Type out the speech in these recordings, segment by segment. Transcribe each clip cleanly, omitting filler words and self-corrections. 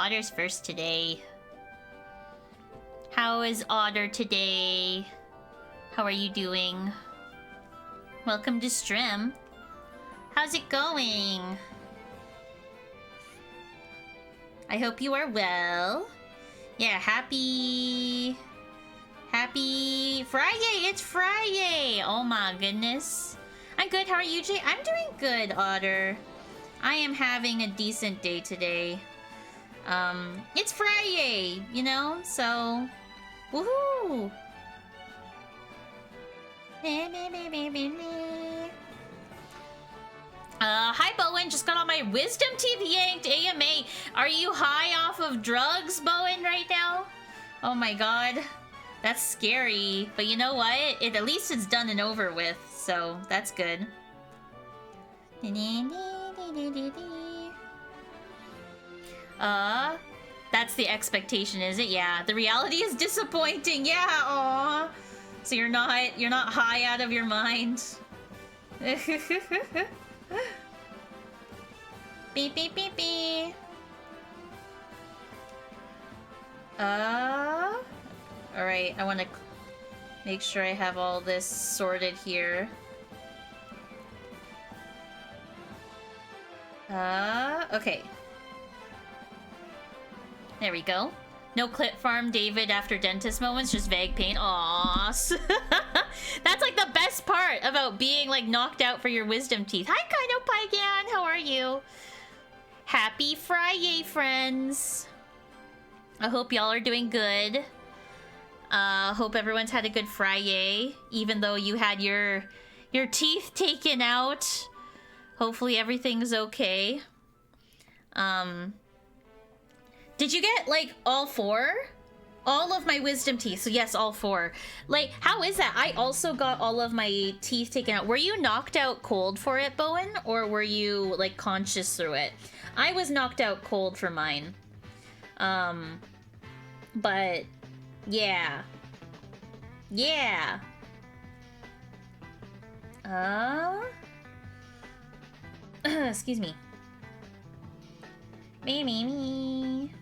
Otter's first today. How is Otter today? How are you doing? Welcome to stream. How's it going? I hope you are well. Yeah, happy Friday! It's Friday! Oh my goodness. I'm good, how are you, Jay? I'm doing good, Otter. I am having a decent day today. It's Friday, you know, so... Woohoo! Hi Bowen, just got all my wisdom teeth yanked. AMA. Are you high off of drugs, Bowen, right now? Oh my god. That's scary. But you know what? At least it's done and over with, so that's good. That's the expectation, is it? Yeah. The reality is disappointing. Yeah, aw. So you're not high out of your mind. Beep beep beep beep. Alright, I wanna make sure I have all this sorted here. Okay. There we go. No clip farm, David, after dentist moments, just vague pain. Aww. That's like the best part about being like knocked out for your wisdom teeth. Hi, Kaido Pygan, how are you? Happy Friday, friends. I hope y'all are doing good. Hope everyone's had a good Friday, even though you had your teeth taken out. Hopefully everything's okay. Did you get, like, all 4? All of my wisdom teeth. So yes, all 4. Like, how is that? I also got all of my teeth taken out. Were you knocked out cold for it, Bowen? Or were you, like, conscious through it? I was knocked out cold for mine. But, yeah. Yeah. Excuse me. Me.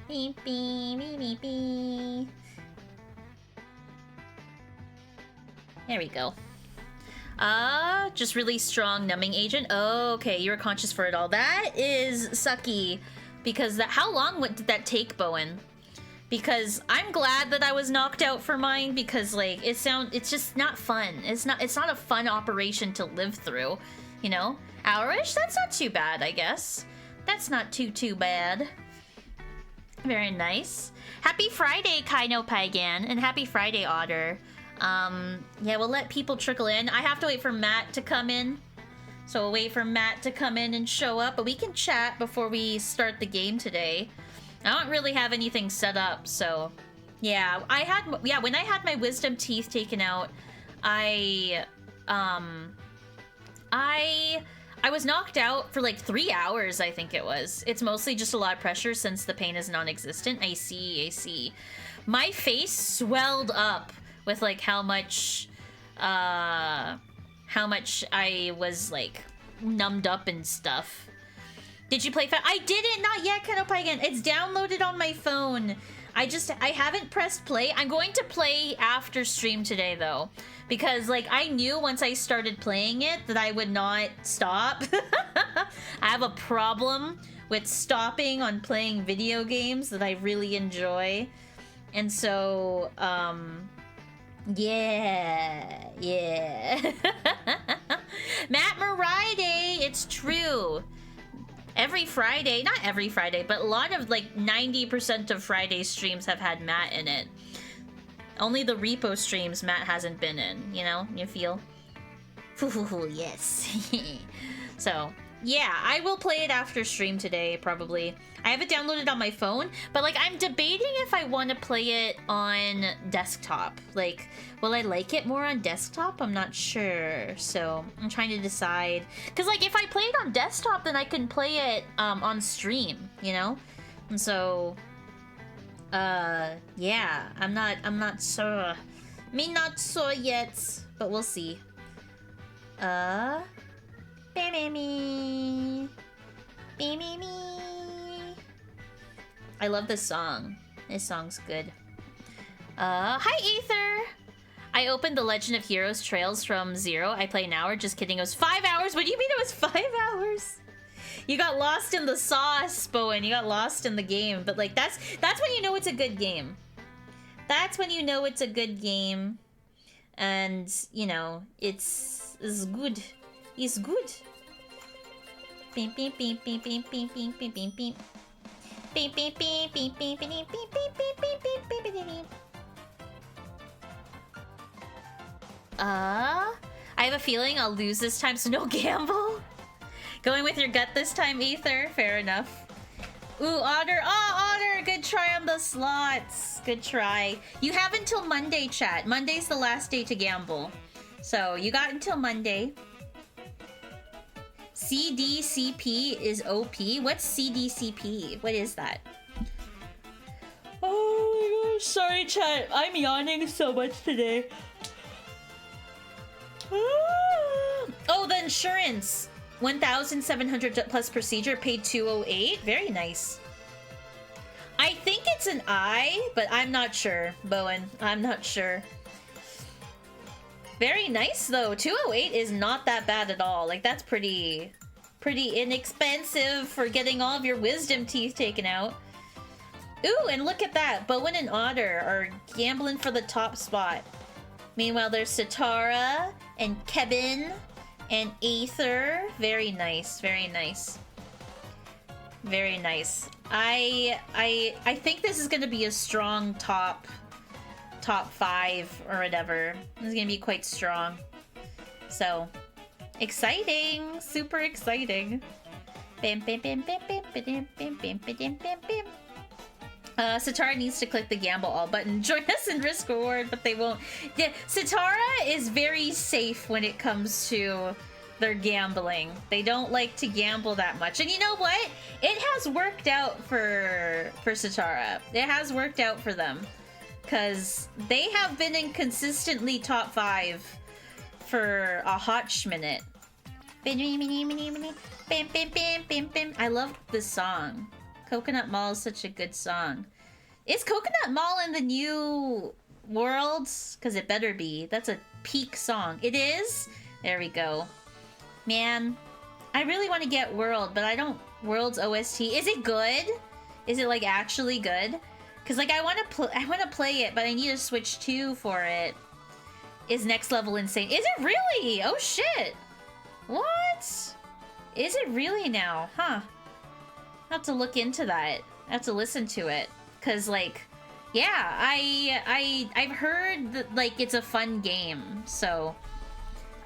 Beep, beep, beep, beep, beep. There we go. Just really strong numbing agent. Oh, okay, you were conscious for it all. That is sucky. Because how long did that take, Bowen? Because I'm glad that I was knocked out for mine, because like it's just not fun. It's not a fun operation to live through, you know? Hourish? That's not too bad, I guess. That's not too bad. Very nice. Happy Friday, Kaino Pygan, and happy Friday, Otter. Yeah, we'll let people trickle in. I have to wait for Matt to come in. So we'll wait for Matt to come in and show up, but we can chat before we start the game today. I don't really have anything set up, so... Yeah, when I had my wisdom teeth taken out, I was knocked out for like 3 hours, I think it was. It's mostly just a lot of pressure since the pain is non-existent. I see. My face swelled up with like how much I was like numbed up and stuff. Did you play I didn't, not yet, Kanopaigan. It's downloaded on my phone. I haven't pressed play. I'm going to play after stream today though. Because, like, I knew once I started playing it that I would not stop. I have a problem with stopping on playing video games that I really enjoy. And so, yeah. Matt Moride, it's true. Every Friday, not every Friday, but a lot of, like, 90% of Friday streams have had Matt in it. Only the repo streams Matt hasn't been in, you know? You feel? Yes. So, yeah, I will play it after stream today, probably. I have it downloaded on my phone, but, like, I'm debating if I want to play it on desktop. Like, will I like it more on desktop? I'm not sure, so I'm trying to decide. Because, like, if I play it on desktop, then I can play it on stream, you know? And so... yeah, I'm not sure. Me not sure yet, but we'll see. Me, me, me. I love this song. This song's good. Hi, Aether! I opened The Legend of Heroes Trails from 0. I play an hour. Just kidding. It was 5 hours. What do you mean it was 5 hours? You got lost in the sauce, Bowen. You got lost in the game. But, like, that's when you know it's a good game. That's when you know it's a good game. And, you know, it's good. It's good. Beep, beep, beep, beep, beep, beep, beep, beep, beep, beep. Beep, beep, beep, beep, beep, beep, beep, beep, beep, beep, beep, beep, beep. I have a feeling I'll lose this time, so no gamble. Going with your gut this time, Aether. Fair enough. Ooh, Otter. Oh, Otter! Good try on the slots. Good try. You have until Monday, chat. Monday's the last day to gamble. So, you got until Monday. CDCP is OP. What's CDCP? What is that? Oh my gosh. Sorry, chat. I'm yawning so much today. Oh, the insurance. 1,700 plus procedure, paid 208. Very nice. I think it's an I, but I'm not sure, Bowen. I'm not sure. Very nice, though. 208 is not that bad at all. Like, that's pretty inexpensive for getting all of your wisdom teeth taken out. Ooh, and look at that. Bowen and Otter are gambling for the top spot. Meanwhile, there's Satara and Kevin and Aether. Very nice, very nice. Very nice. I think this is gonna be a strong top 5 or whatever. This is gonna be quite strong. So, exciting! Super exciting. Bam, bam, bam, bam, bam, bam, bam, bam, bam, bam, bam, bam. Satara needs to click the gamble all button. Join us in risk reward, but they won't. Yeah, Satara is very safe when it comes to their gambling. They don't like to gamble that much. And you know what? It has worked out for Satara. It has worked out for them. Because they have been in consistently top 5 for a hot schminute. I love this song. Coconut Mall is such a good song. Is Coconut Mall in the new Worlds? Because it better be. That's a peak song. It is? There we go. Man, I really want to get World, but I don't... World's OST. Is it good? Is it, like, actually good? Because, like, I want to play it, but I need a Switch 2 for it. Is Next Level insane? Is it really? Oh, shit. What? Is it really now? Huh. I have to look into that. I have to listen to it. Because, like, yeah, I've heard that, like, it's a fun game. So,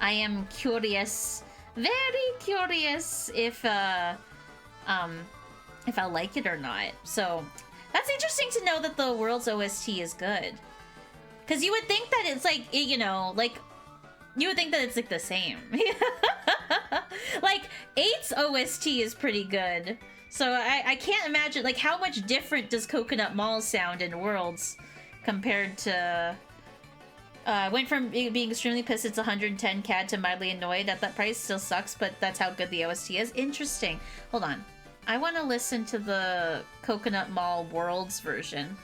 I am curious, very curious if I'll like it or not. So, that's interesting to know that the World's OST is good. Because you would think that it's, like, you know, like, you would think that it's, like, the same. Like, 8's OST is pretty good. So I can't imagine, like, how much different does Coconut Mall sound in Worlds compared to... went from being extremely pissed it's 110 CAD to mildly annoyed at that price. Still sucks, but that's how good the OST is. Interesting. Hold on. I want to listen to the Coconut Mall Worlds version.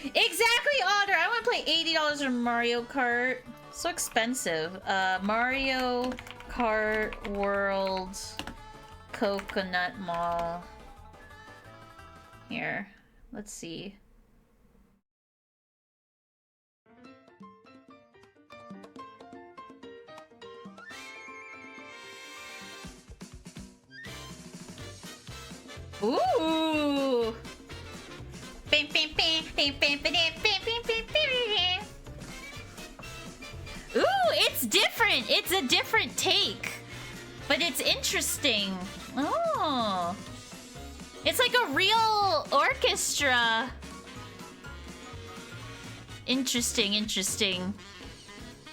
Exactly, Otter! I want to play $80 for Mario Kart. So expensive. Mario Kart World... Coconut Mall. Here, let's see. Ooh! Ooh, it's different! It's a different take. But it's interesting. Oh. It's like a real orchestra. Interesting, interesting.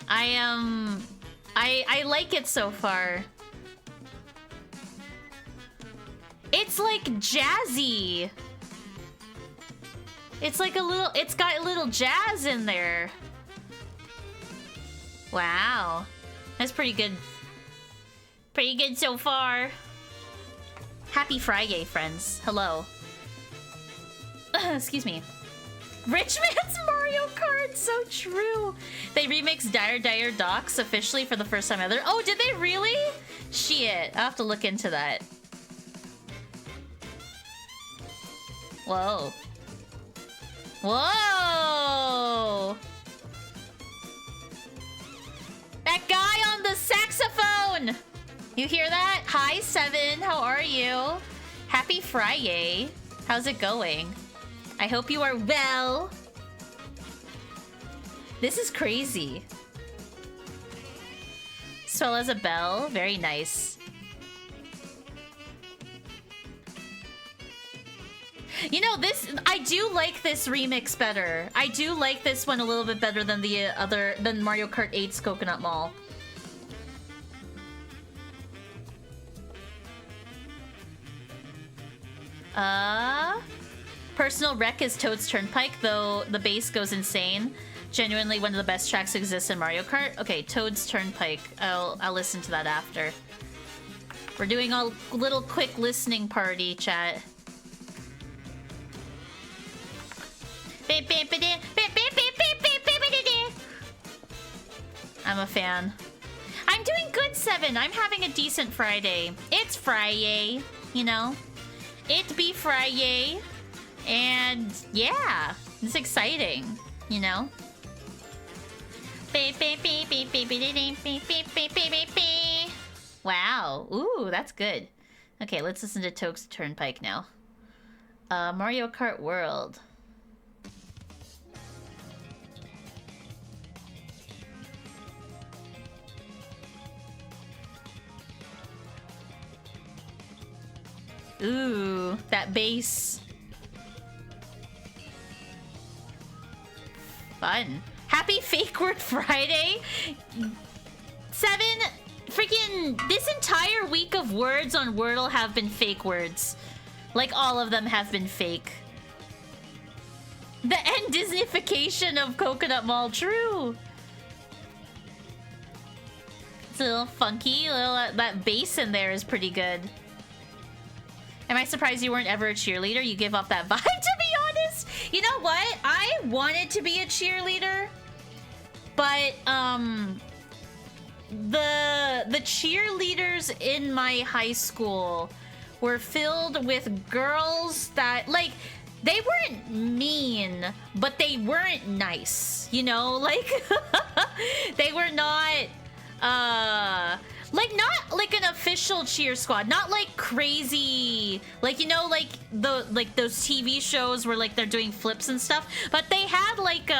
I like it so far. It's like jazzy. It's like a little, it's got a little jazz in there. Wow. That's pretty good. Pretty good so far. Happy Friday, friends. Hello. Excuse me. Rich Man's Mario Kart, so true. They remixed Dire Docks officially for the first time ever. Oh, did they really? Shit, I'll have to look into that. Whoa. Whoa! That guy on the saxophone! You hear that? Hi, Seven. How are you? Happy Friday. How's it going? I hope you are well. This is crazy. Swell as a bell. Very nice. You know, I do like this remix better. I do like this one a little bit better than than Mario Kart 8's Coconut Mall. Personal Wreck is Toad's Turnpike, though the bass goes insane. Genuinely one of the best tracks that exists in Mario Kart. Okay, Toad's Turnpike. I'll listen to that after. We're doing a little quick listening party, chat. I'm a fan. I'm doing good, Seven. I'm having a decent Friday. It's Friday, you know? It be Friday. And yeah, it's exciting, you know? Wow. Ooh, that's good. Okay, let's listen to Toad's Turnpike now. Mario Kart World. Ooh, that bass. Fun. Happy Fake Word Friday. Seven, freaking this entire week of words on Wordle have been fake words. Like, all of them have been fake. The end Disneyfication of Coconut Mall, true. It's a little funky. That bass in there is pretty good. Am I surprised you weren't ever a cheerleader? You give off that vibe, to be honest. You know what? I wanted to be a cheerleader, but the cheerleaders in my high school were filled with girls that, like, they weren't mean, but they weren't nice, you know? Like, they were not, like, not like an official cheer squad, not like crazy, like, you know, like those TV shows where like they're doing flips and stuff, but they had like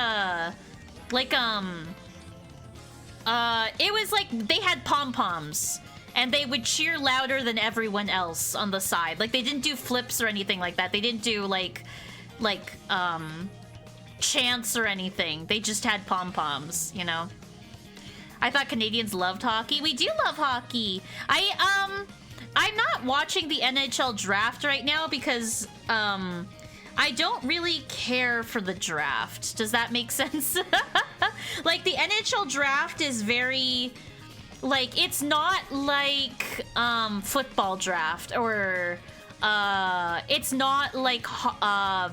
it was like they had pom-poms and they would cheer louder than everyone else on the side. Like, they didn't do flips or anything like that. They didn't do like chants or anything. They just had pom-poms, you know? I thought Canadians loved hockey. We do love hockey. I'm not watching the NHL draft right now because I don't really care for the draft. Does that make sense? Like, the NHL draft is very, like, it's not like football draft, or it's not like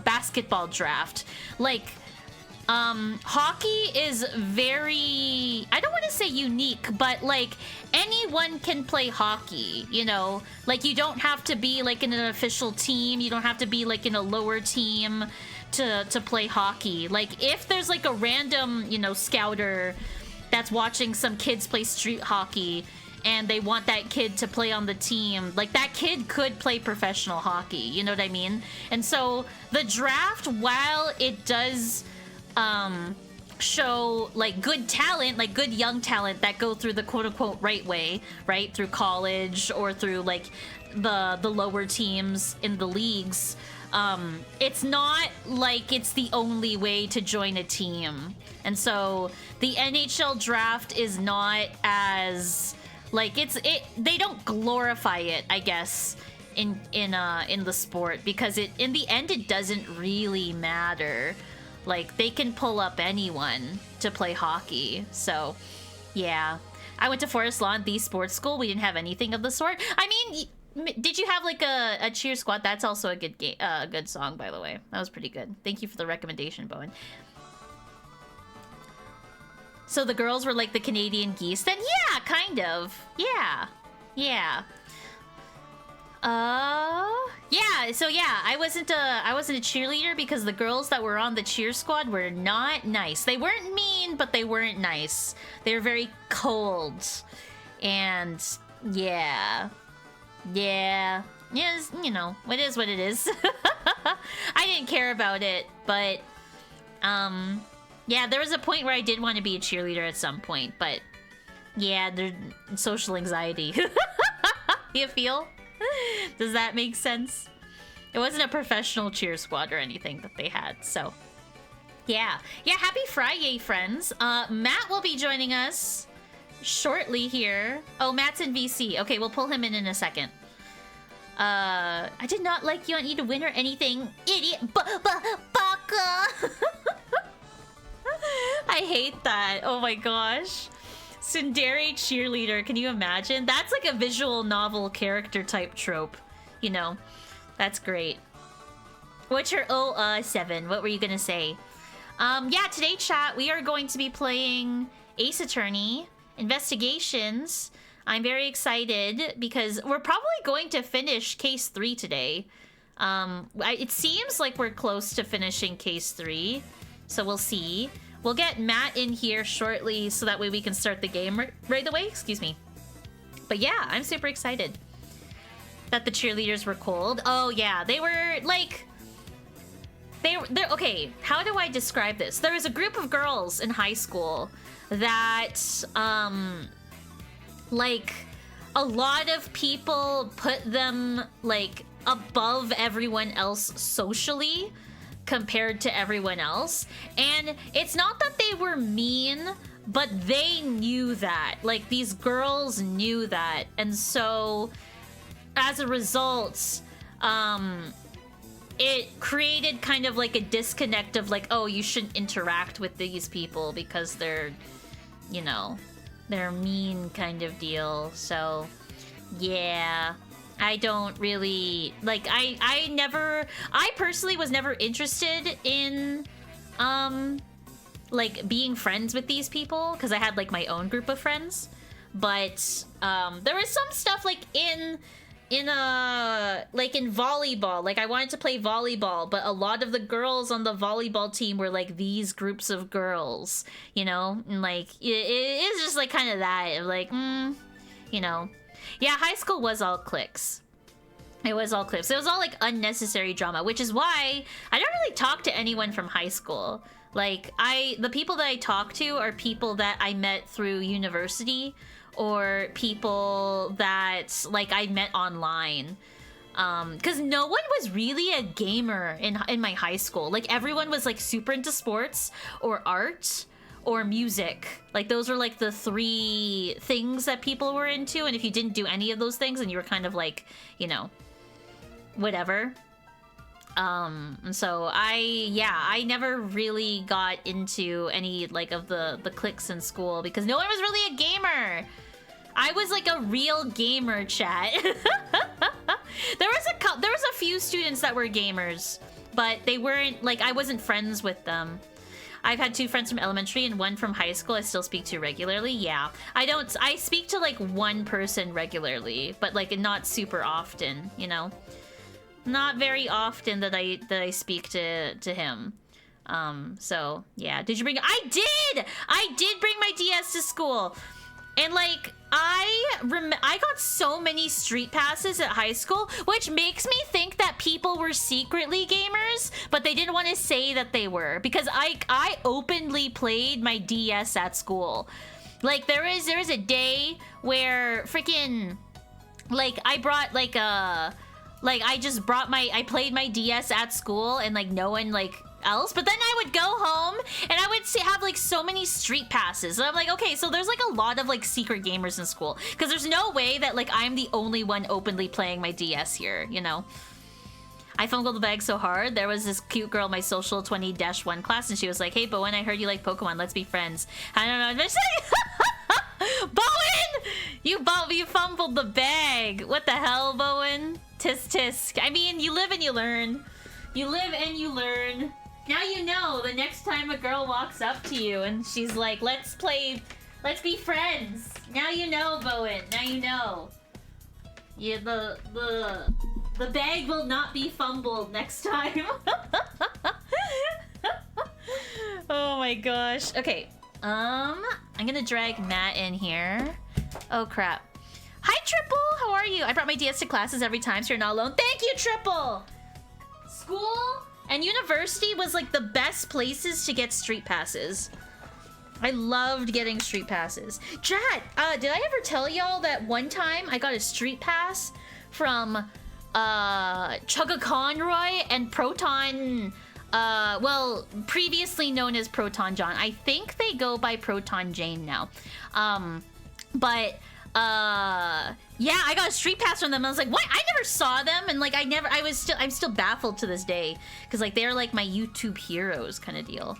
basketball draft. Like, hockey is very, I don't want to say unique, but like anyone can play hockey, you know? Like, you don't have to be like in an official team. You don't have to be like in a lower team to play hockey. Like, if there's like a random, you know, scouter that's watching some kids play street hockey and they want that kid to play on the team, like, that kid could play professional hockey, you know what I mean? And so the draft, while it does show like good talent, like good young talent that go through the quote-unquote right way, right, through college or through like the lower teams in the leagues, it's not like it's the only way to join a team. And so the NHL draft is not as like, they don't glorify it, I guess, in the sport, because in the end it doesn't really matter. Like, they can pull up anyone to play hockey. So, yeah. I went to Forest Lawn, the sports school. We didn't have anything of the sort. I mean, did you have like a cheer squad? That's also a good game, good song, by the way. That was pretty good. Thank you for the recommendation, Bowen. So the girls were like the Canadian geese then? Yeah, kind of. Yeah. Yeah. Yeah, so yeah, I wasn't a cheerleader because the girls that were on the cheer squad were not nice. They weren't mean, but they weren't nice. They were very cold. And yeah. Yeah. Yes, you know, it is what it is. I didn't care about it, but yeah, there was a point where I did want to be a cheerleader at some point, but yeah, there's social anxiety. You feel? Does that make sense? It wasn't a professional cheer squad or anything that they had, so yeah. Yeah, happy Friday, friends. Matt will be joining us shortly here. Oh, Matt's in VC. Okay, we'll pull him in a second. I did not like you on Eat to Win or anything. Idiot. Baka. I hate that. Oh my gosh. Tsundere cheerleader. Can you imagine? That's like a visual novel character type trope. You know, that's great. What's your 7? What were you gonna say? Yeah, today, chat, we are going to be playing Ace Attorney Investigations. I'm very excited because we're probably going to finish Case 3 today. It seems like we're close to finishing Case 3, so we'll see. We'll get Matt in here shortly so that way we can start the game right away. Excuse me. But yeah, I'm super excited that the cheerleaders were cold. Oh yeah, they were like... They're okay, how do I describe this? There was a group of girls in high school that, like, a lot of people put them, like, above everyone else socially compared to everyone else. And it's not that they were mean, but they knew that. Like, these girls knew that. And so, as a result, it created kind of like a disconnect of like, oh, you shouldn't interact with these people because they're, you know, they're mean kind of deal. So, yeah. I don't really like I personally was never interested in like being friends with these people because I had like my own group of friends, but there was some stuff like in volleyball, like I wanted to play volleyball, but a lot of the girls on the volleyball team were like these groups of girls, you know, and like it is just like kind of that like you know. Yeah, high school was all cliques. It was all cliques. It was all like unnecessary drama, which is why I don't really talk to anyone from high school. Like the people that I talk to are people that I met through university or people that like I met online. Because no one was really a gamer in my high school. Like everyone was like super into sports or art or music. Like those were like the 3 things that people were into, and if you didn't do any of those things, then you were kind of like, you know, whatever. And so I never really got into any like of the cliques in school because no one was really a gamer. I was like a real gamer, chat. There was a few students that were gamers, but they weren't like, I wasn't friends with them. I've had 2 friends from elementary and 1 from high school I still speak to regularly. Yeah. I speak to like 1 person regularly, but like not super often, you know? Not very often that I speak to him. So yeah. Did you bring I did bring my DS to school. And like I got so many street passes at high school, which makes me think that people were secretly gamers, but they didn't want to say that they were because I openly played my DS at school. Like there was a day where freaking like I brought like I played my DS at school and like no one like else, but then I would go home and I would have like so many street passes and I'm like, okay, so there's like a lot of like secret gamers in school because there's no way that like I'm the only one openly playing my DS here, you know. I fumbled the bag so hard. There was this cute girl in my social 20-1 class and she was like, hey Bowen, I heard you like Pokemon, let's be friends. I don't know, I'm just like Bowen! You fumbled the bag. What the hell, Bowen? Tisk tisk. I mean, you live and you learn. You live and you learn. Now you know the next time a girl walks up to you and she's like, let's be friends. Now you know, Bowen. Now you know. Yeah, the bag will not be fumbled next time. Oh my gosh. Okay. I'm gonna drag Matt in here. Oh crap. Hi Triple, how are you? I brought my DS to classes every time, so you're not alone. Thank you, Triple! School and university was like the best places to get street passes. I loved getting street passes. Chat, did I ever tell y'all that one time I got a street pass from Chugga Conroy and Proton, well, previously known as Proton John. I think they go by Proton Jane now. Yeah, I got a street pass from them. I was like, what? I never saw them, and like I'm still baffled to this day because like they're like my YouTube heroes kind of deal.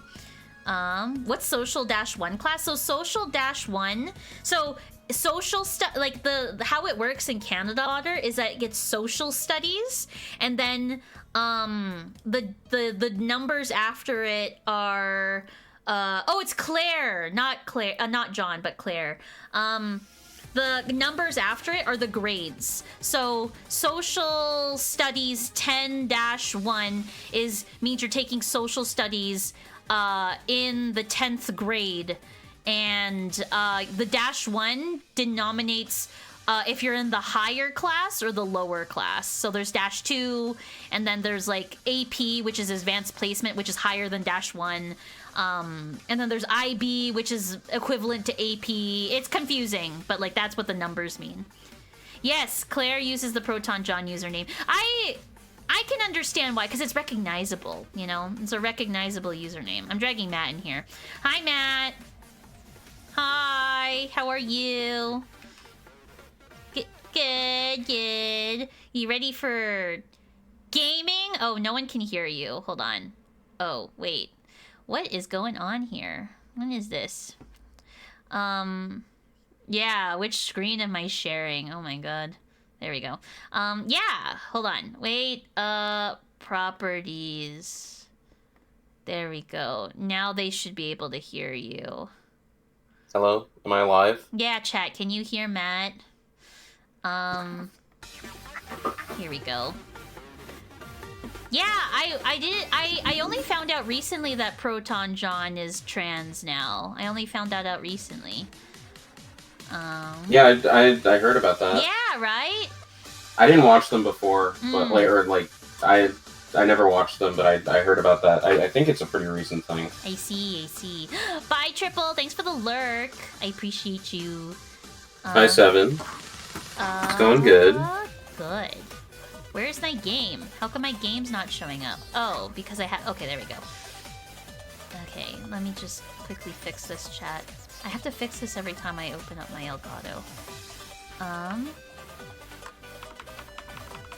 What's social-1 class? So social-1. So social like how it works in Canada order is that it gets social studies, and then the numbers after it are oh, it's Claire, not John, but Claire. The numbers after it are the grades. So social studies 10-1 means you're taking social studies in the 10th grade, and the -1 denominates if you're in the higher class or the lower class. So there's -2, and then there's like AP, which is advanced placement, which is higher than -1. And then there's IB, which is equivalent to AP. It's confusing, but like that's what the numbers mean. Yes, Claire uses the Proton John username. I can understand why, because it's recognizable, you know? It's a recognizable username. I'm dragging Matt in here. Hi, Matt. Hi, how are you? Good. You ready for gaming? Oh, no one can hear you. Hold on. Oh, wait. What is going on here? What is this? Yeah, which screen am I sharing? Oh my god. There we go. Yeah, hold on. Wait, properties. There we go. Now they should be able to hear you. Hello? Am I live? Yeah, chat, can you hear Matt? Here we go. Yeah, I only found out recently that Proton John is trans now. I only found that out recently. Yeah, I heard about that. Yeah, right? I didn't watch them before, but I never watched them, but I heard about that. I think it's a pretty recent thing. I see. Bye, Triple. Thanks for the lurk. I appreciate you. Hi, Seven. It's going good. Good. Where's my game? How come my game's not showing up? Oh, because I have... Okay, there we go. Okay, let me just quickly fix this, chat. I have to fix this every time I open up my Elgato.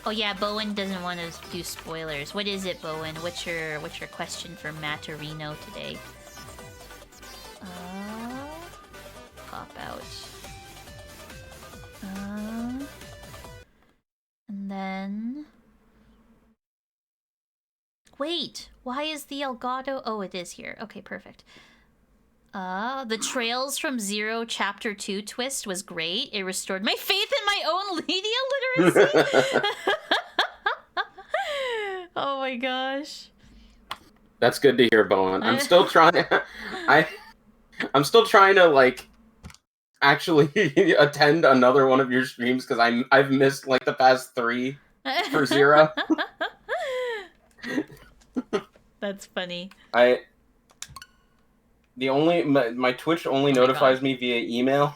Oh yeah, Bowen doesn't want to do spoilers. What is it, Bowen? What's your question for Matterino today? Pop out. And then... Wait, why is the Elgato... Oh, it is here. Okay, perfect. The Trails from Zero Chapter 2 twist was great. It restored my faith in my own media literacy. Oh my gosh. That's good to hear, Bowen. I'm still trying... I'm still trying to, like, actually attend another one of your streams, because I've missed, like, the past 3 for Zero. That's funny. My Twitch only notifies me via email.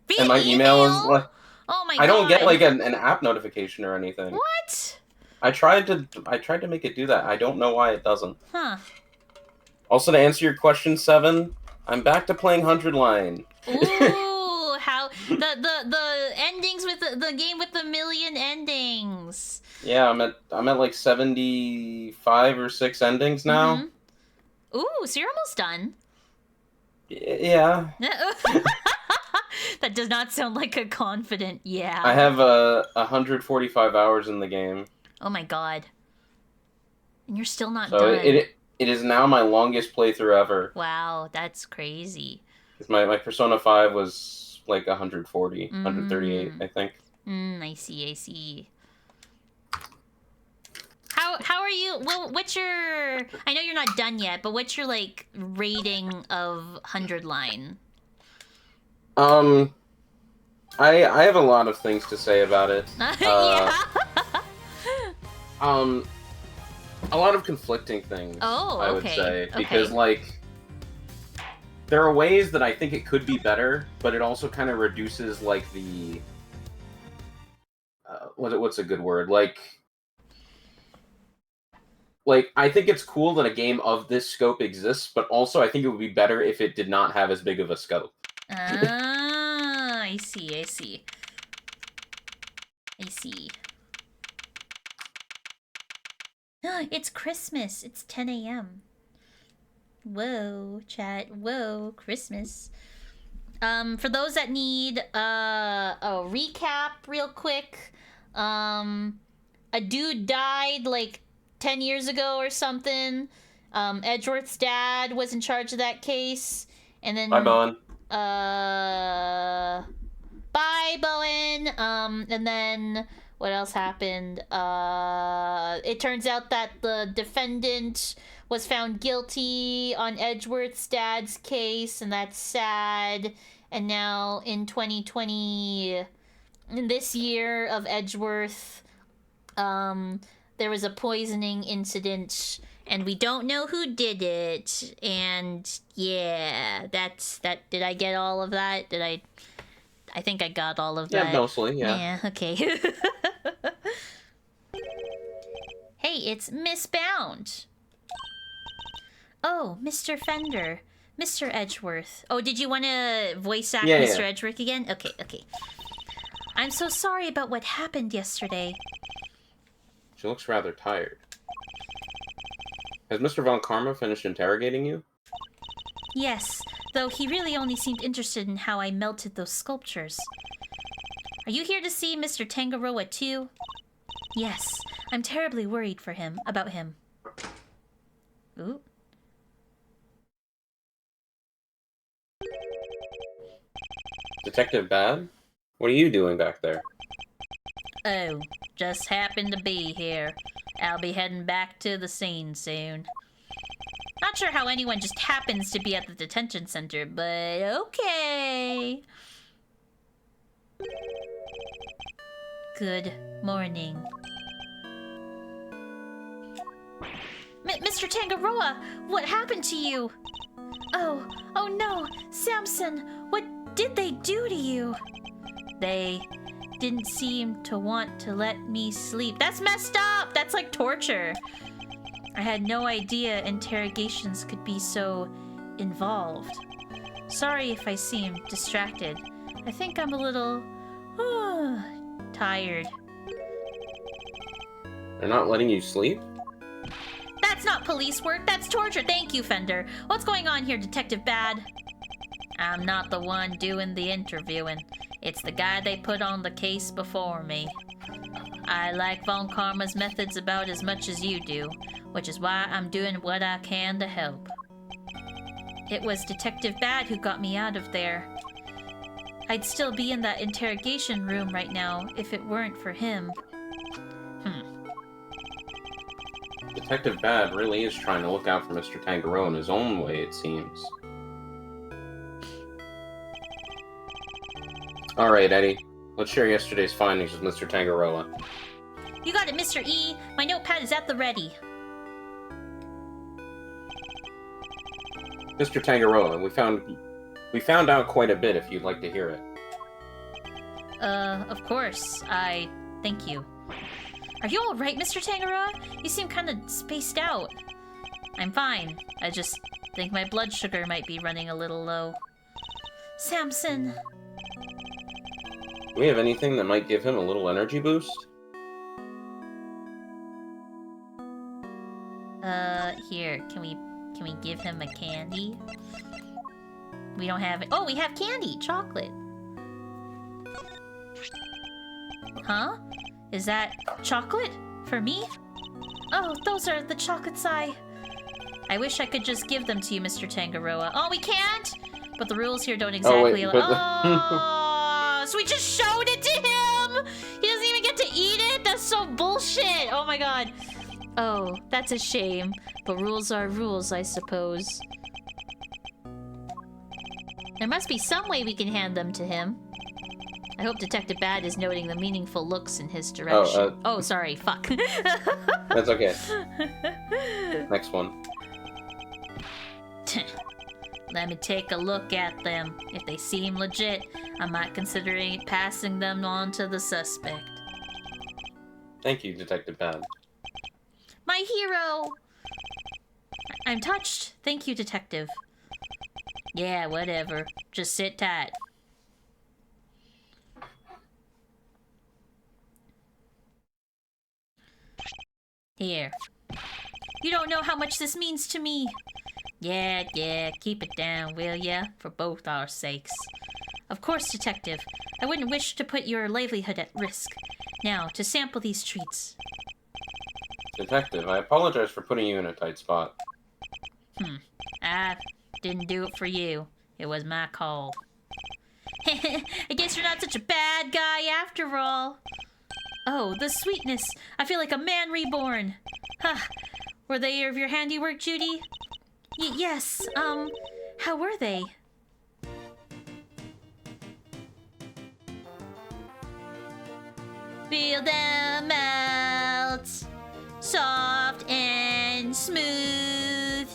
Via and my email is like... Oh my god. I don't get, like, an app notification or anything. What? I tried to make it do that. I don't know why it doesn't. Huh. Also, to answer your question, Seven, I'm back to playing 100 Line. Ooh, how the endings with the game with the million endings. Yeah, I'm at like 75 or 6 endings now. Mm-hmm. Ooh, so you're almost done. Yeah. That does not sound like a confident yeah. I have 145 hours in the game. Oh my god. And you're still not So done. it is now my longest playthrough ever. Wow, that's crazy. My Persona 5 was like 140, 138, I think. I see. How are you? Well, what's your? I know you're not done yet, but what's your like rating of 100 line? I have a lot of things to say about it. Yeah. A lot of conflicting things. Oh, I would say okay. because like there are ways that I think it could be better, but it also kind of reduces like the what's a good word like I think it's cool that a game of this scope exists, but also I think it would be better if it did not have as big of a scope. I see. It's Christmas. It's 10 a.m. Whoa, chat. Whoa, Christmas. For those that need a recap real quick, a dude died like 10 years ago or something. Edgeworth's dad was in charge of that case. And then Bye, Bowen. Bye, Bowen. And then what else happened? It turns out that the defendant was found guilty on Edgeworth's dad's case, and that's sad. And now in 2020, in this year of Edgeworth, there was a poisoning incident, and we don't know who did it. And yeah, that's that. Did I get all of that? I think I got all of that. Yeah, mostly, yeah. Yeah, okay. Hey, it's Miss Bound. Oh, Mr. Fender. Mr. Edgeworth. Oh, did you want to voice act Mr. Edgeworth again? Okay. I'm so sorry about what happened yesterday. She looks rather tired. Has Mr. Von Karma finished interrogating you? Yes, though he really only seemed interested in how I melted those sculptures. Are you here to see Mr. Tangaroa too? Yes, I'm terribly worried about him. Ooh. Detective Bad? What are you doing back there? Oh, just happened to be here. I'll be heading back to the scene soon. Not sure how anyone just happens to be at the detention center, but okay. Good morning. Mr. Tangaroa, what happened to you? Oh no, Samson, what did they do to you? They didn't seem to want to let me sleep. That's messed up! That's like torture. I had no idea interrogations could be so involved. Sorry if I seem distracted. I think I'm a little tired. They're not letting you sleep? That's not police work, that's torture. Thank you, Fender. What's going on here, Detective Bad? I'm not the one doing the interviewing. It's the guy they put on the case before me. I like Von Karma's methods about as much as you do, which is why I'm doing what I can to help. It was Detective Bad who got me out of there. I'd still be in that interrogation room right now if it weren't for him. Detective Bad really is trying to look out for Mr. Tangaroa in his own way, it seems. Alright, Eddie. Let's share yesterday's findings with Mr. Tangaroa. You got it, Mr. E. My notepad is at the ready. Mr. Tangaroa, we found out quite a bit if you'd like to hear it. Of course. Thank you. Are you alright, Mr. Tangaroa? You seem kind of spaced out. I'm fine. I just think my blood sugar might be running a little low. Samson. Do we have anything that might give him a little energy boost? Here, can we give him a candy? We don't have it. Oh, we have candy! Chocolate! Huh? Is that chocolate? For me? Oh, those are the chocolates I wish I could just give them to you, Mr. Tangaroa. Oh, we can't? But the rules here don't exactly Oh, wait, Oh, so we just showed it to him! He doesn't even get to eat it? That's so bullshit! Oh my god. Oh, that's a shame. But rules are rules, I suppose. There must be some way we can hand them to him. I hope Detective Bad is noting the meaningful looks in his direction. Oh, sorry, fuck. That's okay. Next one. Let me take a look at them. If they seem legit, I might consider passing them on to the suspect. Thank you, Detective Bad. My hero! I'm touched. Thank you, Detective. Yeah, whatever. Just sit tight. Here. You don't know how much this means to me. Yeah, keep it down, will ya? For both our sakes. Of course, Detective. I wouldn't wish to put your livelihood at risk. Now, to sample these treats. Detective, I apologize for putting you in a tight spot. I didn't do it for you. It was my call. I guess you're not such a bad guy after all. Oh, the sweetness. I feel like a man reborn. Huh. Were they of your handiwork, Judy? Yes. How were they? Feel them melt. Soft and smooth.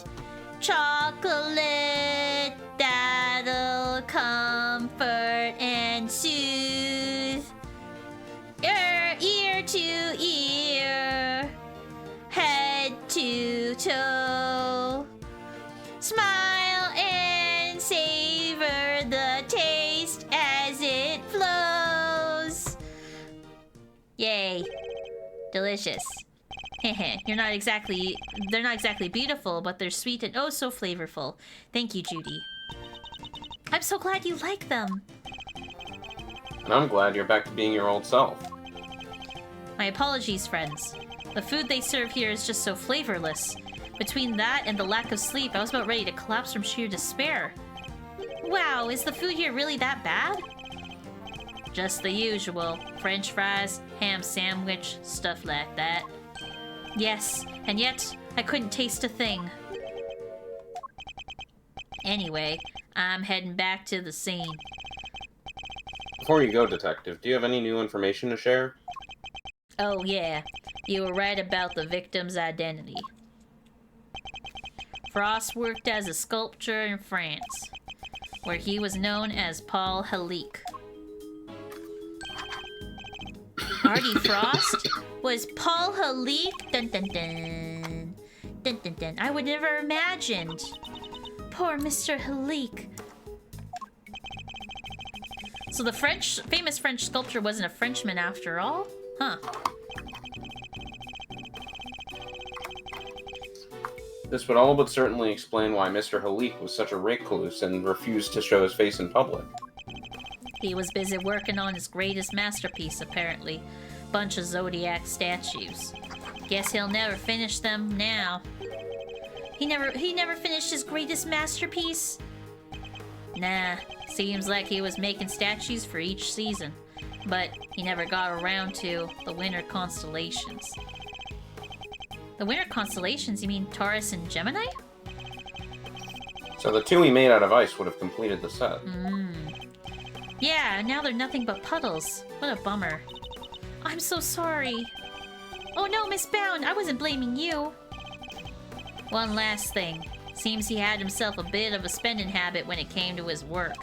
Chocolate that'll comfort and soothe. Ear to ear. Head to toe. Smile and savor the taste as it flows. Yay. Delicious. They're not exactly beautiful, but they're sweet and oh so flavorful. Thank you, Judy. I'm so glad you like them. And I'm glad you're back to being your old self. My apologies, friends. The food they serve here is just so flavorless. Between that and the lack of sleep, I was about ready to collapse from sheer despair. Wow, is the food here really that bad? Just the usual. French fries, ham sandwich, stuff like that. Yes, and yet, I couldn't taste a thing. Anyway, I'm heading back to the scene. Before you go, Detective, do you have any new information to share? Oh yeah, you were right about the victim's identity. Frost worked as a sculptor in France, where he was known as Paul Halique. Artie Frost was Paul Halique? Dun dun dun. Dun dun dun. I would never imagined. Poor Mr. Halique. So the famous French sculptor wasn't a Frenchman after all? Huh. This would all but certainly explain why Mr. Halique was such a recluse and refused to show his face in public. He was busy working on his greatest masterpiece, apparently. Bunch of Zodiac statues. Guess he'll never finish them now. He never finished his greatest masterpiece? Nah, seems like he was making statues for each season. But he never got around to the winter constellations. The winter constellations? You mean Taurus and Gemini? So the two he made out of ice would have completed the set. Yeah, now they're nothing but puddles. What a bummer. I'm so sorry. Oh no, Miss Bound, I wasn't blaming you. One last thing. Seems he had himself a bit of a spending habit when it came to his work.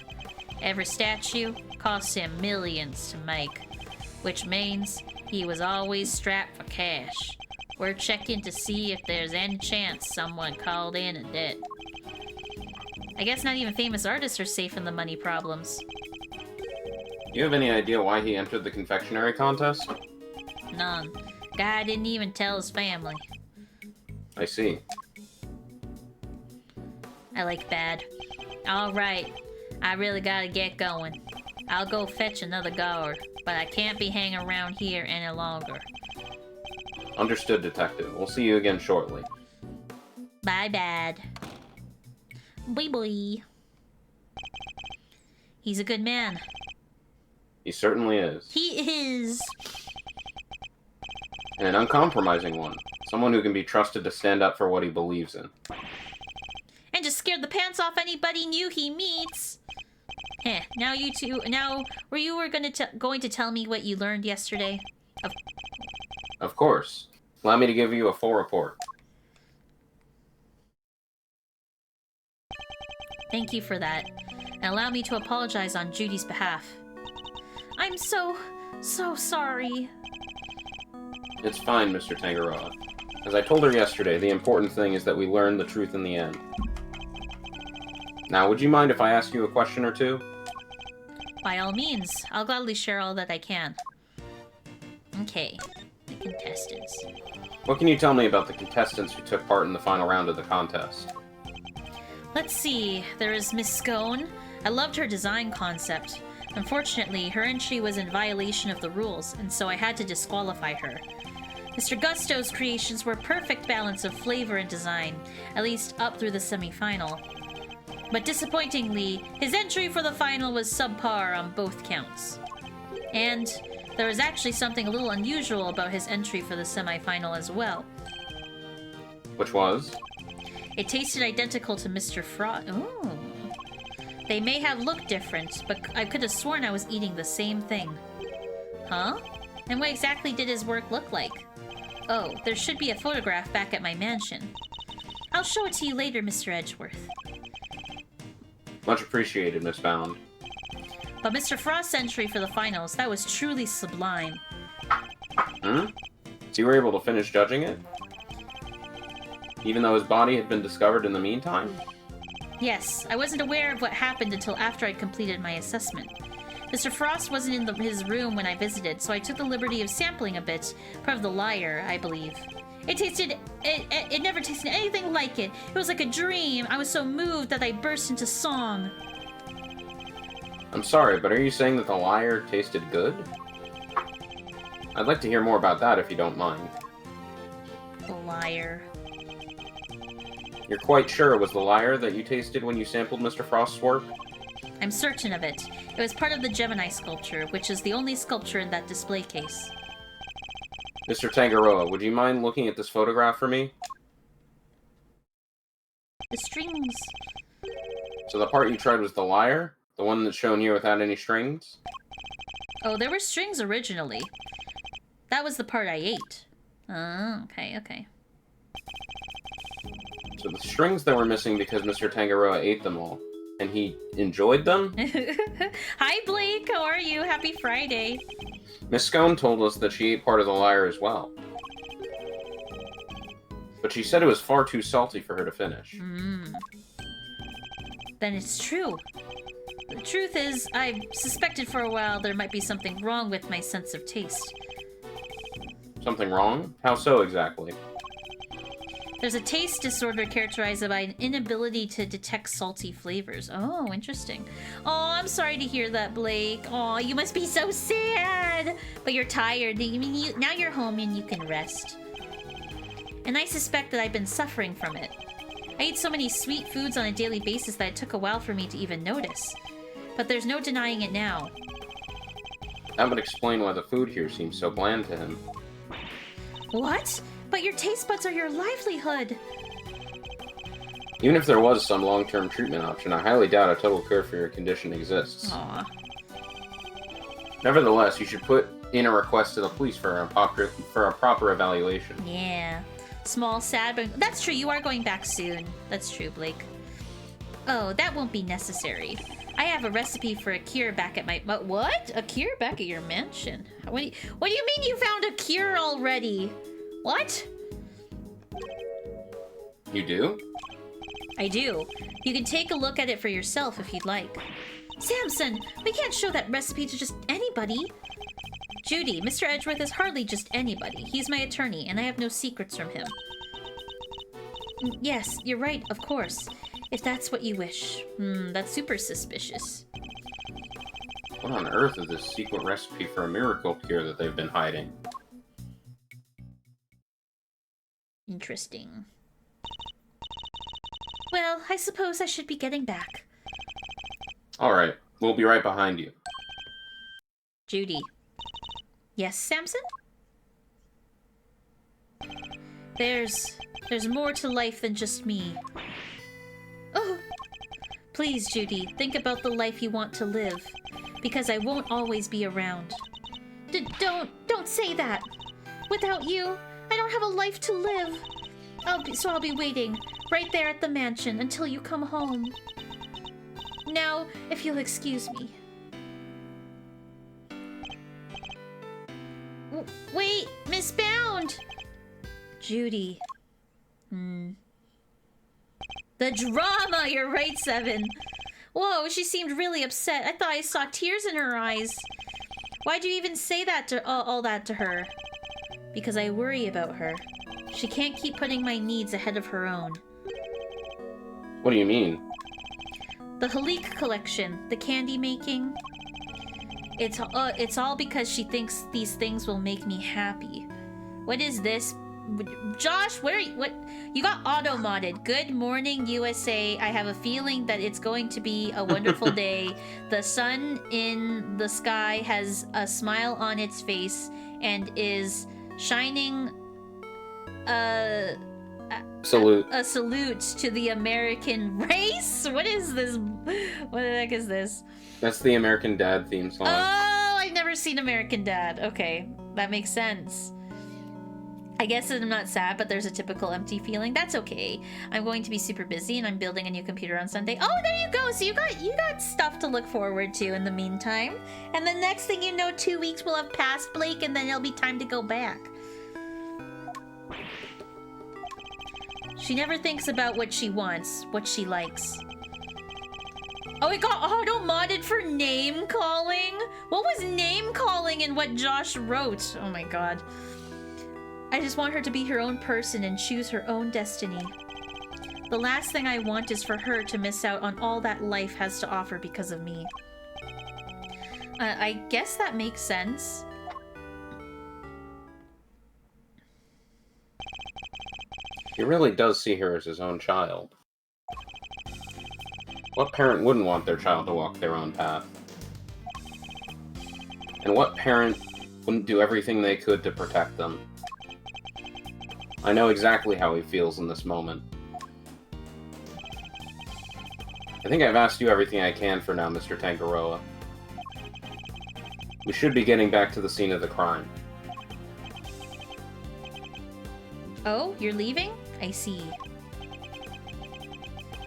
Every statue cost him millions to make, which means he was always strapped for cash. We're checking to see if there's any chance someone called in a debt. I guess not even famous artists are safe from the money problems. Do you have any idea why he entered the confectionery contest? None. Guy didn't even tell his family. I see. I like bad. Alright, I really gotta get going. I'll go fetch another guard, but I can't be hanging around here any longer. Understood, Detective. We'll see you again shortly. Bye, Dad. Bye, boy. He's a good man. He certainly is. He is. And an uncompromising one. Someone who can be trusted to stand up for what he believes in. And just scared the pants off anybody new he meets. Heh, now you two... Now, were you going to tell me what you learned yesterday? Of course. Allow me to give you a full report. Thank you for that. And allow me to apologize on Judy's behalf. I'm so sorry. It's fine, Mr. Tangaroa. As I told her yesterday, the important thing is that we learn the truth in the end. Now, would you mind if I ask you a question or two? By all means. I'll gladly share all that I can. Okay. The contestants. What can you tell me about the contestants who took part in the final round of the contest? Let's see. There is Miss Scone. I loved her design concept. Unfortunately, her entry was in violation of the rules, and so I had to disqualify her. Mr. Gusto's creations were a perfect balance of flavor and design, at least up through the semi-final. But disappointingly, his entry for the final was subpar on both counts. And there was actually something a little unusual about his entry for the semi-final as well. Which was? It tasted identical to Mr. Frost. Ooh. They may have looked different, but I could have sworn I was eating the same thing. Huh? And what exactly did his work look like? Oh, there should be a photograph back at my mansion. I'll show it to you later, Mr. Edgeworth. Much appreciated, Miss Bound. But Mr. Frost's entry for the finals, that was truly sublime. Hmm? So you were able to finish judging it? Even though his body had been discovered in the meantime? Yes, I wasn't aware of what happened until after I'd completed my assessment. Mr. Frost wasn't in his room when I visited, so I took the liberty of sampling a bit, part of the lyre, I believe. It never tasted anything like it. It was like a dream. I was so moved that I burst into song. I'm sorry, but are you saying that the lyre tasted good? I'd like to hear more about that if you don't mind. The lyre. You're quite sure it was the lyre that you tasted when you sampled Mr. Frost's work? I'm certain of it. It was part of the Gemini sculpture, which is the only sculpture in that display case. Mr. Tangaroa, would you mind looking at this photograph for me? The strings. So the part you tried was the lyre? The one that's shown here without any strings? Oh, there were strings originally. That was the part I ate. Oh, okay. So the strings that were missing because Mr. Tangaroa ate them all. And he enjoyed them? Hi, Blake. How are you? Happy Friday. Miss Scone told us that she ate part of the lyre as well. But she said it was far too salty for her to finish. Then it's true. The truth is, I've suspected for a while there might be something wrong with my sense of taste. Something wrong? How so exactly? There's a taste disorder characterized by an inability to detect salty flavors. Oh, interesting. Oh, I'm sorry to hear that, Blake. Oh, you must be so sad. But you're tired. Now you're home and you can rest. And I suspect that I've been suffering from it. I eat so many sweet foods on a daily basis that it took a while for me to even notice. But there's no denying it now. That would explain why the food here seems so bland to him. What? But your taste buds are your livelihood. Even if there was some long-term treatment option, I highly doubt a total cure for your condition exists. Aw. Nevertheless, you should put in a request to the police for a proper evaluation. Yeah. Small, sad, but that's true. You are going back soon. That's true, Blake. Oh, that won't be necessary. I have a recipe for a cure back at my... What? A cure back at your mansion? What do you mean you found a cure already? What? You do? I do. You can take a look at it for yourself if you'd like. Samson, we can't show that recipe to just anybody. Judy, Mr. Edgeworth is hardly just anybody. He's my attorney, and I have no secrets from him. Yes, you're right, of course. If that's what you wish. That's super suspicious. What on earth is this secret recipe for a miracle cure that they've been hiding? Interesting. Well, I suppose I should be getting back. Alright, we'll be right behind you. Judy. Yes, Samson? There's more to life than just me. Oh! Please, Judy, think about the life you want to live. Because I won't always be around. Don't say that! Without you, I don't have a life to live. I'll be waiting, right there at the mansion, until you come home. Now, if you'll excuse me. Wait, Miss Bound! Judy. The drama! You're right, Seven. Whoa, she seemed really upset. I thought I saw tears in her eyes. Why'd you even say that to all that to her? Because I worry about her. She can't keep putting my needs ahead of her own. What do you mean? The Halik collection, the candy making. It's all because she thinks these things will make me happy. What is this? Josh, what you got auto-modded. Good morning, USA. I have a feeling that it's going to be a wonderful day. The sun in the sky has a smile on its face and is shining a salute to the American race. What is this? What the heck is this? That's the American Dad theme song. Oh, I've never seen American Dad. Okay, that makes sense. I guess I'm not sad, but there's a typical empty feeling. That's okay. I'm going to be super busy, and I'm building a new computer on Sunday. Oh, there you go. So you got stuff to look forward to in the meantime. And the next thing you know, 2 weeks will have passed, Blake, and then it'll be time to go back. She never thinks about what she wants, what she likes. Oh, it got auto-modded for name-calling? What was name-calling in what Josh wrote? Oh my god. I just want her to be her own person and choose her own destiny. The last thing I want is for her to miss out on all that life has to offer because of me. I guess that makes sense. He really does see her as his own child. What parent wouldn't want their child to walk their own path? And what parent wouldn't do everything they could to protect them? I know exactly how he feels in this moment. I think I've asked you everything I can for now, Mr. Tangaroa. We should be getting back to the scene of the crime. Oh, you're leaving? I see.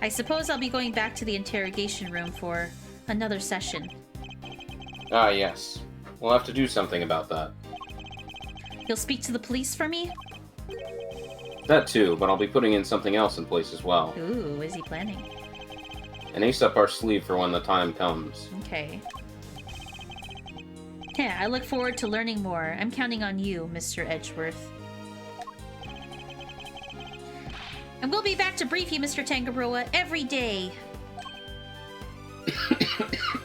I suppose I'll be going back to the interrogation room for another session. Ah, yes. We'll have to do something about that. You'll speak to the police for me? That too, but I'll be putting in something else in place as well. Ooh, what is he planning? An ace up our sleeve for when the time comes. Okay. Yeah, I look forward to learning more. I'm counting on you, Mr. Edgeworth. And we'll be back to brief you, Mr. Tangaroa, every day.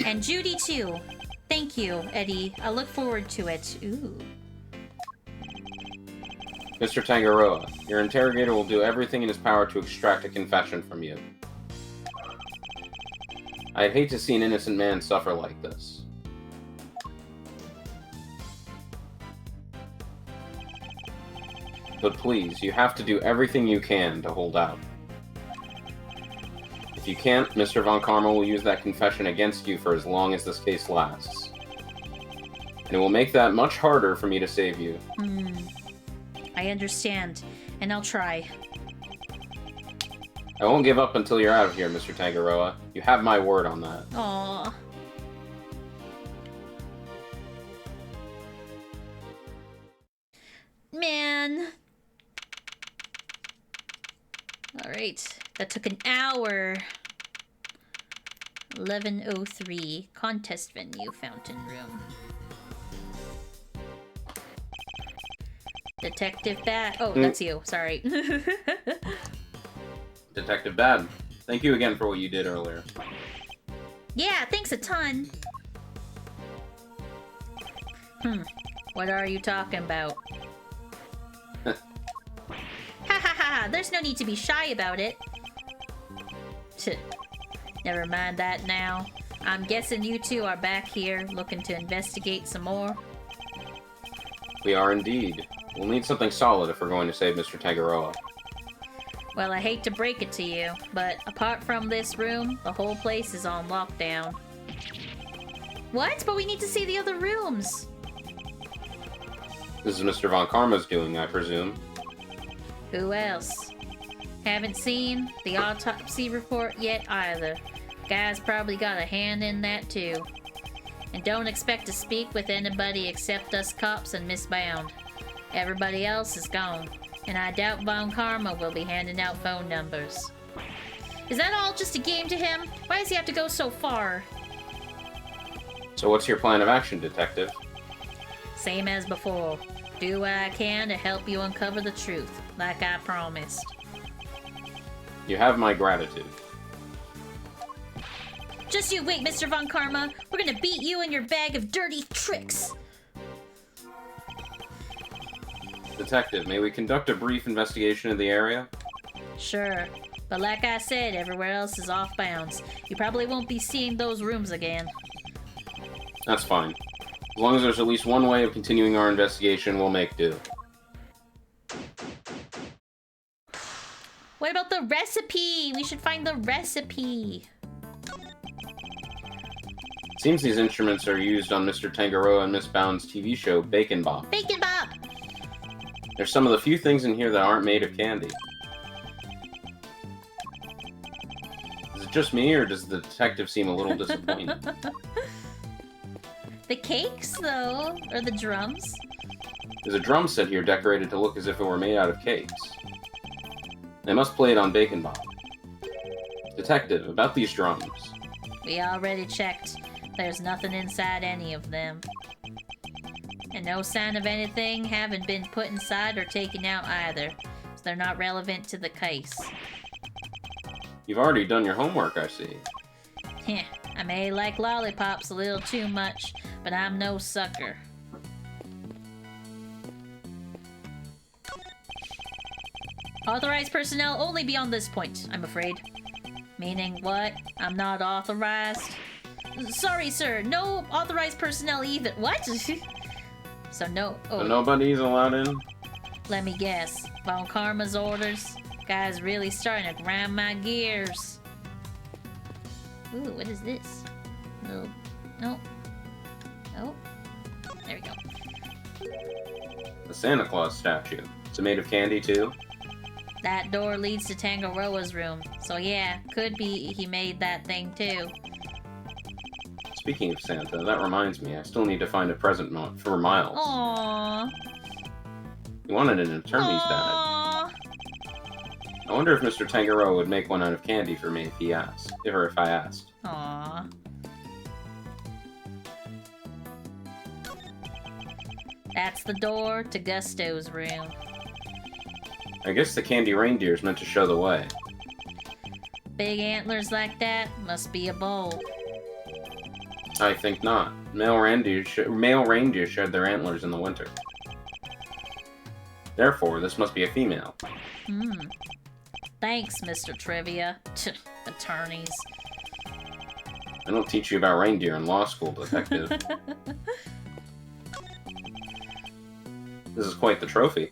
And Judy, too. Thank you, Eddie. I look forward to it. Ooh. Mr. Tangaroa, your interrogator will do everything in his power to extract a confession from you. I'd hate to see an innocent man suffer like this. But please, you have to do everything you can to hold out. If you can't, Mr. Von Karma will use that confession against you for as long as this case lasts. And it will make that much harder for me to save you. I understand, and I'll try. I won't give up until you're out of here, Mr. Tangaroa. You have my word on that. Aww. Man. Alright, that took an hour. 11:03, contest venue, fountain room. Detective Bat. Oh, that's you. Sorry. Detective Bad, thank you again for what you did earlier. Yeah, thanks a ton. What are you talking about? Ha ha ha! There's no need to be shy about it. Never mind that now. I'm guessing you two are back here looking to investigate some more. We are indeed. We'll need something solid if we're going to save Mr. Tangaroa. Well, I hate to break it to you, but apart from this room, the whole place is on lockdown. What? But we need to see the other rooms! This is Mr. Von Karma's doing, I presume. Who else? Haven't seen the autopsy report yet either. Guy's probably got a hand in that too. And don't expect to speak with anybody except us cops and Miss Bound. Everybody else is gone, and I doubt Von Karma will be handing out phone numbers. Is that all just a game to him? Why does he have to go so far? So what's your plan of action, Detective? Same as before. Do what I can to help you uncover the truth, like I promised. You have my gratitude. Just you wait, Mr. Von Karma. We're gonna beat you and your bag of dirty tricks. Detective, may we conduct a brief investigation of the area? Sure. But like I said, everywhere else is off bounds. You probably won't be seeing those rooms again. That's fine. As long as there's at least one way of continuing our investigation, we'll make do. What about the recipe? We should find the recipe. Seems these instruments are used on Mr. Tangaroa and Miss Bound's TV show, Bacon Bop. Bacon Bop! There's some of the few things in here that aren't made of candy. Is it just me, or does the detective seem a little disappointed? The cakes, though, or the drums. There's a drum set here decorated to look as if it were made out of cakes. They must play it on Bacon Bop. Detective, about these drums. We already checked. There's nothing inside any of them. And no sign of anything having been put inside or taken out either. So they're not relevant to the case. You've already done your homework, I see. Heh, I may like lollipops a little too much, but I'm no sucker. Authorized personnel only beyond this point, I'm afraid. Meaning what? I'm not authorized? Sorry, sir. No authorized personnel either. What? So no... Oh. So nobody's allowed in? Let me guess. Von Karma's orders? Guy's really starting to grind my gears. Ooh, what is this? No. No. Oh. There we go. The Santa Claus statue. Is it made of candy, too? That door leads to Tangaroa's room. So yeah, could be he made that thing too. Speaking of Santa, that reminds me, I still need to find a present for Miles. Aww. He wanted an attorney's bag. I wonder if Mr. Tangaroa would make one out of candy for me if he asked. Or if I asked. Aww. That's the door to Gusto's room. I guess the candy reindeer's meant to show the way. Big antlers like that must be a bull. I think not. Male reindeer shed their antlers in the winter. Therefore, this must be a female. Thanks, Mr. Trivia. Attorneys. I don't teach you about reindeer in law school, detective. This is quite the trophy.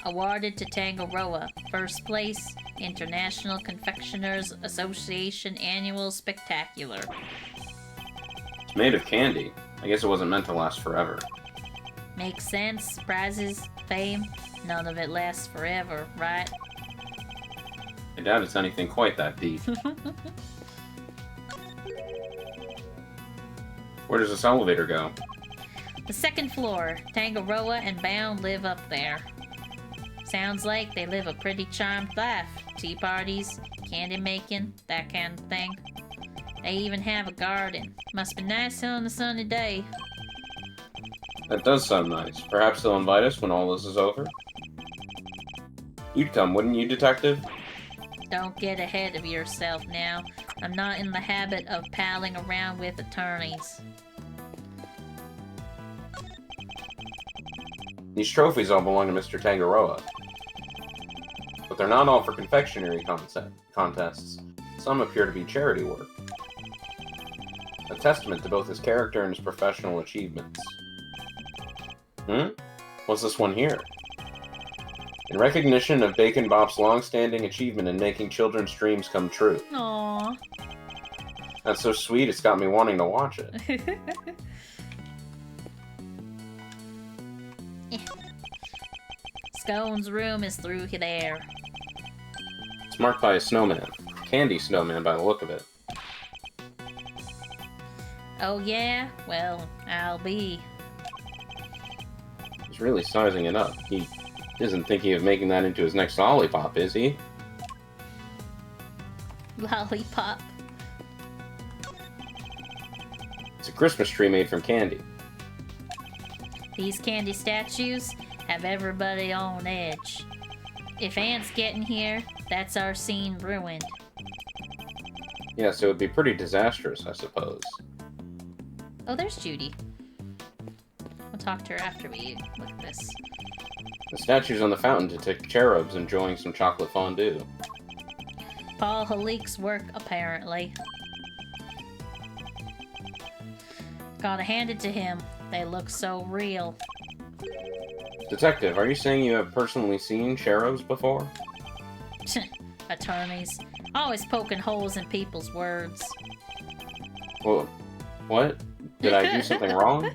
Awarded to Tangaroa. First place, International Confectioners Association Annual Spectacular. It's made of candy. I guess it wasn't meant to last forever. Makes sense. Prizes, fame, none of it lasts forever, right? I doubt it's anything quite that deep. Where does this elevator go? The second floor. Tangaroa and Bound live up there. Sounds like they live a pretty charmed life. Tea parties, candy making, that kind of thing. They even have a garden. Must be nice on a sunny day. That does sound nice. Perhaps they'll invite us when all this is over? You'd come, wouldn't you, detective? Don't get ahead of yourself now. I'm not in the habit of palling around with attorneys. These trophies all belong to Mr. Tangaroa. But they're not all for confectionery contests. Some appear to be charity work. A testament to both his character and his professional achievements. What's this one here? In recognition of Bacon Bop's long-standing achievement in making children's dreams come true. Aww. That's so sweet, it's got me wanting to watch it. Scone's room is through there. It's marked by a snowman. Candy snowman by the look of it. Oh yeah? Well, I'll be. He's really sizing it up. He isn't thinking of making that into his next lollipop, is he? Lollipop. It's a Christmas tree made from candy. These candy statues have everybody on edge. If ants get in here, that's our scene ruined. Yeah, so it would be pretty disastrous, I suppose. Oh, there's Judy. We'll talk to her after we look at this. The statues on the fountain depict cherubs enjoying some chocolate fondue. Paul Halik's work, apparently. Gotta hand it to him. They look so real. Detective, are you saying you have personally seen cherubs before? Attorneys. Always poking holes in people's words. Well, what? Did I do something wrong?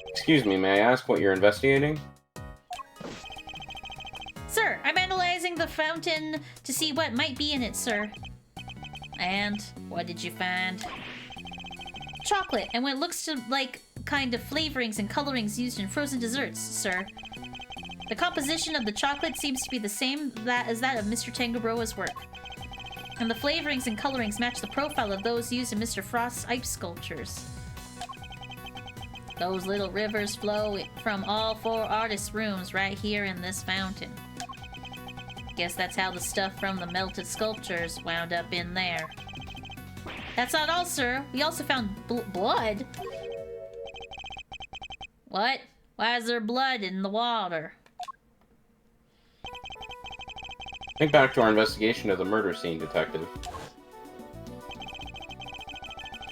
Excuse me, may I ask what you're investigating? Sir, I'm analyzing the fountain to see what might be in it, sir. And what did you find? Chocolate, and what looks to like kind of flavorings and colorings used in frozen desserts, sir. The composition of the chocolate seems to be the same as that of Mr. Tangaroa's work. And the flavorings and colorings match the profile of those used in Mr. Frost's ice sculptures. Those little rivers flow from all 4 artists' rooms right here in this fountain. Guess that's how the stuff from the melted sculptures wound up in there. That's not all, sir. We also found blood. What? Why is there blood in the water? Think back to our investigation of the murder scene, Detective.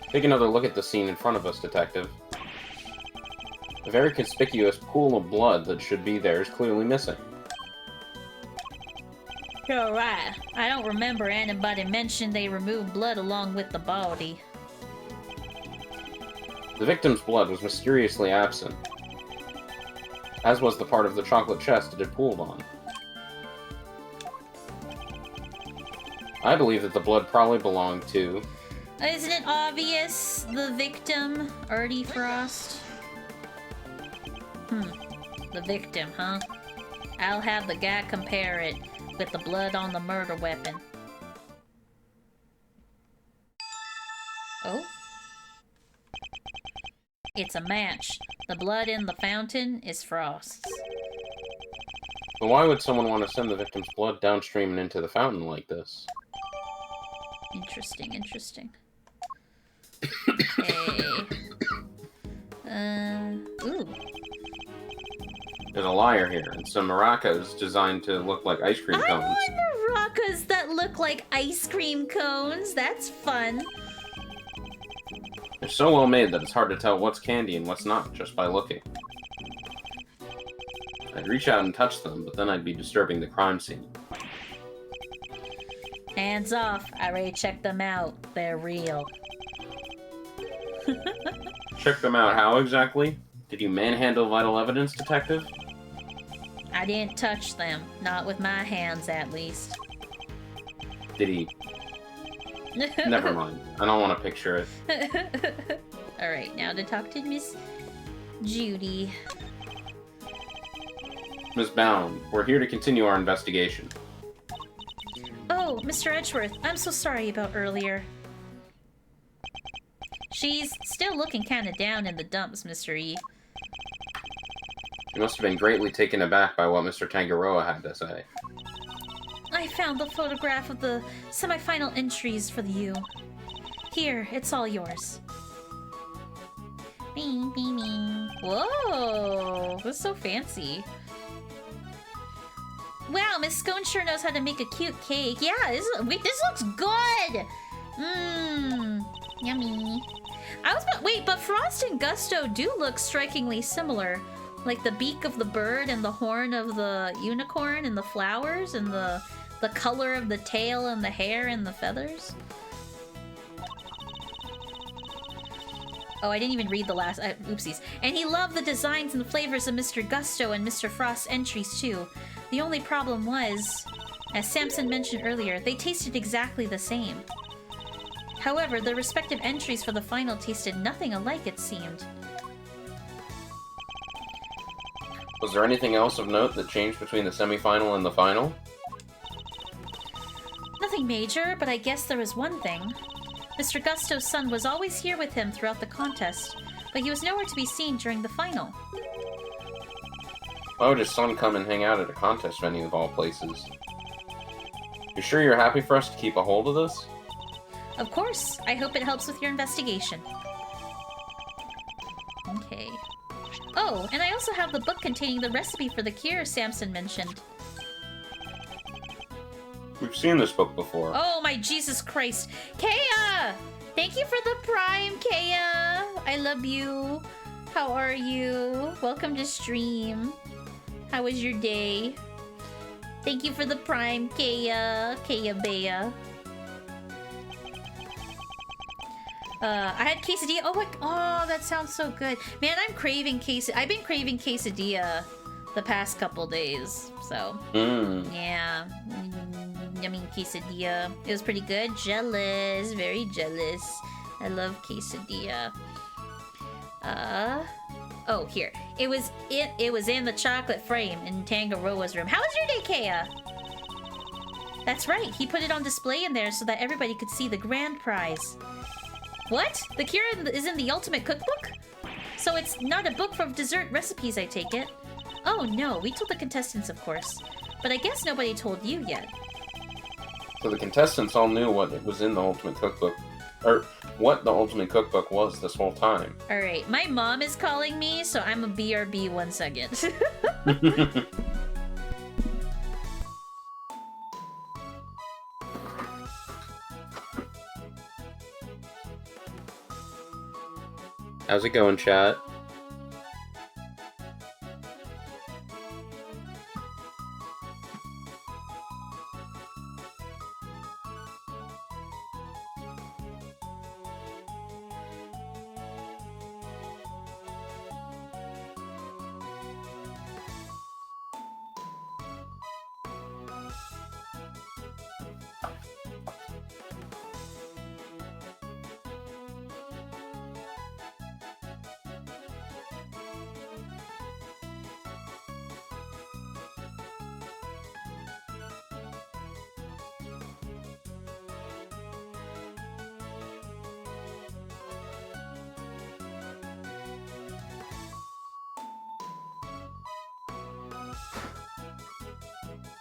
Take another look at the scene in front of us, Detective. A very conspicuous pool of blood that should be there is clearly missing. You're right. I don't remember anybody mentioned they removed blood along with the body. The victim's blood was mysteriously absent, as was the part of the chocolate chest it had pooled on. I believe that the blood probably belonged to... Isn't it obvious? The victim, Artie Frost? The victim, huh? I'll have the guy compare it with the blood on the murder weapon. Oh? It's a match. The blood in the fountain is Frost's. But why would someone want to send the victim's blood downstream and into the fountain like this? Interesting, interesting. Okay. Ooh. There's a liar here, and some maracas designed to look like ice cream cones. I want maracas that look like ice cream cones. That's fun. They're so well made that it's hard to tell what's candy and what's not just by looking. I'd reach out and touch them, but then I'd be disturbing the crime scene. Hands off. I already checked them out. They're real. Check them out how exactly? Did you manhandle vital evidence, Detective? I didn't touch them. Not with my hands, at least. Did he... Never mind. I don't want to picture it. Alright, now to talk to Miss Judy. Miss Bound, we're here to continue our investigation. Oh, Mr. Edgeworth, I'm so sorry about earlier. She's still looking kinda down in the dumps, Mr. E. You must have been greatly taken aback by what Mr. Tangaroa had to say. I found the photograph of the semi-final entries for the U. Here, it's all yours. Bing, bing, bing. Whoa, this is so fancy. Wow, Miss Scone sure knows how to make a cute cake. Yeah, this looks good. Mmm, yummy. Wait, but Frost and Gusto do look strikingly similar. Like the beak of the bird and the horn of the unicorn and the flowers and the color of the tail and the hair and the feathers. Oh, I didn't even read the last... oopsies. And he loved the designs and the flavors of Mr. Gusto and Mr. Frost's entries, too. The only problem was, as Samson mentioned earlier, they tasted exactly the same. However, their respective entries for the final tasted nothing alike, it seemed. Was there anything else of note that changed between the semi-final and the final? Nothing major, but I guess there was one thing. Mr. Gusto's son was always here with him throughout the contest, but he was nowhere to be seen during the final. Why would his son come and hang out at a contest venue of all places? You sure you're happy for us to keep a hold of this? Of course. I hope it helps with your investigation. Okay. Oh, and I also have the book containing the recipe for the cure Samson mentioned. We've seen this book before. Oh my Jesus Christ. Kea! Thank you for the prime, Kea! I love you. How are you? Welcome to stream. How was your day? Thank you for the prime, Kea. Kea Bea. I had quesadilla. Oh, that sounds so good. Man, I'm craving quesadilla. I've been craving quesadilla the past couple days, so. Yeah. Yummy quesadilla. It was pretty good. Jealous. Very jealous. I love quesadilla. Oh, here. It was in the chocolate frame in Tangaroa's room. How was your day, Kea? That's right. He put it on display in there so that everybody could see the grand prize. What? The cure is in the Ultimate Cookbook? So it's not a book of dessert recipes, I take it? Oh no, we told the contestants, of course. But I guess nobody told you yet. So the contestants all knew what was in the Ultimate Cookbook, or what the Ultimate Cookbook was this whole time. Alright, my mom is calling me, so I'm a BRB 1 second. How's it going, chat?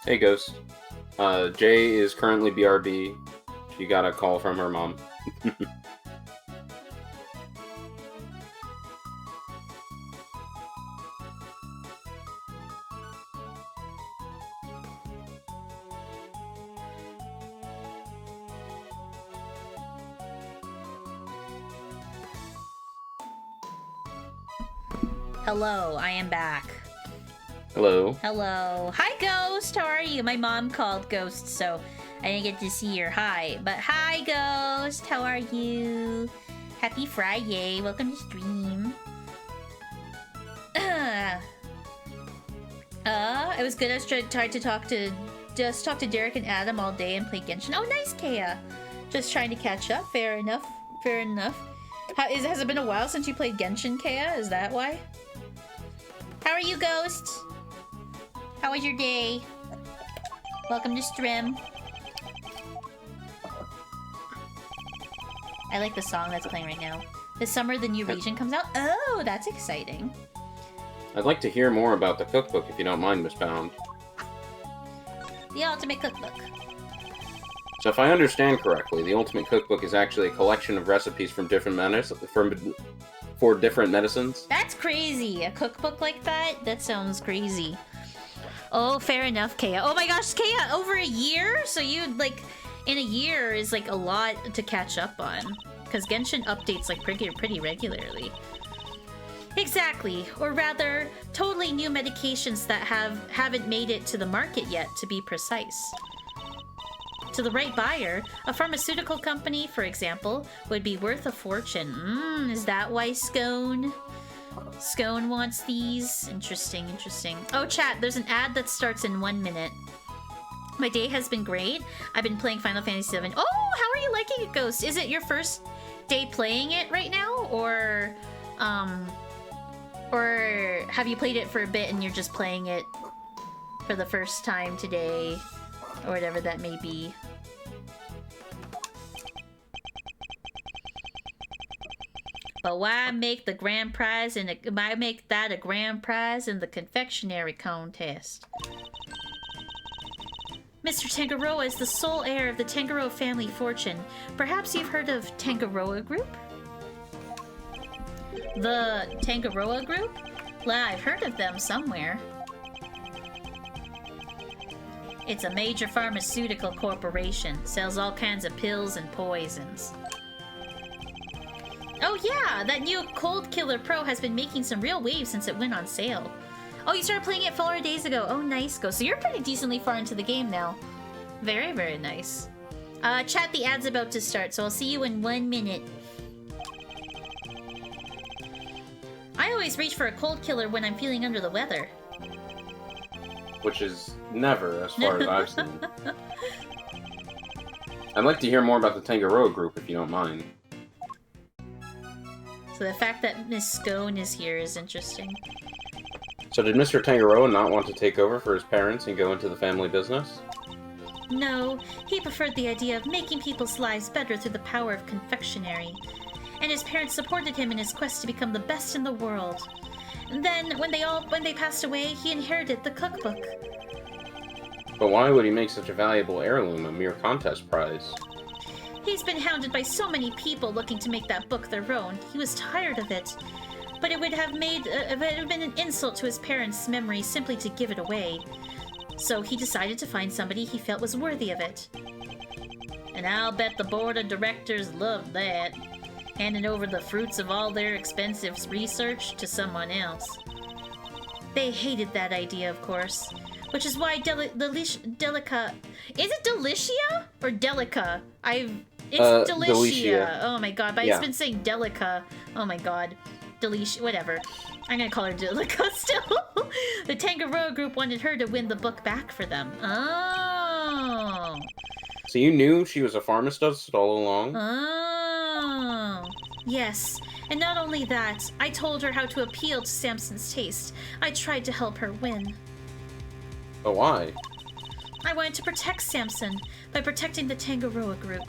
Hey, Ghost. Jay is currently BRB. She got a call from her mom. Hello, I am back. Hello. Hello. Hi, Ghost. How are you? My mom called Ghost, so I didn't get to see her. Hi. But hi, Ghost. How are you? Happy Friday. Welcome to stream. It was good. I was trying to talk to Derek and Adam all day and play Genshin. Oh, nice, Kea. Just trying to catch up. Fair enough. Fair enough. Has it been a while since you played Genshin, Kea? Is that why? How are you, Ghost? How was your day? Welcome to stream. I like the song that's playing right now. This summer, the new region comes out. Oh, that's exciting. I'd like to hear more about the cookbook, if you don't mind, Miss Bound. The Ultimate Cookbook. So if I understand correctly, the Ultimate Cookbook is actually a collection of recipes from different for different medicines. That's crazy. A cookbook like that? That sounds crazy. Oh, fair enough, Kea. Oh my gosh, Kea, over a year? So you'd like, in a year is like a lot to catch up on. Because Genshin updates like pretty regularly. Exactly. Or rather, totally new medications that haven't made it to the market yet, to be precise. To the right buyer, a pharmaceutical company, for example, would be worth a fortune. Is that why Scone wants these? Interesting. Oh, chat, there's an ad that starts in 1 minute. My day has been great. I've been playing Final Fantasy VII. Oh, how are you liking it, Ghost? Is it your first day playing it right now? Or have you played it for a bit and you're just playing it for the first time today? Or whatever that may be. But why make the grand prize why make that a grand prize in the confectionery contest? Mr. Tangaroa is the sole heir of the Tangaroa family fortune. Perhaps you've heard of Tangaroa Group? The Tangaroa Group? Well, I've heard of them somewhere. It's a major pharmaceutical corporation. Sells all kinds of pills and poisons. Oh yeah, that new Cold Killer Pro has been making some real waves since it went on sale. Oh, you started playing it 4 days ago. Oh, nice, Go. So you're pretty decently far into the game now. Very nice. Chat, the ad's about to start, so I'll see you in 1 minute. I always reach for a Cold Killer when I'm feeling under the weather. Which is never, as far as I've seen. I'd like to hear more about the Tangaroa Group, if you don't mind. So the fact that Miss Scone is here is interesting. So did Mr. Tangaroa not want to take over for his parents and go into the family business? No, he preferred the idea of making people's lives better through the power of confectionery. And his parents supported him in his quest to become the best in the world. And then, when they passed away, he inherited the cookbook. But why would he make such a valuable heirloom a mere contest prize? He's been hounded by so many people looking to make that book their own. He was tired of it. But it would have been an insult to his parents' memory simply to give it away. So he decided to find somebody he felt was worthy of it. And I'll bet the board of directors loved that. Handing over the fruits of all their expensive research to someone else. They hated that idea, of course. Which is why Delica... Is it Delicia? Or Delica? It's Delicia. Delicia. Oh my god, but Yeah. it's been saying Delica. Oh my god. Delicia, whatever. I'm gonna call her Delica still. The Tangaroa Group wanted her to win the book back for them. Oh. So you knew she was a pharmacist all along? Oh. Yes. And not only that, I told her how to appeal to Samson's taste. I tried to help her win. But why? I wanted to protect Samson by protecting the Tangaroa Group.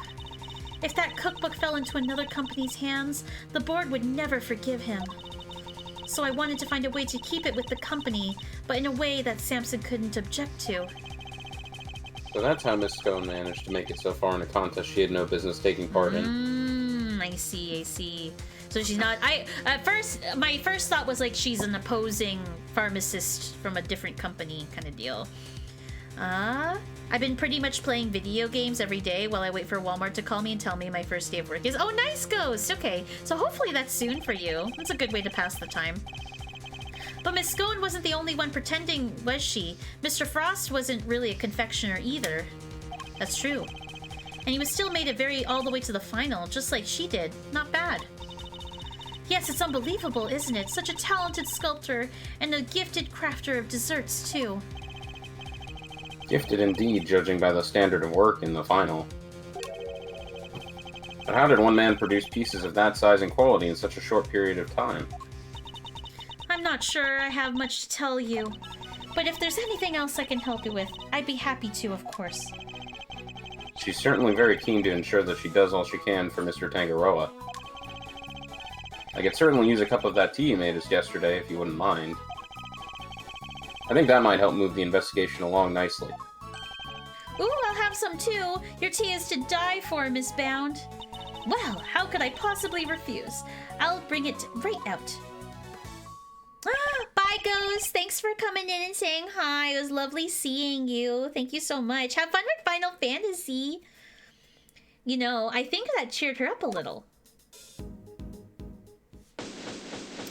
If that cookbook fell into another company's hands, the board would never forgive him. So I wanted to find a way to keep it with the company, but in a way that Samson couldn't object to. So that's how Miss Scone managed to make it so far in a contest she had no business taking part in. I see. So she's not... my first thought was like she's an opposing pharmacist from a different company kind of deal. I've been pretty much playing video games every day while I wait for Walmart to call me and tell me my first day of work is... Oh, nice, Ghost! Okay, so hopefully that's soon for you. That's a good way to pass the time. But Miss Scone wasn't the only one pretending, was she? Mr. Frost wasn't really a confectioner either. That's true. And he was still made it all the way to the final, just like she did. Not bad. Yes, it's unbelievable, isn't it? Such a talented sculptor and a gifted crafter of desserts, too. Gifted indeed, judging by the standard of work in the final. But how did one man produce pieces of that size and quality in such a short period of time? I'm not sure I have much to tell you. But if there's anything else I can help you with, I'd be happy to, of course. She's certainly very keen to ensure that she does all she can for Mr. Tangaroa. I could certainly use a cup of that tea you made us yesterday, if you wouldn't mind. I think that might help move the investigation along nicely. Ooh, I'll have some too! Your tea is to die for, Miss Bound. Well, how could I possibly refuse? I'll bring it right out. Bye, Ghost! Thanks for coming in and saying hi. It was lovely seeing you. Thank you so much. Have fun with Final Fantasy. You know, I think that cheered her up a little.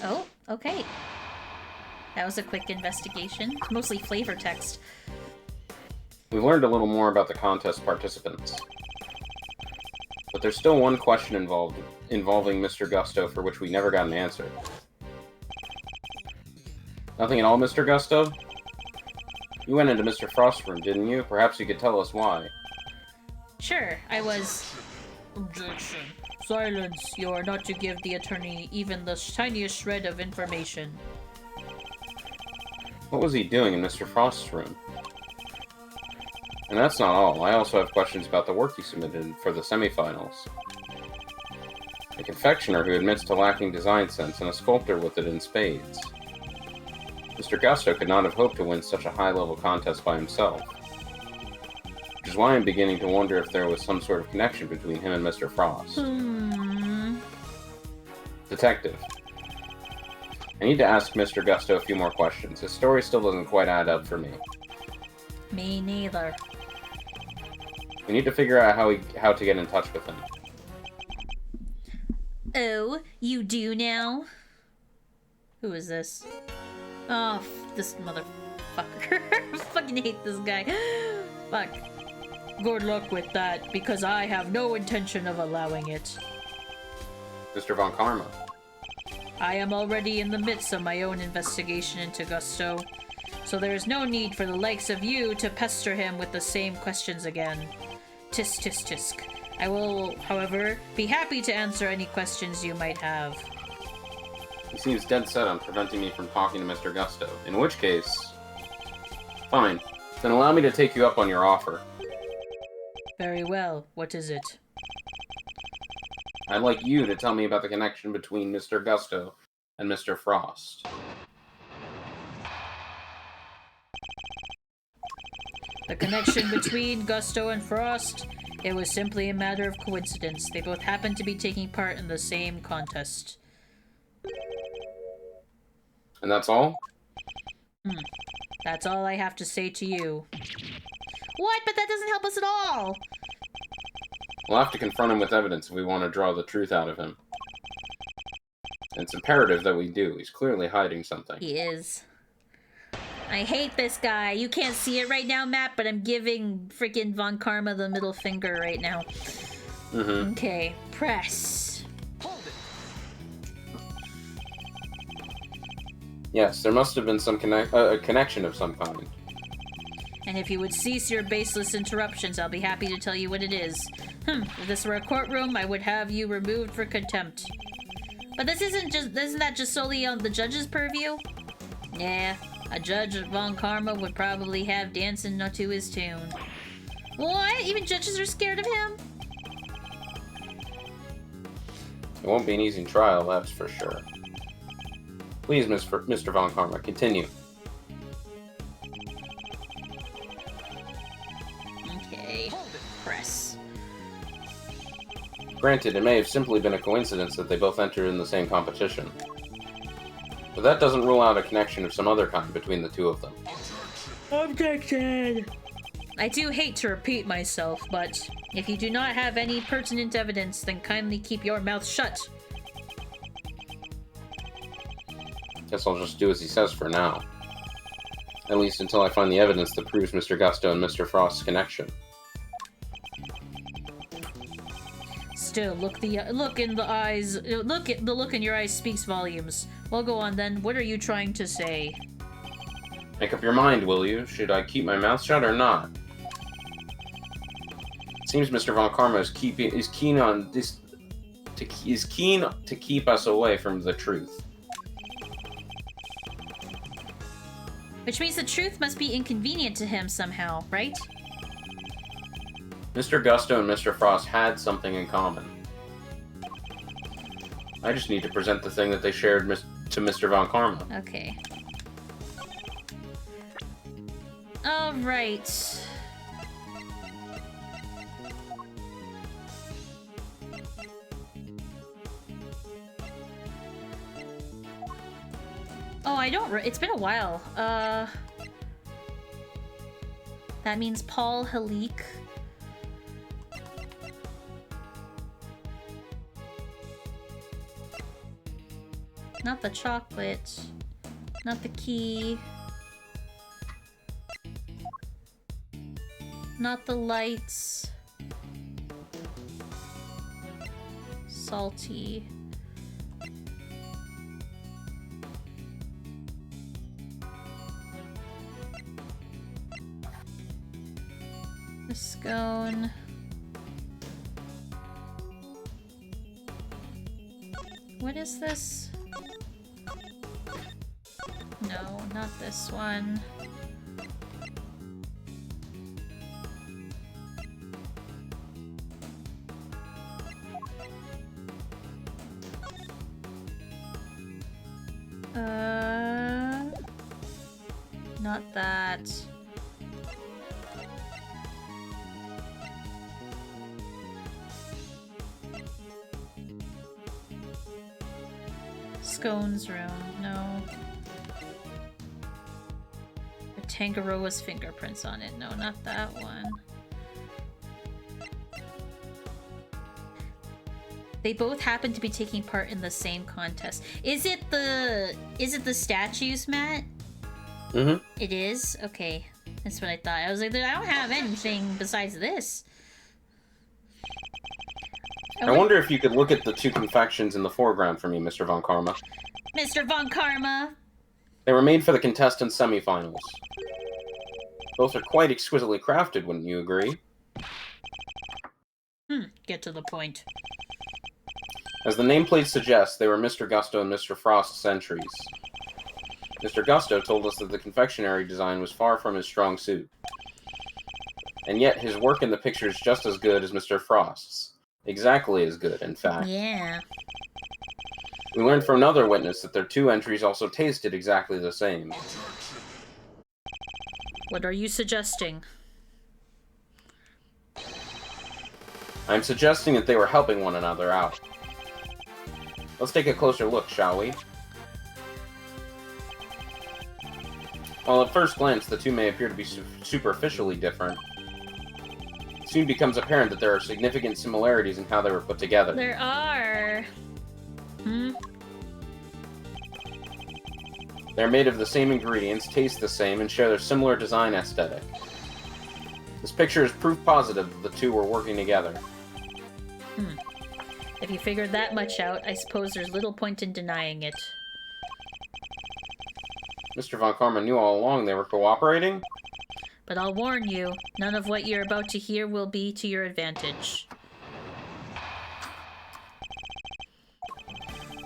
Oh, okay. That was a quick investigation. Mostly flavor text. We've learned a little more about the contest participants. But there's still one question involving Mr. Gusto for which we never got an answer. Nothing at all, Mr. Gusto? You went into Mr. Frost's room, didn't you? Perhaps you could tell us why. Sure, I was... Objection. Silence. You are not to give the attorney even the tiniest shred of information. What was he doing in Mr. Frost's room? And that's not all. I also have questions about the work you submitted for the semifinals. A confectioner who admits to lacking design sense and a sculptor with it in spades. Mr. Gusto could not have hoped to win such a high-level contest by himself. Which is why I'm beginning to wonder if there was some sort of connection between him and Mr. Frost. Detective. I need to ask Mr. Gusto a few more questions. His story still doesn't quite add up for me. Me neither. We need to figure out how to get in touch with him. Oh, you do now? Who is this? Oh, this motherfucker. I fucking hate this guy. Fuck. Good luck with that, because I have no intention of allowing it. Mr. Von Karma. I am already in the midst of my own investigation into Gusto, so there is no need for the likes of you to pester him with the same questions again. Tisk tisk tisk. I will, however, be happy to answer any questions you might have. He seems dead set on preventing me from talking to Mr. Gusto, in which case... Fine. Then allow me to take you up on your offer. Very well. What is it? I'd like you to tell me about the connection between Mr. Gusto and Mr. Frost. The connection between Gusto and Frost? It was simply a matter of coincidence. They both happened to be taking part in the same contest. And that's all? That's all I have to say to you. What? But that doesn't help us at all! We'll have to confront him with evidence if we want to draw the truth out of him. And it's imperative that we do. He's clearly hiding something. He is. I hate this guy. You can't see it right now, Matt, but I'm giving freaking Von Karma the middle finger right now. Okay, press. Yes, there must have been some a connection of some kind. And if you would cease your baseless interruptions, I'll be happy to tell you what it is. If this were a courtroom, I would have you removed for contempt. But isn't that just solely on the judge's purview? Yeah, a judge of Von Karma would probably have dancing to his tune. What? Even judges are scared of him? It won't be an easy trial, that's for sure. Please, Mr. Von Karma, continue. Okay, press. Granted, it may have simply been a coincidence that they both entered in the same competition. But that doesn't rule out a connection of some other kind between the two of them. Objection! I do hate to repeat myself, but if you do not have any pertinent evidence, then kindly keep your mouth shut. Guess I'll just do as he says for now. At least until I find the evidence that proves Mr. Gusto and Mr. Frost's connection. Still, look in the eyes. The look in your eyes speaks volumes. Well, go on then. What are you trying to say? Make up your mind, will you? Should I keep my mouth shut or not? It seems Mr. Von Karma is keen to keep us away from the truth. Which means the truth must be inconvenient to him somehow, right? Mr. Gusto and Mr. Frost had something in common. I just need to present the thing that they shared to Mr. Von Karma. Okay. Alright. I don't. It's been a while. That means Paul Halik. Not the chocolate. Not the key. Not the lights. Salty. The scone. What is this? No, not this one. Not that. Scone's room, no. The Tangaroa's fingerprints on it, no, not that one. They both happen to be taking part in the same contest. Is it the statues, Matt? Mm-hmm. It is? Okay. That's what I thought. I was like, I don't have anything besides this. I wonder if you could look at the two confections in the foreground for me, Mr. Von Karma. Mr. Von Karma! They were made for the contestant semifinals. Both are quite exquisitely crafted, wouldn't you agree? Get to the point. As the nameplate suggests, they were Mr. Gusto and Mr. Frost's entries. Mr. Gusto told us that the confectionery design was far from his strong suit. And yet, his work in the picture is just as good as Mr. Frost's. Exactly as good, in fact. Yeah. We learned from another witness that their two entries also tasted exactly the same. What are you suggesting? I'm suggesting that they were helping one another out. Let's take a closer look, shall we? While at first glance the two may appear to be superficially different, it soon becomes apparent that there are significant similarities in how they were put together. There are. They're made of the same ingredients, taste the same, and share their similar design aesthetic. This picture is proof positive that the two were working together. If you figured that much out, I suppose there's little point in denying it. Mr. Von Karma knew all along they were cooperating? But I'll warn you, none of what you're about to hear will be to your advantage.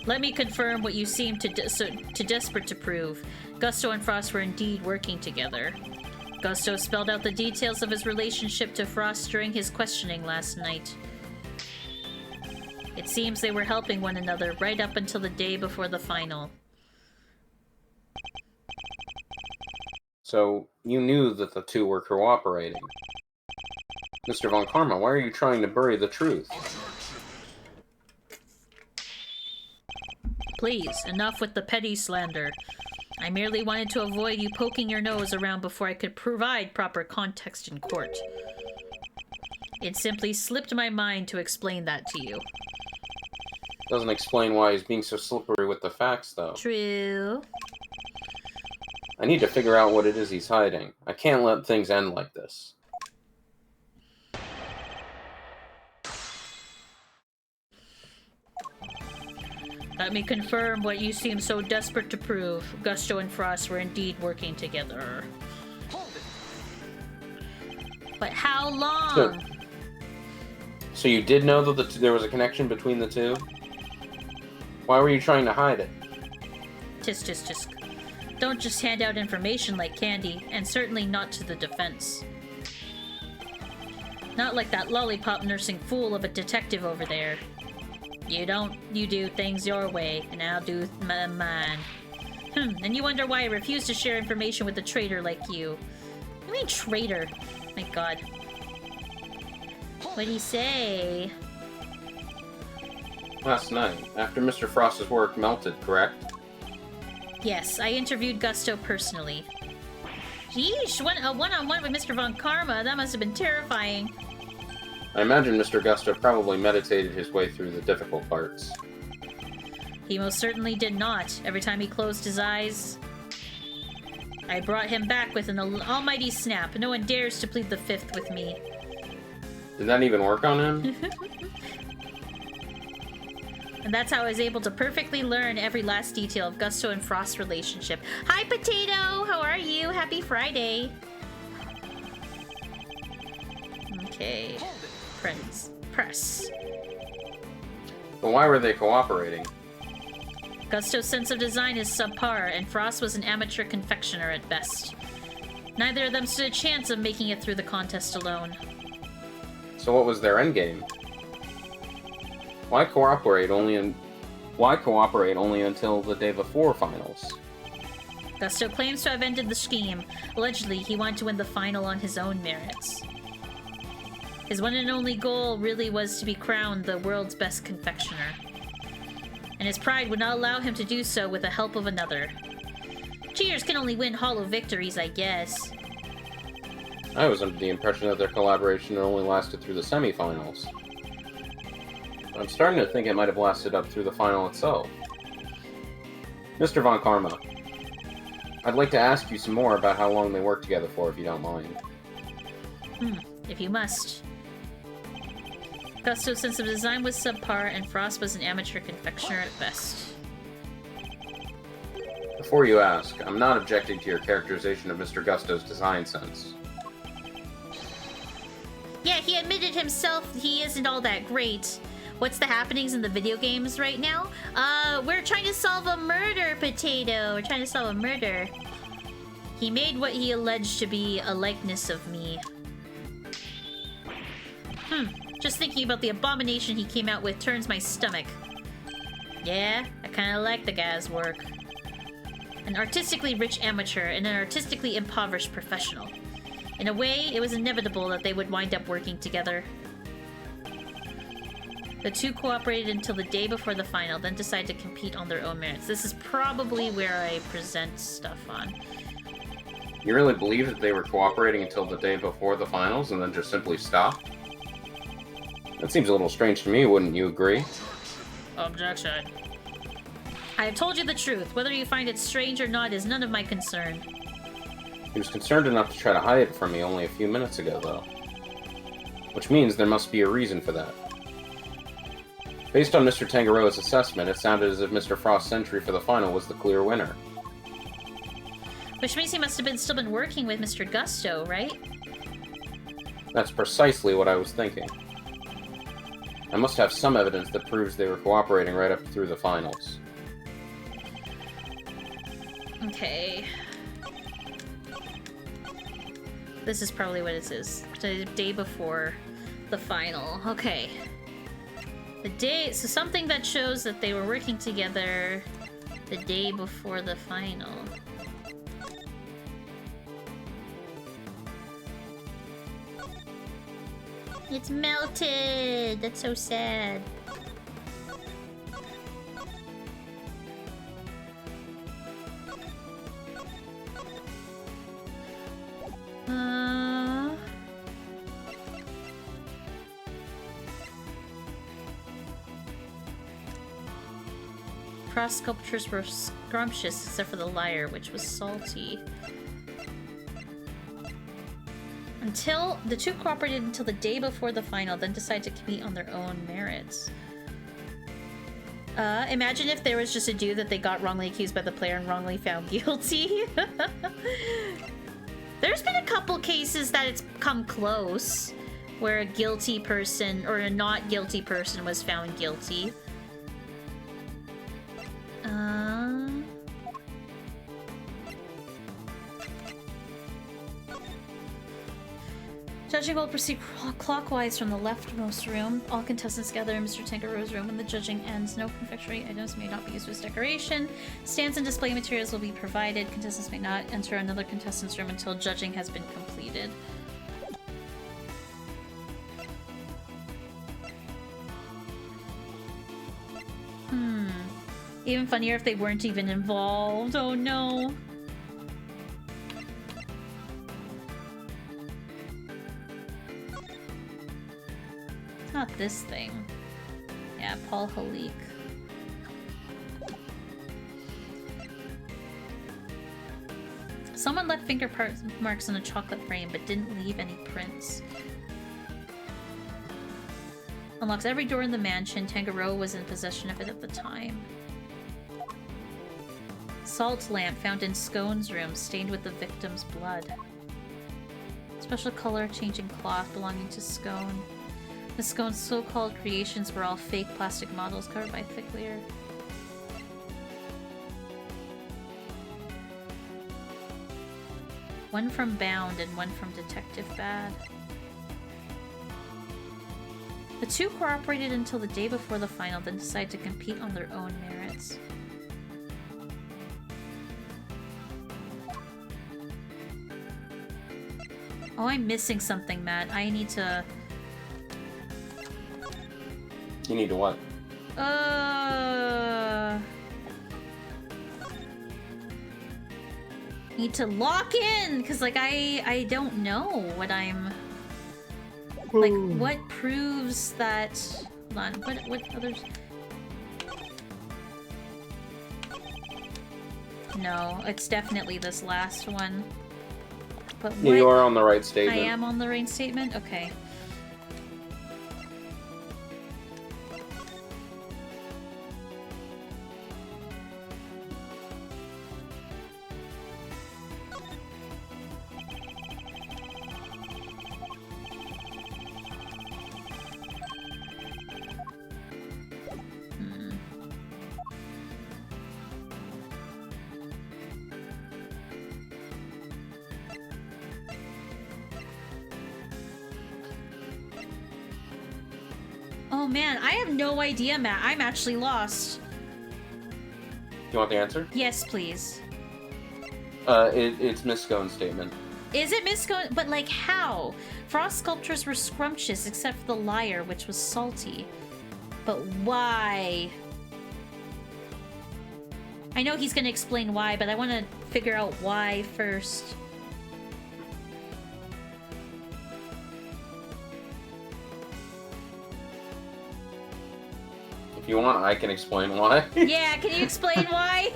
Let me confirm what you seem to desperate to prove. Gusto and Frost were indeed working together. Gusto spelled out the details of his relationship to Frost during his questioning last night. It seems they were helping one another right up until the day before the final. So, you knew that the two were cooperating. Mr. Von Karma, why are you trying to bury the truth? Please, enough with the petty slander. I merely wanted to avoid you poking your nose around before I could provide proper context in court. It simply slipped my mind to explain that to you. Doesn't explain why he's being so slippery with the facts, though. True. I need to figure out what it is he's hiding. I can't let things end like this. Let me confirm what you seem so desperate to prove. Gusto and Frost were indeed working together. But how long? So you did know that there was a connection between the two? Why were you trying to hide it? Just. Don't just hand out information like candy, and certainly not to the defense. Not like that lollipop nursing fool of a detective over there. You do things your way, and I'll do mine. And you wonder why I refuse to share information with a traitor like you. I mean traitor? My god. What'd he say? Last night, after Mr. Frost's work melted, correct? Yes, I interviewed Gusto personally. Yeesh, a one-on-one with Mr. Von Karma. That must have been terrifying. I imagine Mr. Gusto probably meditated his way through the difficult parts. He most certainly did not. Every time he closed his eyes, I brought him back with an almighty snap. No one dares to plead the fifth with me. Did that even work on him? And that's how I was able to perfectly learn every last detail of Gusto and Frost's relationship. Hi, Potato! How are you? Happy Friday! Okay. Press. But why were they cooperating? Gusto's sense of design is subpar, and Frost was an amateur confectioner at best. Neither of them stood a chance of making it through the contest alone. So what was their endgame? Why cooperate only until the day before finals? Gusto claims to have ended the scheme. Allegedly, he wanted to win the final on his own merits. His one and only goal really was to be crowned the world's best confectioner. And his pride would not allow him to do so with the help of another. Cheaters can only win hollow victories, I guess. I was under the impression that their collaboration only lasted through the semifinals. I'm starting to think it might have lasted up through the final itself. Mr. Von Karma, I'd like to ask you some more about how long they worked together for, if you don't mind. If you must. Gusto's sense of design was subpar, and Frost was an amateur confectioner at best. Before you ask, I'm not objecting to your characterization of Mr. Gusto's design sense. Yeah, he admitted himself he isn't all that great. What's the happenings in the video games right now? We're trying to solve a murder, Potato. We're trying to solve a murder. He made what he alleged to be a likeness of me. Just thinking about the abomination he came out with turns my stomach. Yeah, I kinda like the guy's work. An artistically rich amateur and an artistically impoverished professional. In a way, it was inevitable that they would wind up working together. The two cooperated until the day before the final, then decided to compete on their own merits. This is probably where I present stuff on. You really believe that they were cooperating until the day before the finals and then just simply stopped? That seems a little strange to me, wouldn't you agree? Objection. I have told you the truth. Whether you find it strange or not is none of my concern. He was concerned enough to try to hide it from me only a few minutes ago, though. Which means there must be a reason for that. Based on Mr. Tangaroa's assessment, it sounded as if Mr. Frost's entry for the final was the clear winner. Which means he must have still been working with Mr. Gusto, right? That's precisely what I was thinking. I must have some evidence that proves they were cooperating right up through the finals. Okay. This is probably what it is. The day before the final. Okay. So something that shows that they were working together the day before the final. It's melted! That's so sad. Frost sculptures were scrumptious except for the lyre, which was salty. Until the two cooperated until the day before the final, then decided to compete on their own merits. Imagine if there was just a dude that they got wrongly accused by the player and wrongly found guilty. There's been a couple cases that it's come close, where a guilty person or a not guilty person was found guilty. Judging will proceed clockwise from the leftmost room. All contestants gather in Mr. Tangaroa's room when the judging ends. No confectionery items may not be used as decoration. Stands and display materials will be provided. Contestants may not enter another contestant's room until judging has been completed. Even funnier if they weren't even involved. Oh no. It's not this thing. Yeah, Paul Halik. Someone left finger marks on a chocolate frame, but didn't leave any prints. Unlocks every door in the mansion. Tangaroa was in possession of it at the time. Salt lamp found in Scone's room, stained with the victim's blood. Special color changing cloth belonging to Scone. The Scone's so-called creations were all fake plastic models covered by thick layer. One from Bound and one from Detective Bad. The two cooperated until the day before the final, then decided to compete on their own merits. Oh, I'm missing something, Matt. I need to... You need to what? Need to lock in, because, like, I don't know what I'm... Like, what proves that... Hold on, what others... No, it's definitely this last one. But what... You are on the right statement. I am on the right statement? Okay. Oh man, I have no idea, Matt. I'm actually lost. You want the answer? Yes, please. It's Miss Scone's statement. Is it Miss Scone? But like, how? Frost sculptures were scrumptious except for the lyre, which was salty. But why? I know he's gonna explain why, but I want to figure out why first. If you want, I can explain why. Yeah, can you explain why?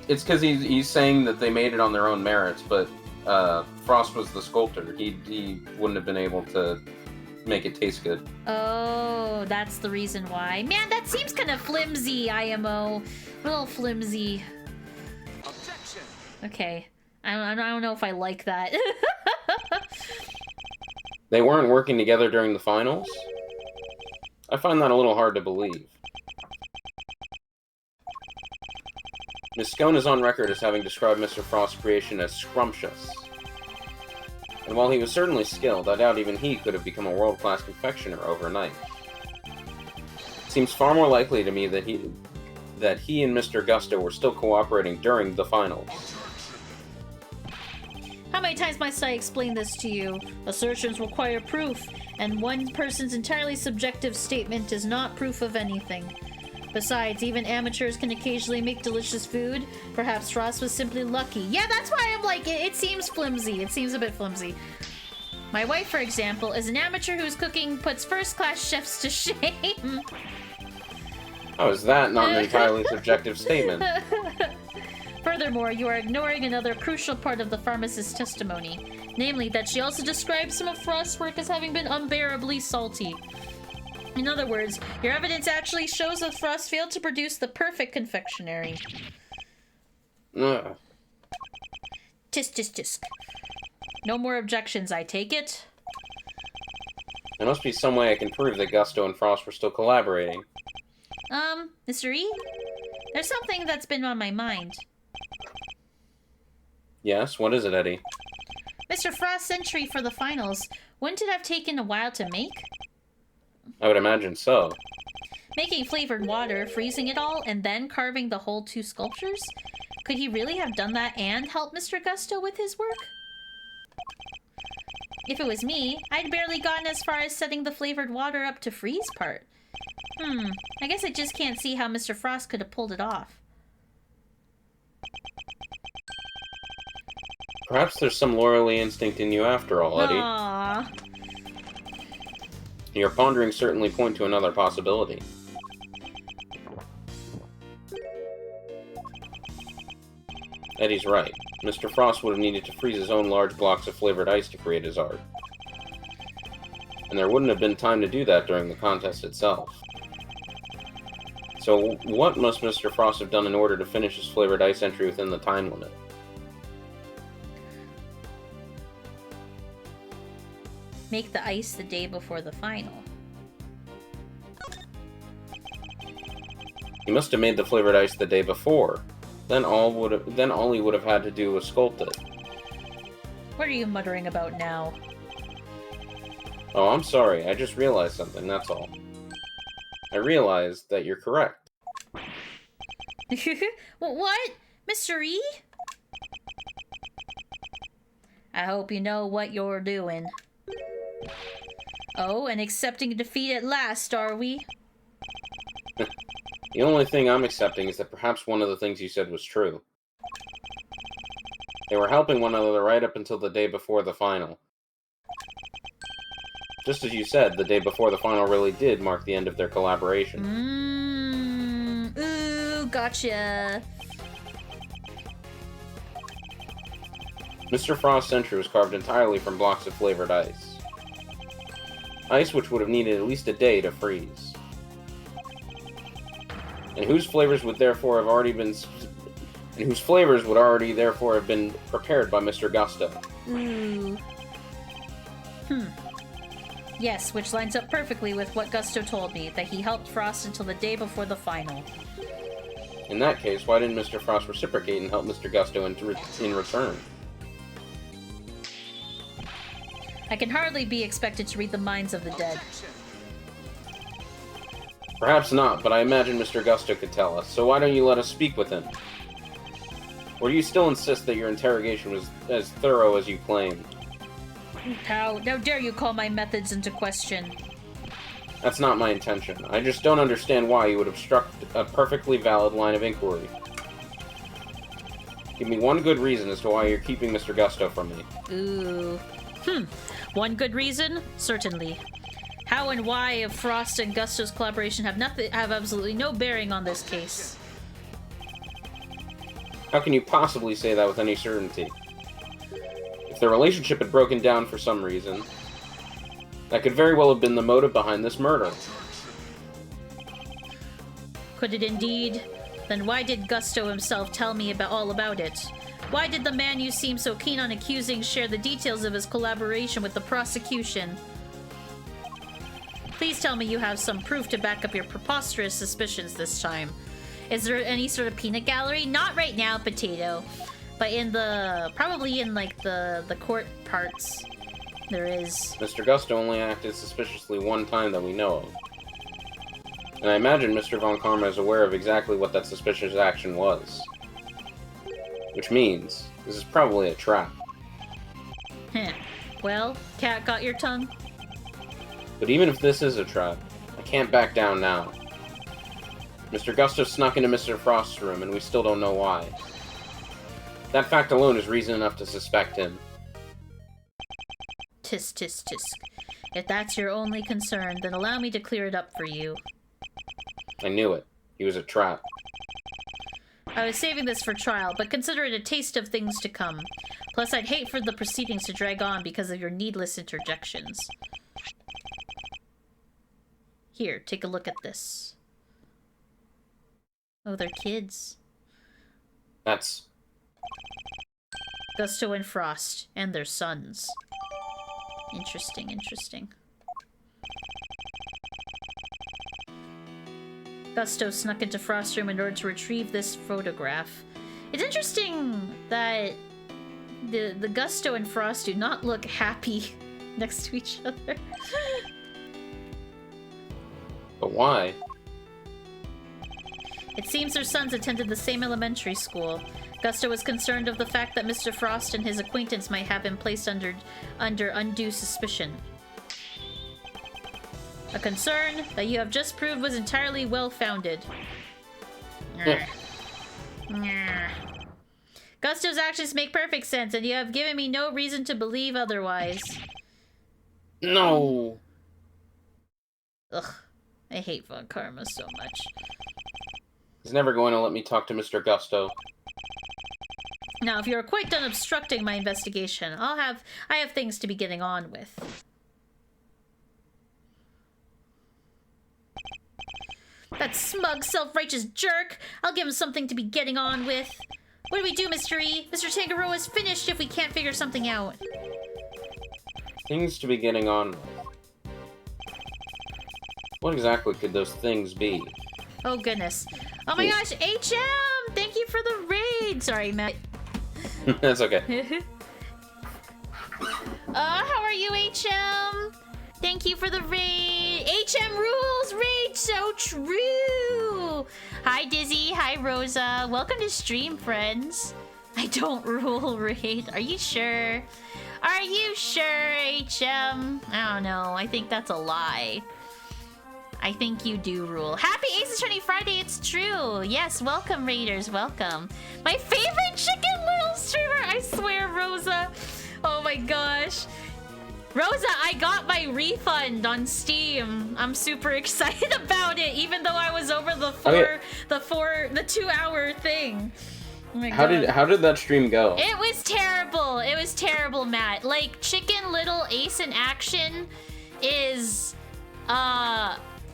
It's because he's saying that they made it on their own merits, but Frost was the sculptor. He wouldn't have been able to make it taste good. Oh, that's the reason why. Man, that seems kind of flimsy, IMO. A little flimsy. Objection. Okay. I don't know if I like that. They weren't working together during the finals? I find that a little hard to believe. Miss Scone is on record as having described Mr. Frost's creation as scrumptious. And while he was certainly skilled, I doubt even he could have become a world-class confectioner overnight. It seems far more likely to me that he and Mr. Gusto were still cooperating during the finals. How many times must I explain this to you? Assertions require proof, and one person's entirely subjective statement is not proof of anything. Besides, even amateurs can occasionally make delicious food. Perhaps Frost was simply lucky. Yeah, that's why I'm like, it seems flimsy. It seems a bit flimsy. My wife, for example, is an amateur whose cooking puts first-class chefs to shame. How is that not an entirely subjective statement? Furthermore, you are ignoring another crucial part of the pharmacist's testimony. Namely, that she also describes some of Frost's work as having been unbearably salty. In other words, your evidence actually shows that Frost failed to produce the perfect confectionery. Ugh. Tisk, tisk, tisk. No more objections, I take it? There must be some way I can prove that Gusto and Frost were still collaborating. Mr. E? There's something that's been on my mind. Yes? What is it, Eddie? Mr. Frost's entry for the finals, wouldn't it have taken a while to make? I would imagine so. Making flavored water, freezing it all, and then carving the whole two sculptures? Could he really have done that and help Mr. Gusto with his work? If it was me, I'd barely gotten as far as setting the flavored water up to freeze part. I guess I just can't see how Mr. Frost could have pulled it off. Perhaps there's some loyalty instinct in you after all, Eddie. Aww. Your ponderings certainly point to another possibility. Eddie's right. Mr. Frost would have needed to freeze his own large blocks of flavored ice to create his art. And there wouldn't have been time to do that during the contest itself. So what must Mr. Frost have done in order to finish his flavored ice entry within the time limit? Make the ice the day before the final. He must have made the flavored ice the day before. Then all he would have had to do was sculpt it. What are you muttering about now? Oh, I'm sorry. I just realized something, that's all. I realized that you're correct. What? Mr. E? I hope you know what you're doing. Oh, and accepting defeat at last, are we? The only thing I'm accepting is that perhaps one of the things you said was true. They were helping one another right up until the day before the final. Just as you said, the day before the final really did mark the end of their collaboration. Ooh, gotcha. Mr. Frost's entry was carved entirely from blocks of flavored ice. Ice which would have needed at least a day to freeze. And whose flavors would therefore have already been... And whose flavors would already therefore have been prepared by Mr. Gusto. Ooh. Yes, which lines up perfectly with what Gusto told me, that he helped Frost until the day before the final. In that case, why didn't Mr. Frost reciprocate and help Mr. Gusto in return? I can hardly be expected to read the minds of the dead. Perhaps not, but I imagine Mr. Gusto could tell us, so why don't you let us speak with him? Or do you still insist that your interrogation was as thorough as you claimed? How dare you call my methods into question? That's not my intention. I just don't understand why you would obstruct a perfectly valid line of inquiry. Give me one good reason as to why you're keeping Mr. Gusto from me. Ooh. One good reason? Certainly. How and why of Frost and Gusto's collaboration have absolutely no bearing on this case. How can you possibly say that with any certainty? If their relationship had broken down for some reason, that could very well have been the motive behind this murder. Could it indeed? Then why did Gusto himself tell me all about it? Why did the man you seem so keen on accusing share the details of his collaboration with the prosecution? Please tell me you have some proof to back up your preposterous suspicions this time. Is there any sort of peanut gallery? Not right now, Potato. But in the... probably in, like, the court parts, there is. Mr. Gusto only acted suspiciously one time that we know of. And I imagine Mr. Von Karma is aware of exactly what that suspicious action was. Which means, this is probably a trap. Well, cat got your tongue? But even if this is a trap, I can't back down now. Mr. Gusto snuck into Mr. Frost's room, and we still don't know why. That fact alone is reason enough to suspect him. Tisk, tisk, tisk. If that's your only concern, then allow me to clear it up for you. I knew it. He was a trap. I was saving this for trial, but consider it a taste of things to come. Plus, I'd hate for the proceedings to drag on because of your needless interjections. Here, take a look at this. Oh, they're kids. That's... Gusto and Frost, and their sons. Interesting, interesting. Gusto snuck into Frost's room in order to retrieve this photograph. It's interesting that the Gusto and Frost do not look happy next to each other. But why? It seems their sons attended the same elementary school. Gusto was concerned of the fact that Mr. Frost and his acquaintance might have been placed under undue suspicion. A concern that you have just proved was entirely well-founded. Gusto's actions make perfect sense, and you have given me no reason to believe otherwise. No. Ugh, I hate Von Karma so much. He's never going to let me talk to Mr. Gusto. Now, if you're quite done obstructing my investigation, I have things to be getting on with. That smug, self-righteous jerk! I'll give him something to be getting on with. What do we do, Mr. E? Mr. Tangaroa is finished if we can't figure something out. Things to be getting on with. What exactly could those things be? Oh, goodness. Oh my gosh, HM! Thank you for the raid! Sorry, Matt. That's okay. How are you, HM? Thank you for the raid. HM rules raid, so true. Hi, Dizzy. Hi, Rosa. Welcome to stream, friends. I don't rule raid. Are you sure? Are you sure, HM? I don't know. I think that's a lie. I think you do rule. Happy Ace Attorney Friday, it's true. Yes, welcome, Raiders, welcome. My favorite Chicken Little streamer, I swear, Rosa. Oh my gosh. Rosa, I got my refund on Steam. I'm super excited about it, even though I was over the 2-hour thing. Oh my God. How did that stream go? It was terrible. It was terrible, Matt. Like, Chicken Little Ace in Action is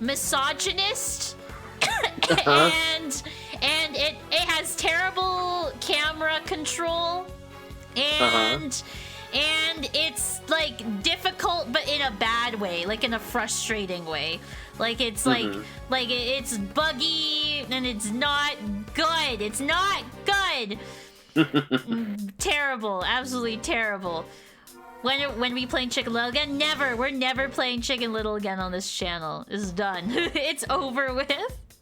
misogynist and it has terrible camera control and it's like difficult but in a bad way, like in a frustrating way. Like it's like it's buggy and it's not good. It's not good. Terrible, absolutely terrible. When we playing Chicken Little again? Never. We're never playing Chicken Little again on this channel. It's done. It's over with.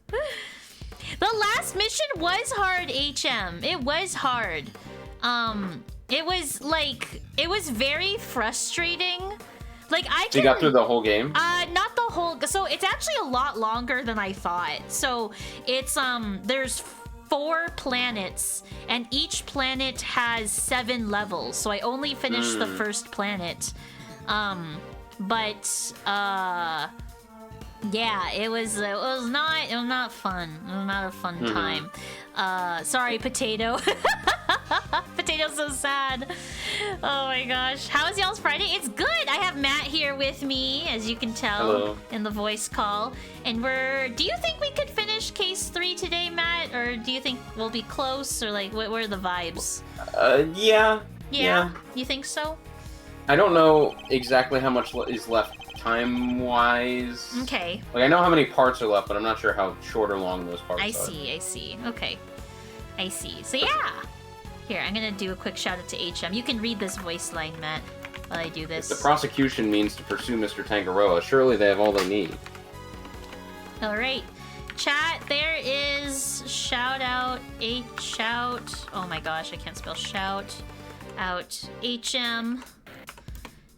The last mission was hard, HM. It was hard. It was very frustrating. Like So you got through the whole game? Not the whole. So it's actually a lot longer than I thought. So it's there's 4 planets, and each planet has 7 levels. So I only finished the first planet. Yeah, it was not fun. It was not a fun time. Sorry, Potato. Potato's so sad. Oh my gosh. How is y'all's Friday? It's good. I have Matt here with me, as you can tell. Hello. In the voice call. And do you think we could finish case 3 today, Matt? Or do you think we'll be close? Or like, what are the vibes? Yeah. You think so? I don't know exactly how much is left time-wise. Okay. Like, I know how many parts are left, but I'm not sure how short or long those parts are. I see. Okay. I see. So yeah. Here, I'm gonna do a quick shout out to HM. You can read this voice line, Matt, while I do this. If the prosecution means to pursue Mr. Tangaroa, surely they have all they need. Alright. Chat, there is shout out, oh my gosh, I can't spell shout out, HM.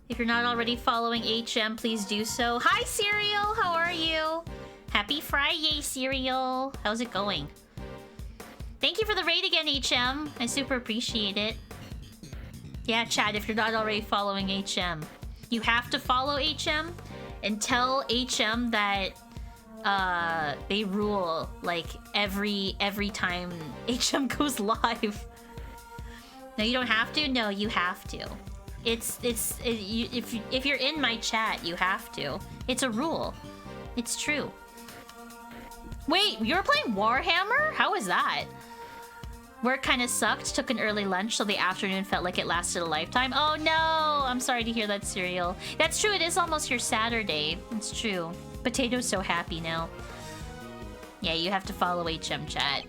If you're not already following HM, please do so. Hi, Serial, how are you? Happy Friday, Serial. How's it going? Thank you for the raid again, HM. I super appreciate it. Yeah, chat, if you're not already following HM, you have to follow HM and tell HM that they rule, like, every time HM goes live. No, you don't have to. No, you have to. If you're in my chat, you have to. It's a rule. It's true. Wait, you were playing Warhammer? How was that? Work kind of sucked. Took an early lunch, so the afternoon felt like it lasted a lifetime. Oh no! I'm sorry to hear that, Cereal. That's true. It is almost your Saturday. It's true. Potato's so happy now. Yeah, you have to follow HM chat.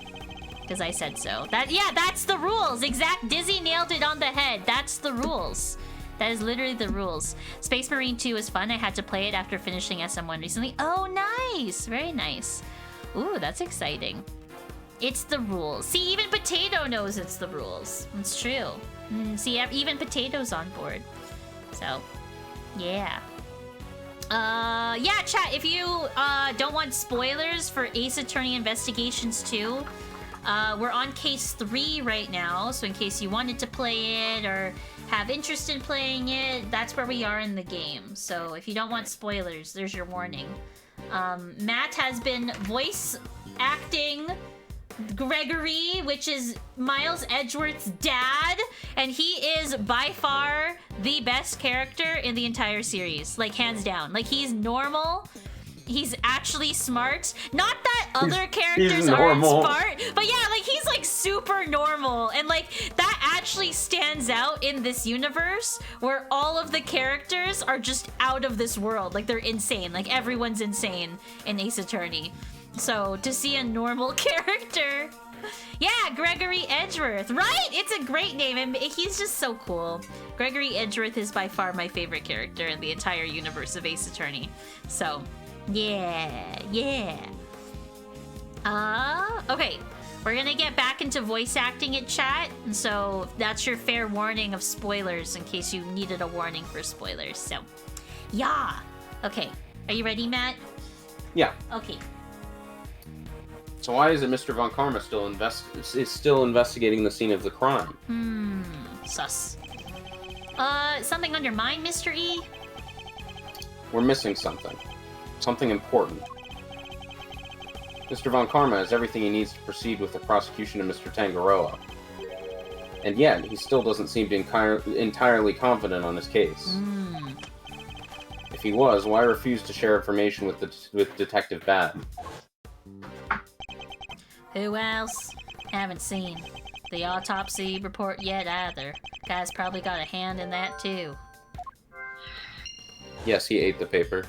Because I said so. That's the rules. Exact. Dizzy nailed it on the head. That's the rules. That is literally the rules. Space Marine 2 was fun. I had to play it after finishing SM1 recently. Oh, nice. Very nice. Ooh, that's exciting. It's the rules. See, even Potato knows it's the rules. It's true. See, even Potato's on board. So, yeah. Yeah, chat, if you don't want spoilers for Ace Attorney Investigations 2, we're on case 3 right now, so in case you wanted to play it or have interest in playing it, that's where we are in the game. So if you don't want spoilers, there's your warning. Matt has been voice acting Gregory, which is Miles Edgeworth's dad, and he is by far the best character in the entire series, like hands down. Like, he's normal, he's actually smart. Not that other characters aren't smart, but yeah, like, he's like super normal, and like that actually stands out in this universe where all of the characters are just out of this world. Like, they're insane. Like, everyone's insane in Ace Attorney. So, to see a normal character... Yeah, Gregory Edgeworth, right? It's a great name, and he's just so cool. Gregory Edgeworth is by far my favorite character in the entire universe of Ace Attorney. So, yeah. Okay. We're gonna get back into voice acting at chat, and so that's your fair warning of spoilers in case you needed a warning for spoilers. So, yeah. Okay. Are you ready, Matt? Yeah. Okay. So why is it Mr. Von Karma is still investigating the scene of the crime? Sus. Something on your mind, Mr. E? We're missing something. Something important. Mr. Von Karma has everything he needs to proceed with the prosecution of Mr. Tangaroa. And yet, he still doesn't seem to entirely confident on his case. If he was, why refuse to share information with Detective Bad? Who else? Haven't seen the autopsy report yet either. Guy's probably got a hand in that too. Yes, he ate the paper.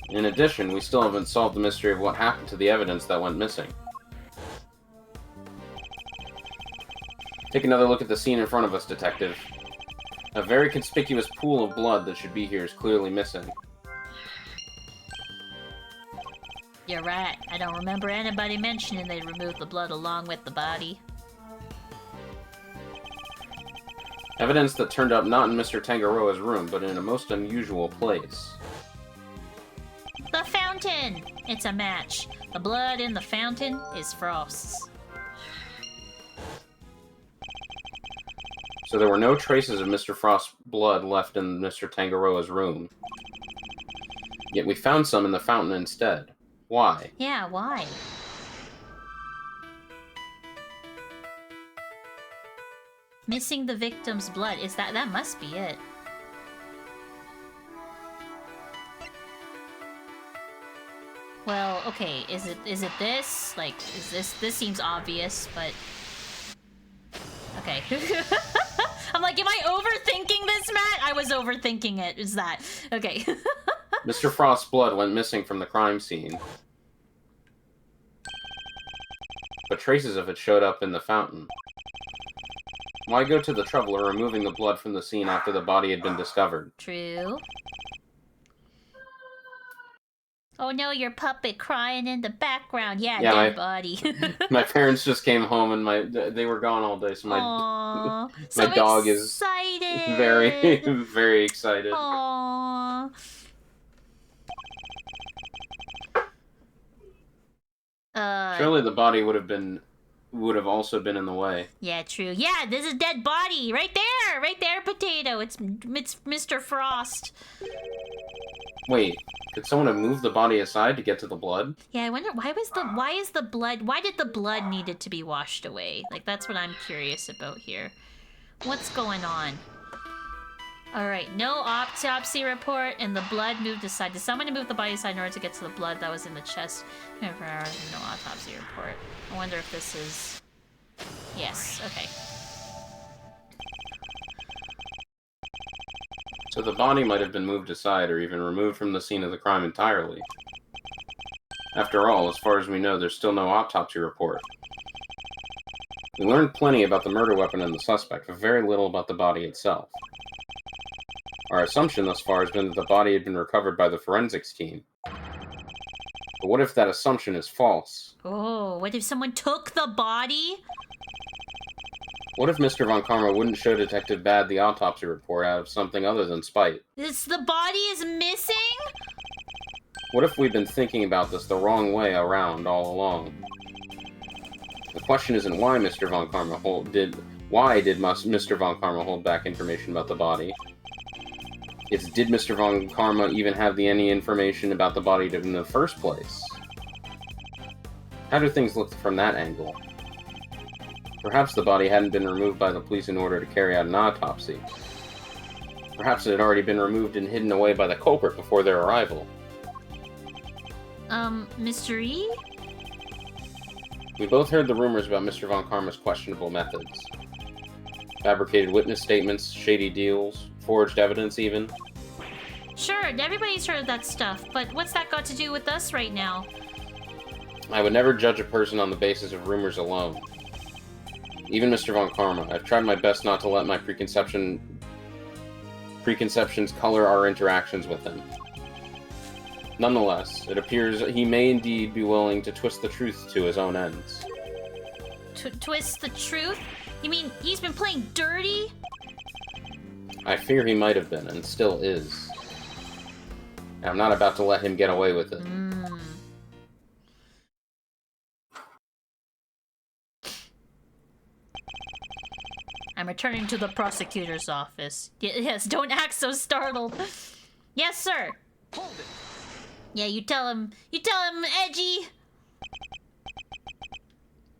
In addition, we still haven't solved the mystery of what happened to the evidence that went missing. Take another look at the scene in front of us, Detective. A very conspicuous pool of blood that should be here is clearly missing. You're right. I don't remember anybody mentioning they removed the blood along with the body. Evidence that turned up not in Mr. Tangaroa's room, but in a most unusual place. The fountain! It's a match. The blood in the fountain is Frost's. So there were no traces of Mr. Frost's blood left in Mr. Tangaroa's room. Yet we found some in the fountain instead. Why? Yeah, why? Missing the victim's blood. Is that must be it. Well, okay, is it this? Like, is this seems obvious, but... Okay. I'm like, am I overthinking this, Matt? I was overthinking it. Is that... Okay. Mr. Frost's blood went missing from the crime scene. But traces of it showed up in the fountain. Why go to the trouble of removing the blood from the scene after the body had been discovered? True. Oh no, your puppet crying in the background. Yeah, dead body. My parents just came home and they were gone all day, so my so dog excited. is very, very excited. Aww. Surely the body would have also been in the way. Yeah, true. Yeah, there's a dead body right there, Potato. It's Mr. Frost. Wait, could someone have moved the body aside to get to the blood? Yeah, I wonder why did the blood needed to be washed away? Like, that's what I'm curious about here. What's going on? Alright, no autopsy report, and the blood moved aside. Did someone move the body aside in order to get to the blood that was in the chest? No autopsy report. I wonder if this is... Yes, okay. So the body might have been moved aside or even removed from the scene of the crime entirely. After all, as far as we know, there's still no autopsy report. We learned plenty about the murder weapon and the suspect, but very little about the body itself. Our assumption thus far has been that the body had been recovered by the forensics team. But what if that assumption is false? Oh, what if someone took the body? What if Mr. Von Karma wouldn't show Detective Bad the autopsy report out of something other than spite? The body is missing? What if we've been thinking about this the wrong way around all along? The question isn't why Mr. Von Karma Mr. Von Karma hold back information about the body? It's did Mr. Von Karma even have any information about the body in the first place? How do things look from that angle? Perhaps the body hadn't been removed by the police in order to carry out an autopsy. Perhaps it had already been removed and hidden away by the culprit before their arrival. Mr. E? We both heard the rumors about Mr. Von Karma's questionable methods. Fabricated witness statements, shady deals, forged evidence even. Sure, everybody's heard of that stuff, but what's that got to do with us right now? I would never judge a person on the basis of rumors alone. Even Mr. Von Karma, I've tried my best not to let my preconceptions color our interactions with him. Nonetheless, it appears he may indeed be willing to twist the truth to his own ends. Twist the truth? You mean he's been playing dirty? I fear he might have been, and still is. And I'm not about to let him get away with it. I'm returning to the prosecutor's office. Yes, don't act so startled. Yes, sir. Hold it. Yeah, you tell him, Edgy.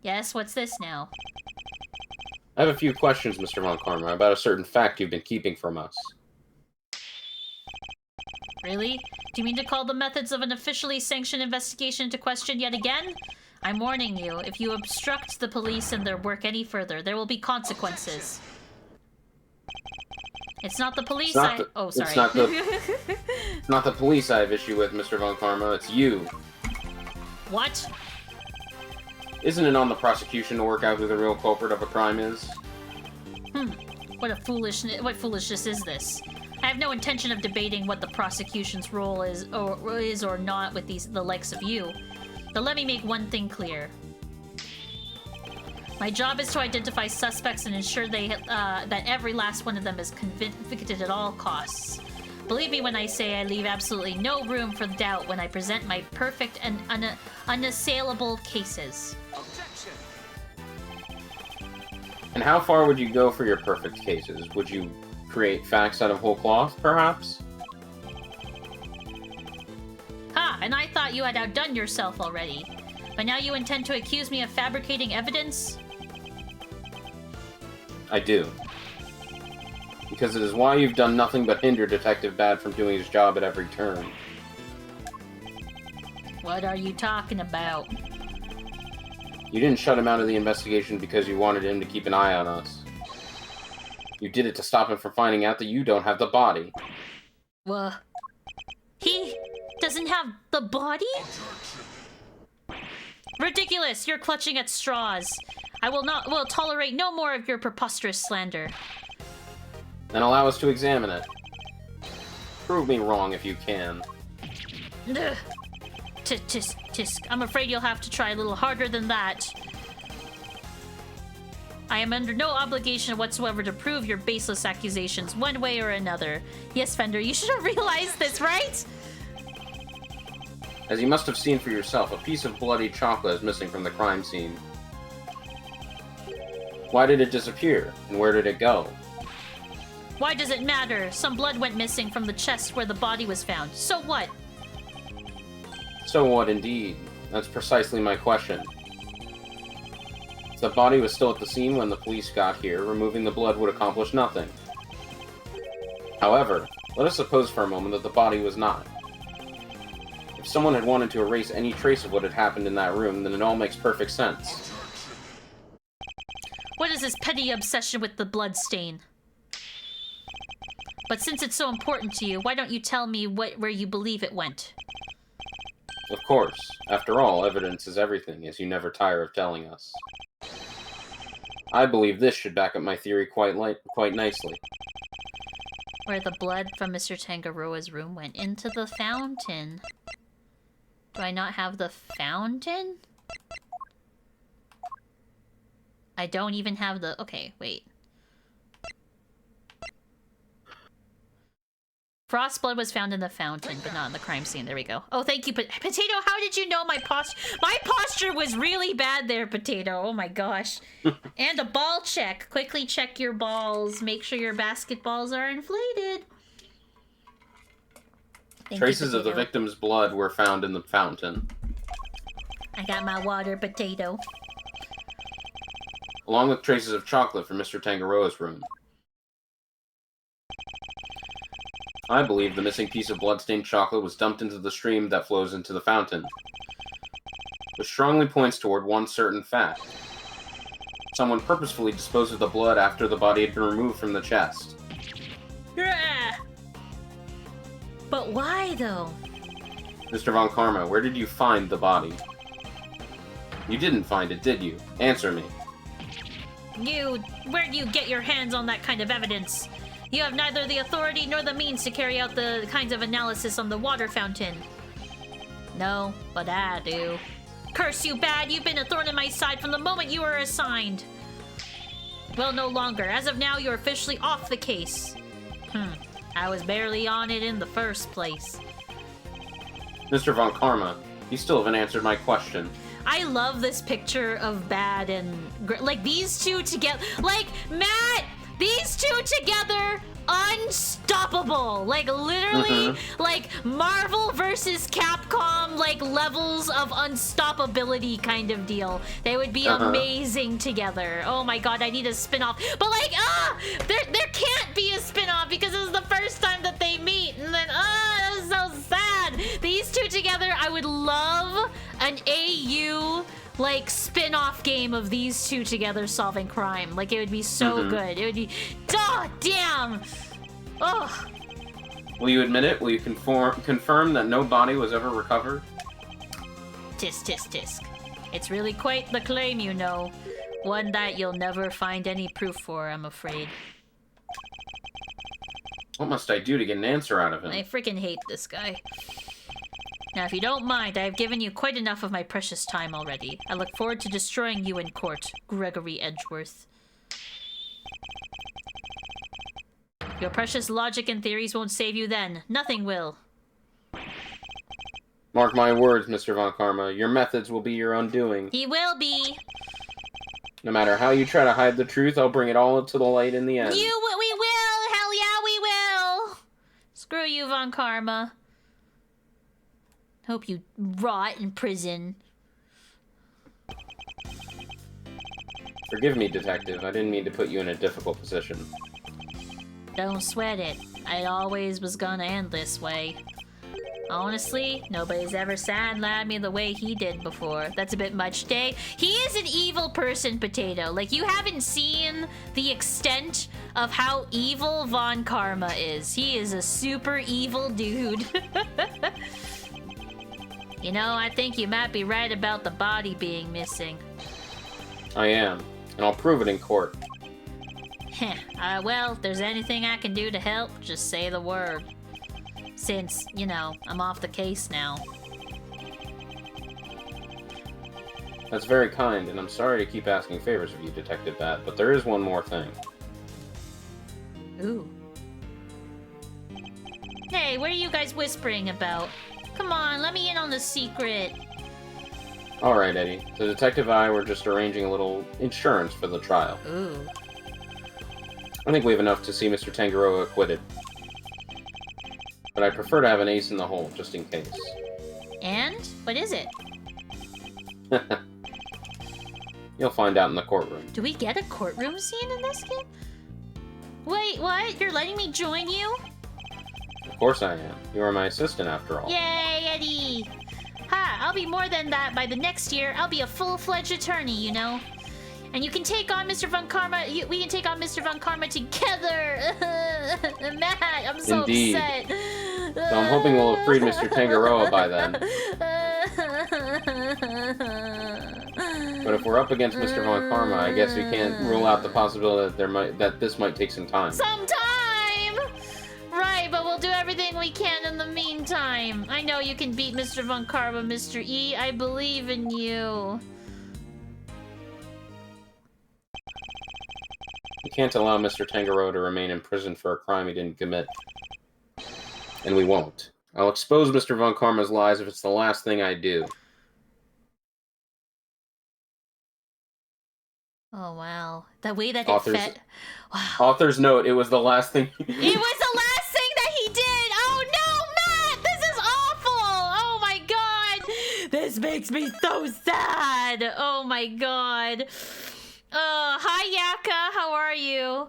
Yes, what's this now? I have a few questions, Mr. Von Karma, about a certain fact you've been keeping from us. Really? Do you mean to call the methods of an officially sanctioned investigation into question yet again? I'm warning you, if you obstruct the police and their work any further, there will be consequences. It's not the police Oh, sorry. It's not the police I have issue with, Mr. Von Karma, it's you. What? Isn't it on the prosecution to work out who the real culprit of a crime is? What foolishness is this? I have no intention of debating what the prosecution's role is or not with the likes of you. But let me make one thing clear. My job is to identify suspects and ensure that every last one of them is convicted at all costs. Believe me when I say I leave absolutely no room for doubt when I present my perfect and unassailable cases. Objection. And how far would you go for your perfect cases? Would you create facts out of whole cloth, perhaps? Ha! And I thought you had outdone yourself already. But now you intend to accuse me of fabricating evidence? I do. Because it is why you've done nothing but hinder Detective Bad from doing his job at every turn. What are you talking about? You didn't shut him out of the investigation because you wanted him to keep an eye on us. You did it to stop him from finding out that you don't have the body. He doesn't have the body? Ridiculous! You're clutching at straws. I will tolerate no more of your preposterous slander. Then allow us to examine it. Prove me wrong if you can. Ugh. Tisk. I'm afraid you'll have to try a little harder than that. I am under no obligation whatsoever to prove your baseless accusations one way or another. Yes, Fender, you should have realized this, right? As you must have seen for yourself, a piece of bloody chocolate is missing from the crime scene. Why did it disappear, and where did it go? Why does it matter? Some blood went missing from the chest where the body was found. So what? So what, indeed? That's precisely my question. If the body was still at the scene when the police got here, removing the blood would accomplish nothing. However, let us suppose for a moment that the body was not. If someone had wanted to erase any trace of what had happened in that room, then it all makes perfect sense. What is this petty obsession with the blood stain? But since it's so important to you, why don't you tell me where you believe it went? Of course. After all, evidence is everything, as you never tire of telling us. I believe this should back up my theory quite nicely. Where the blood from Mr. Tangaroa's room went into the fountain. Do I not have the fountain? I don't even have the... Okay, wait. Frost blood was found in the fountain, but not in the crime scene. There we go. Oh, thank you, Potato. How did you know my posture? My posture was really bad there, Potato. Oh my gosh. And a ball check. Quickly check your balls. Make sure your basketballs are inflated. Traces of the victim's blood were found in the fountain. I got my water, Potato. Along with traces of chocolate from Mr. Tangaroa's room. I believe the missing piece of bloodstained chocolate was dumped into the stream that flows into the fountain, which strongly points toward one certain fact. Someone purposefully disposed of the blood after the body had been removed from the chest. Yeah. But why, though? Mr. Von Karma, where did you find the body? You didn't find it, did you? Answer me. Where'd you get your hands on that kind of evidence? You have neither the authority nor the means to carry out the kinds of analysis on the water fountain. No, but I do. Curse you, Bad! You've been a thorn in my side from the moment you were assigned! Well, no longer. As of now, you're officially off the case. I was barely on it in the first place. Mr. Von Karma, you still haven't answered my question. I love this picture of Bad and... Like, these two together... Like, Matt! These two together, unstoppable. Like, literally, like, Marvel versus Capcom, like, levels of unstoppability kind of deal. They would be amazing together. Oh my god, I need a spin-off. But, like, there can't be a spin-off because this is the first time that they meet. And then, that was so sad. These two together, I would love an AU... like, spin-off game of these two together solving crime. Like, it would be so good. It would be... Oh, damn! Ugh. Will you admit it? Will you confirm that no body was ever recovered? Tisk, tisk, tisk. It's really quite the claim, you know. One that you'll never find any proof for, I'm afraid. What must I do to get an answer out of him? I freaking hate this guy. Now, if you don't mind, I have given you quite enough of my precious time already. I look forward to destroying you in court, Gregory Edgeworth. Your precious logic and theories won't save you then. Nothing will. Mark my words, Mr. Von Karma. Your methods will be your undoing. He will be. No matter how you try to hide the truth, I'll bring it all to the light in the end. We will! Hell yeah, we will! Screw you, Von Karma. Hope you rot in prison. Forgive me, Detective. I didn't mean to put you in a difficult position. Don't sweat it. I always was gonna end this way. Honestly, nobody's ever sad-labbed me the way he did before. That's a bit much, Dave. He is an evil person, Potato. Like, you haven't seen the extent of how evil Von Karma is. He is a super evil dude. You know, I think you might be right about the body being missing. I am, and I'll prove it in court. Well, if there's anything I can do to help, just say the word. Since, you know, I'm off the case now. That's very kind, and I'm sorry to keep asking favors of you, Detective Bat, but there is one more thing. Ooh. Hey, what are you guys whispering about? Come on, let me in on the secret. Alright, Eddie. The detective and I were just arranging a little insurance for the trial. Ooh. I think we have enough to see Mr. Tangaroa acquitted. But I prefer to have an ace in the hole, just in case. And? What is it? You'll find out in the courtroom. Do we get a courtroom scene in this game? Wait, what? You're letting me join you? Of course I am. You are my assistant, after all. Yay, Eddie! Ha! I'll be more than that by the next year. I'll be a full-fledged attorney, you know? And you can take on Mr. Von Karma. We can take on Mr. Von Karma together! Matt, I'm so Indeed. upset. So I'm hoping we'll have freed Mr. Tangaroa by then. But if we're up against Mr. Von Karma, I guess we can't rule out the possibility that this might take some time. Some time! Right, but we'll do everything we can in the meantime. I know you can beat Mr. Von Karma, Mr. E. I believe in you. We can't allow Mr. Tangaroa to remain in prison for a crime he didn't commit. And we won't. I'll expose Mr. Von Karma's lies if it's the last thing I do. Oh, wow. The way that Author's, it fed... Wow. Author's note, it was the last thing... It was the last thing that he did! Oh no, Matt! This is awful! Oh my god! This makes me so sad! Oh my god. Hi Yaka, how are you?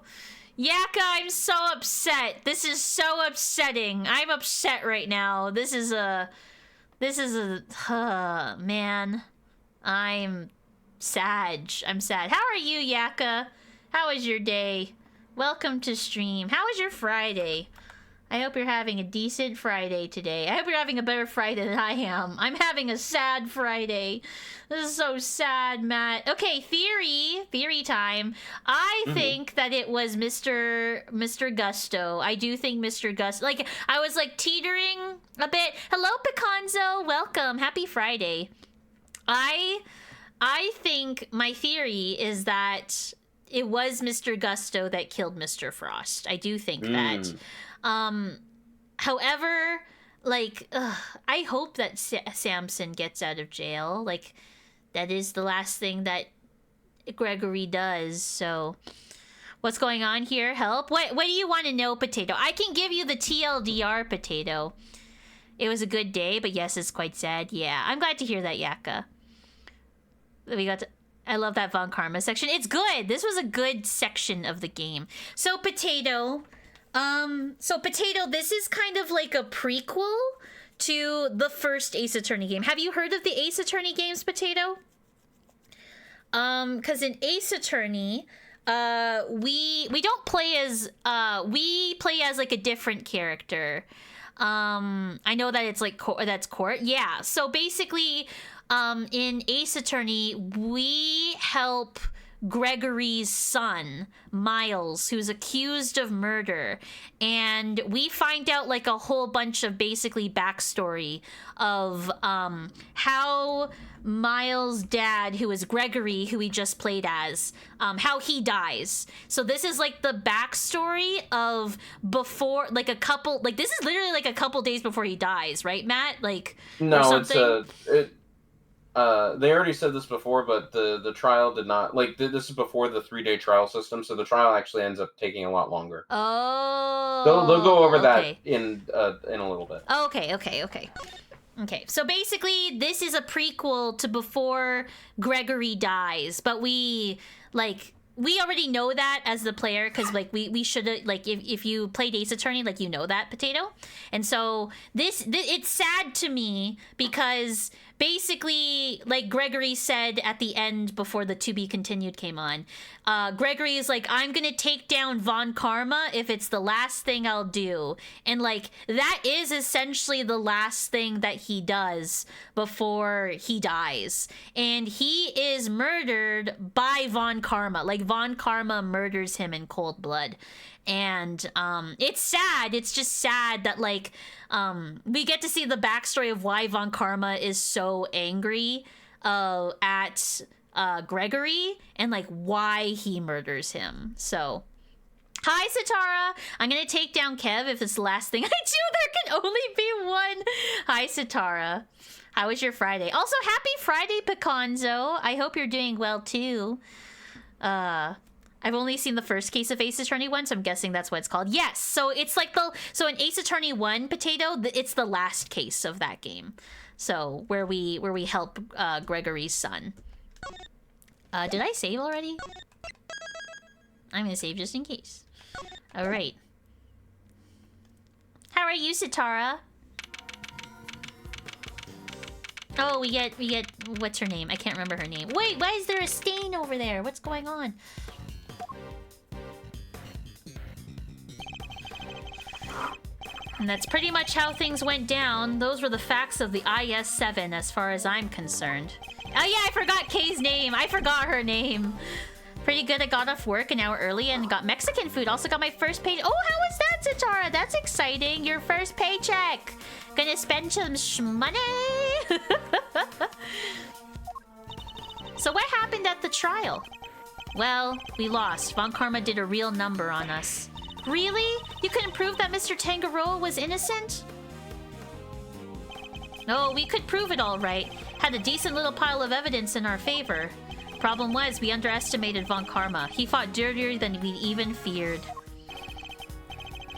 Yaka, I'm so upset. This is so upsetting. I'm upset right now. This is a... man. I'm sad. I'm sad. How are you, Yaka? How was your day? Welcome to stream. How was your Friday? I hope you're having a decent Friday today. I hope you're having a better Friday than I am. I'm having a sad Friday. This is so sad, Matt. Okay, theory time. I think that it was Mr. Gusto. I do think Mr. Gusto. Like, I was like teetering a bit. Hello, Picanzo. Welcome. Happy Friday. I think my theory is that it was Mr. Gusto that killed Mr. Frost. I do think that. However, like, I hope that Samson gets out of jail. Like, that is the last thing that Gregory does. So, what's going on here? Help? What do you want to know, Potato? I can give you the TLDR, Potato. It was a good day, but yes, it's quite sad. Yeah, I'm glad to hear that, Yaka. I love that Von Karma section. It's good. This was a good section of the game. So, Potato... Potato, this is kind of like a prequel to the first Ace Attorney game. Have you heard of the Ace Attorney games, Potato? Because in Ace Attorney, we don't play as, we play as like a different character. I know that it's like, that's Court. Yeah, so basically, in Ace Attorney, we help Gregory's son, Miles, who's accused of murder, and we find out like a whole bunch of basically backstory of how Miles' dad, who is Gregory, who he just played as, how he dies. So this is like the backstory of before, like a couple, like this is literally like a couple days before he dies, right, Matt? Like, no, they already said this before, but the trial did not, like, this is before the 3-day trial system, so the trial actually ends up taking a lot longer. Oh. They'll go over that in a little bit. Okay, so basically, this is a prequel to before Gregory dies, but we already know that as the player, because like we should have, like, if you played Ace Attorney, like, you know that, Potato. And so this it's sad to me because basically, like Gregory said at the end before the To Be Continued came on, Gregory is like, I'm gonna take down Von Karma if it's the last thing I'll do. And like, that is essentially the last thing that he does before he dies. And he is murdered by Von Karma. Like, Von Karma murders him in cold blood. And it's sad. It's just sad that like we get to see the backstory of why Von Karma is so angry at Gregory and like why he murders him. So hi, Satara. I'm gonna take down Kev if it's the last thing I do. There can only be one. Hi, Satara. How was your Friday? Also, happy Friday, Picanzo. I hope you're doing well too. I've only seen the first case of Ace Attorney 1, so I'm guessing that's what it's called. Yes, so it's like so in Ace Attorney 1, Potato, it's the last case of that game. So where we help Gregory's son. Did I save already? I'm gonna save just in case. All right. How are you, Sitara? Oh, we get what's her name? I can't remember her name. Wait, why is there a stain over there? What's going on? And that's pretty much how things went down. Those were the facts of the IS-7 as far as I'm concerned. Oh yeah, I forgot Kay's name. I forgot her name. Pretty good. I got off work an hour early and got Mexican food. Also got my first pay. Oh, how was that, Zatara? That's exciting. Your first paycheck. Gonna spend some money. So what happened at the trial? Well, we lost. Von Karma did a real number on us. Really? You couldn't prove that Mr. Tangaroa was innocent? No, we could prove it all right. Had a decent little pile of evidence in our favor. Problem was, we underestimated Von Karma. He fought dirtier than we even feared.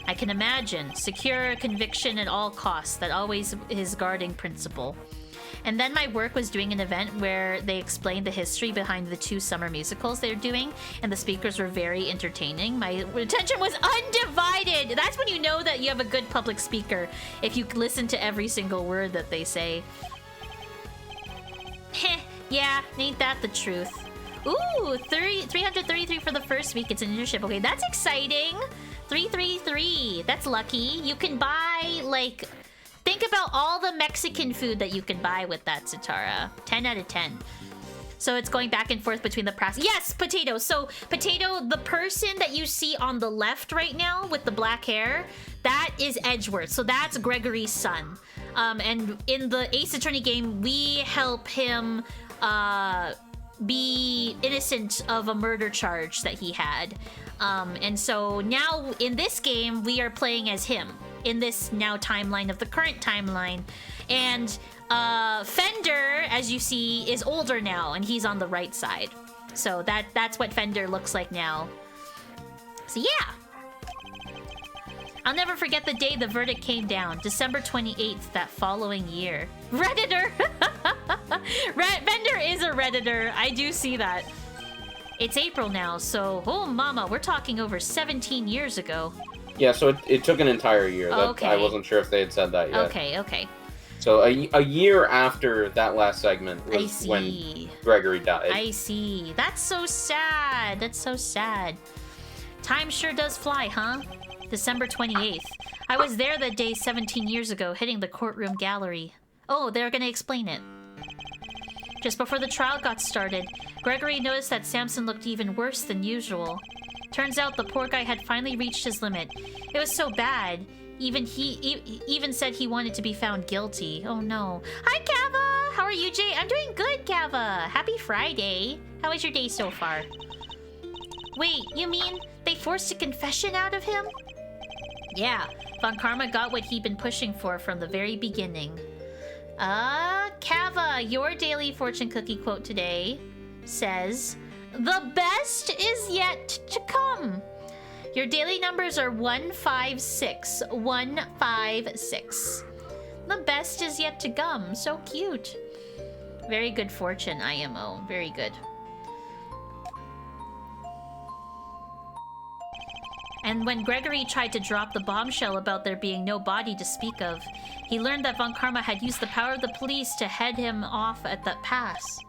I can imagine. Secure conviction at all costs. That always his guarding principle. And then my work was doing an event where they explained the history behind the 2 summer musicals they're doing, and the speakers were very entertaining. My attention was undivided. That's when you know that you have a good public speaker, if you listen to every single word that they say. Heh, yeah, ain't that the truth. Ooh, 333 for the first week. It's an internship. Okay, that's exciting. 333. That's lucky. You can buy, like... Think about all the Mexican food that you can buy with that, Zatara. 10 out of 10. So it's going back and forth between the press. Yes, Potato. So, Potato, the person that you see on the left right now with the black hair, that is Edgeworth. So that's Gregory's son. And in the Ace Attorney game, we help him be innocent of a murder charge that he had. And so now in this game, we are playing as him. In this now timeline of the current timeline. And Fender, as you see, is older now, and he's on the right side. So that's what Fender looks like now. So yeah. I'll never forget the day the verdict came down. December 28th that following year. Redditor! Fender is a Redditor. I do see that. It's April now, so... Oh, mama, we're talking over 17 years ago. Yeah, so it took an entire year. Okay. I wasn't sure if they had said that yet. Okay, okay. So a year after that last segment was when Gregory died. I see. That's so sad. That's so sad. Time sure does fly, huh? December 28th. I was there that day 17 years ago, hitting the courtroom gallery. Oh, they're gonna explain it. Just before the trial got started, Gregory noticed that Samson looked even worse than usual. Turns out the poor guy had finally reached his limit. It was so bad. Even he even said he wanted to be found guilty. Oh no. Hi, Kava! How are you, Jay? I'm doing good, Kava. Happy Friday. How was your day so far? Wait, you mean they forced a confession out of him? Yeah, Von Karma got what he'd been pushing for from the very beginning. Kava, your daily fortune cookie quote today says, "The best is yet to come." Your daily numbers are 156. 156. The best is yet to come. So cute. Very good fortune, IMO. Very good. And when Gregory tried to drop the bombshell about there being no body to speak of, he learned that Von Karma had used the power of the police to head him off at that pass.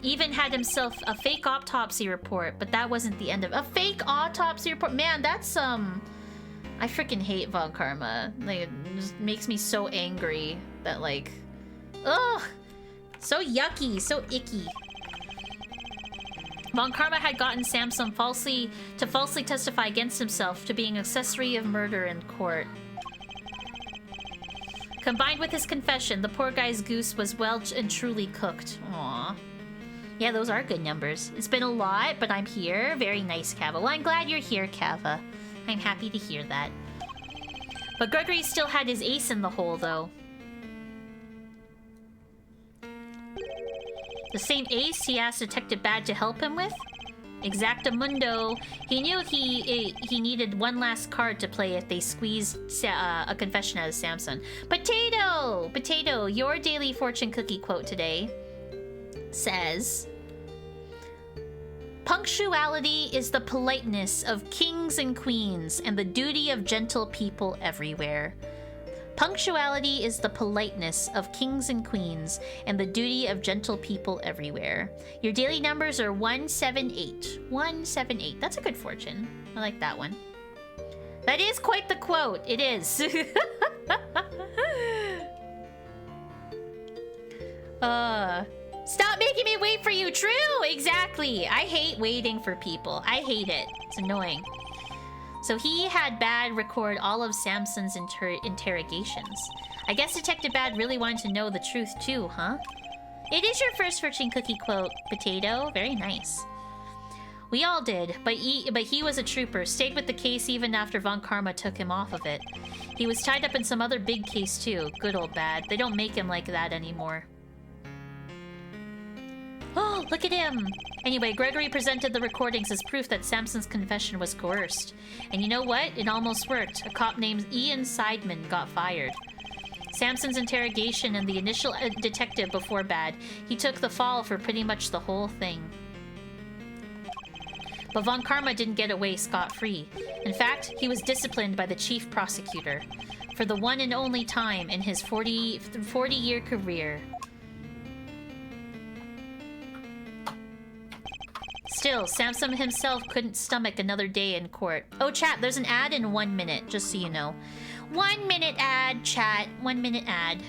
Even had himself a fake autopsy report, but that wasn't the end of a fake autopsy report. Man, that's I freaking hate Von Karma. Like, it just makes me so angry that, like, ugh, so yucky, so icky. Von Karma had gotten Samson falsely testify against himself to being accessory of murder in court. Combined with his confession, the poor guy's goose was well and truly cooked. Aww. Yeah, those are good numbers. It's been a lot, but I'm here. Very nice, Kava. Well, I'm glad you're here, Kava. I'm happy to hear that. But Gregory still had his ace in the hole, though. The same ace he asked Detective Bad to help him with? Exactamundo. He knew he needed one last card to play if they squeezed a confession out of Samson. Potato! Potato, your daily fortune cookie quote today says, "Punctuality is the politeness of kings and queens and the duty of gentle people everywhere." Punctuality is the politeness of kings and queens and the duty of gentle people everywhere. Your daily numbers are 178. 178. That's a good fortune. I like that one. That is quite the quote. It is. Stop making me wait for you. True, exactly. I hate waiting for people. I hate it. It's annoying. So he had Bad record all of Samson's interrogations. I guess Detective Bad really wanted to know the truth too, huh? It is your first fortune cookie quote, Potato. Very nice. We all did, but he was a trooper, stayed with the case even after Von Karma took him off of it. He was tied up in some other big case too. Good old Bad. They don't make him like that anymore. Oh, look at him! Anyway, Gregory presented the recordings as proof that Samson's confession was coerced. And you know what? It almost worked. A cop named Ian Seidman got fired. Samson's interrogation and the initial detective before Bad, he took the fall for pretty much the whole thing. But Von Karma didn't get away scot-free. In fact, he was disciplined by the chief prosecutor for the one and only time in his 40-year career. Still, Samson himself couldn't stomach another day in court. Oh, chat, there's an ad in 1 minute, just so you know. 1 minute ad, chat. 1 minute ad.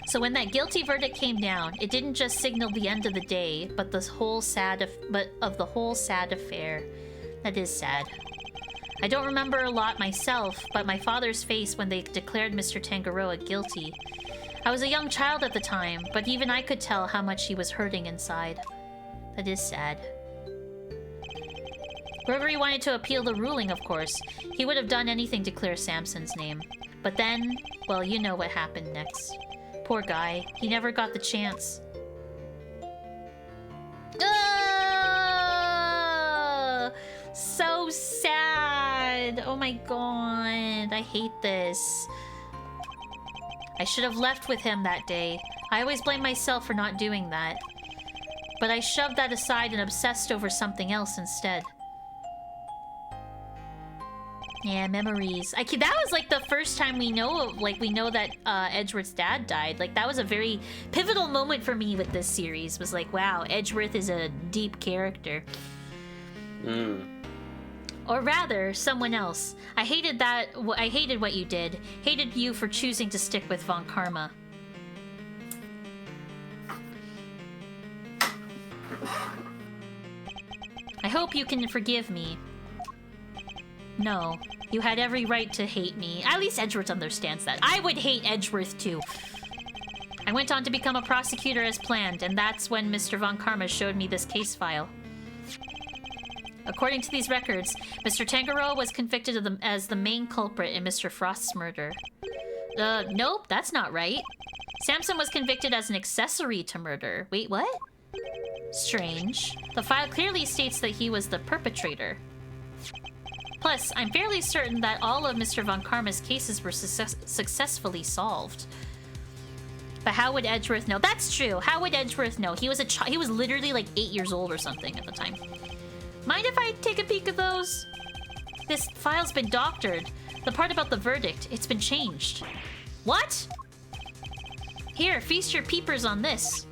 So when that guilty verdict came down, it didn't just signal the end of the day, but the whole sad affair. That is sad. I don't remember a lot myself, but my father's face when they declared Mr. Tangaroa guilty. I was a young child at the time, but even I could tell how much he was hurting inside. That is sad. Gregory wanted to appeal the ruling, of course. He would have done anything to clear Samson's name. But then, well, you know what happened next. Poor guy. He never got the chance. So sad. Oh my god. I hate this. I should have left with him that day. I always blame myself for not doing that. But I shoved that aside and obsessed over something else instead. Yeah, memories. That was like the first time we know that Edgeworth's dad died. Like, that was a very pivotal moment for me with this series. Was like, wow, Edgeworth is a deep character. Or rather, someone else. I hated what you did. Hated you for choosing to stick with Von Karma. I hope you can forgive me. No, you had every right to hate me. At least Edgeworth understands that. I would hate Edgeworth too. I went on to become a prosecutor as planned, and that's when Mr. Von Karma showed me this case file. According to these records, Mr. Tangaroa was convicted as the main culprit in Mr. Frost's murder. Nope, that's not right. Samson was convicted as an accessory to murder. Wait, what? Strange. The file clearly states that he was the perpetrator. Plus, I'm fairly certain that all of Mr. Von Karma's cases were successfully solved. But how would Edgeworth know? That's true. How would Edgeworth know? He was he was literally like 8 years old or something at the time. Mind if I take a peek at those? This file's been doctored. The part about the verdict, it's been changed. What? Here, feast your peepers on this.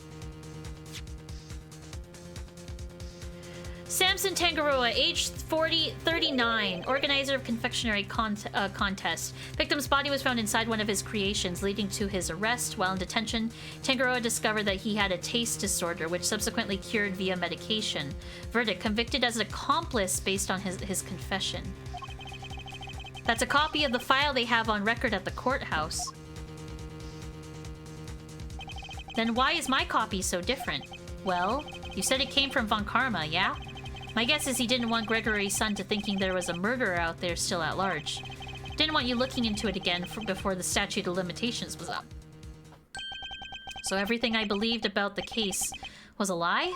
Samson Tangaroa, age 39, organizer of confectionery contest. Victim's body was found inside one of his creations, leading to his arrest. While in detention, Tangaroa discovered that he had a taste disorder, which subsequently cured via medication. Verdict, convicted as an accomplice based on his confession. That's a copy of the file they have on record at the courthouse. Then why is my copy so different? Well, you said it came from Von Karma, yeah? My guess is he didn't want Gregory's son to thinking there was a murderer out there still at large. Didn't want you looking into it again before the statute of limitations was up. So everything I believed about the case was a lie?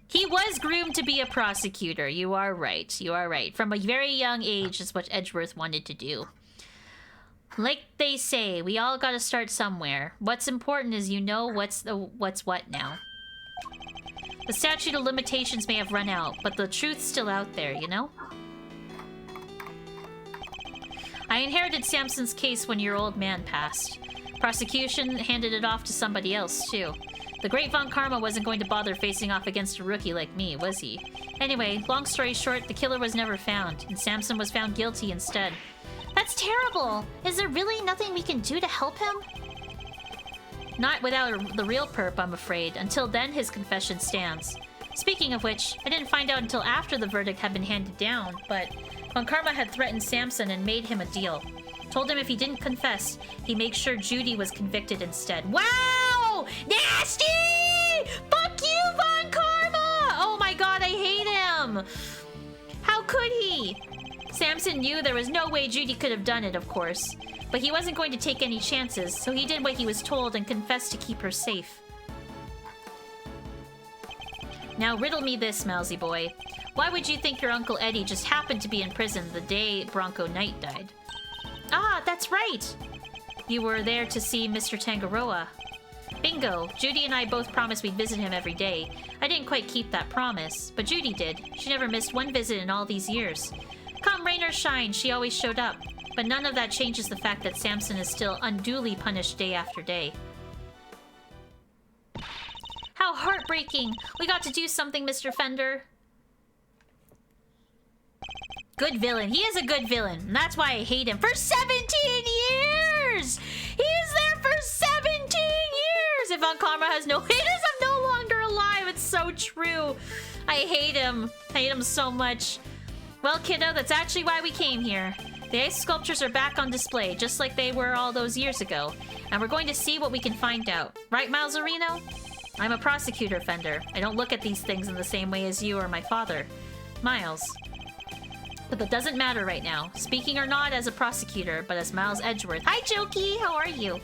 He was groomed to be a prosecutor. You are right. You are right. From a very young age is what Edgeworth wanted to do. Like they say, we all gotta start somewhere. What's important is you know what's what now. The statute of limitations may have run out, but the truth's still out there, you know? I inherited Samson's case when your old man passed. Prosecution handed it off to somebody else, too. The great Von Karma wasn't going to bother facing off against a rookie like me, was he? Anyway, long story short, the killer was never found, and Samson was found guilty instead. That's terrible! Is there really nothing we can do to help him? Not without the real perp, I'm afraid. Until then, his confession stands. Speaking of which, I didn't find out until after the verdict had been handed down, but Von Karma had threatened Samson and made him a deal. Told him if he didn't confess, he'd make sure Judy was convicted instead. Wow! Nasty! Fuck you, Von Karma! Oh my god, I hate him! How could he? Samson knew there was no way Judy could have done it, of course. But he wasn't going to take any chances, so he did what he was told and confessed to keep her safe. Now riddle me this, Mousy boy. Why would you think your Uncle Eddie just happened to be in prison the day Bronco Knight died? Ah, that's right! You were there to see Mr. Tangaroa. Bingo! Judy and I both promised we'd visit him every day. I didn't quite keep that promise, but Judy did. She never missed one visit in all these years. Come rain or shine, she always showed up. But none of that changes the fact that Samson is still unduly punished day after day. How heartbreaking! We got to do something, Mr. Fender. Good villain. He is a good villain. And that's why I hate him. For 17 years! He is there for 17 years! If Von Karma has no haters, I'm no longer alive. It's so true. I hate him. I hate him so much. Well, kiddo, that's actually why we came here. The ice sculptures are back on display, just like they were all those years ago. And we're going to see what we can find out. Right, Milesarino? I'm a prosecutor, Fender. I don't look at these things in the same way as you or my father. Miles. But that doesn't matter right now. Speaking or not as a prosecutor, but as Miles Edgeworth. Hi, Jokey! How are you?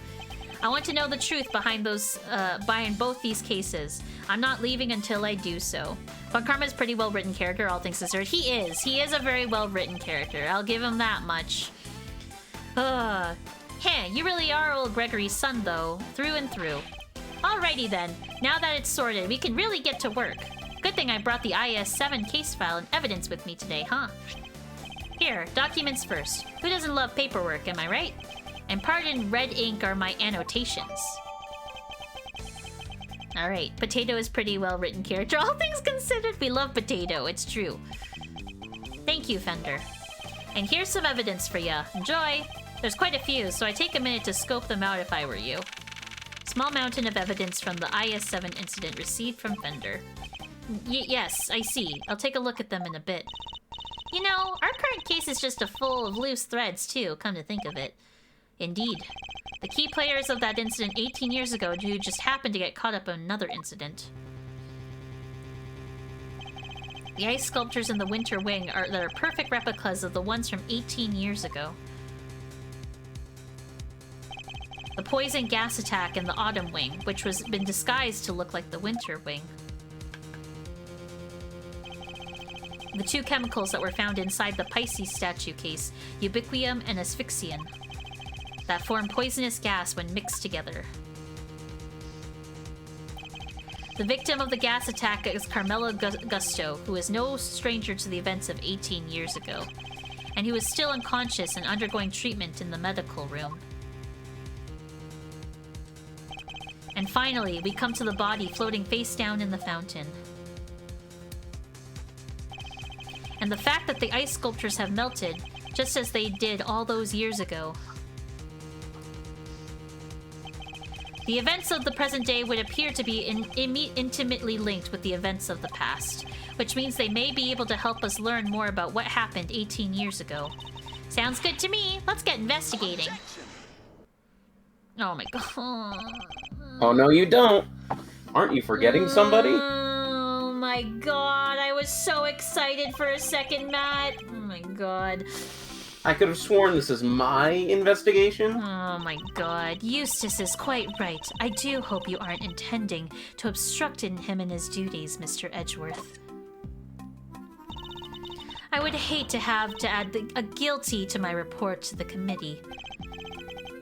I want to know the truth behind both these cases. I'm not leaving until I do so. Von Karma is a pretty well-written character, all things considered. He is. He is a very well-written character. I'll give him that much. You really are old Gregory's son, though. Through and through. Alrighty then. Now that it's sorted, we can really get to work. Good thing I brought the IS-7 case file and evidence with me today, huh? Here, documents first. Who doesn't love paperwork, am I right? And pardon red ink are my annotations. Alright, Potato is pretty well-written character. All things considered, we love Potato, it's true. Thank you, Fender. And here's some evidence for ya. Enjoy! There's quite a few, so I take a minute to scope them out if I were you. Small mountain of evidence from the IS-7 incident received from Fender. Yes, I see. I'll take a look at them in a bit. You know, our current case is just full of loose threads, too, come to think of it. Indeed. The key players of that incident 18 years ago who just happened to get caught up in another incident. The ice sculptures in the Winter Wing that are perfect replicas of the ones from 18 years ago. The poison gas attack in the Autumn Wing, which was been disguised to look like the Winter Wing. The two chemicals that were found inside the Pisces statue case, ubiquium and asphyxian, that form poisonous gas when mixed together. The victim of the gas attack is Carmela Gusto, who is no stranger to the events of 18 years ago, and who is still unconscious and undergoing treatment in the medical room. And finally, we come to the body floating face down in the fountain. And the fact that the ice sculptures have melted, just as they did all those years ago. The events of the present day would appear to be intimately linked with the events of the past, which means they may be able to help us learn more about what happened 18 years ago. Sounds good to me. Let's get investigating. Oh my god. Oh no, you don't. Aren't you forgetting somebody? Oh my god, I was so excited for a second, Matt. Oh my god. I could have sworn this is my investigation. Oh my god. Eustace is quite right. I do hope you aren't intending to obstruct him in his duties, Mr. Edgeworth. I would hate to have to add a guilty to my report to the committee.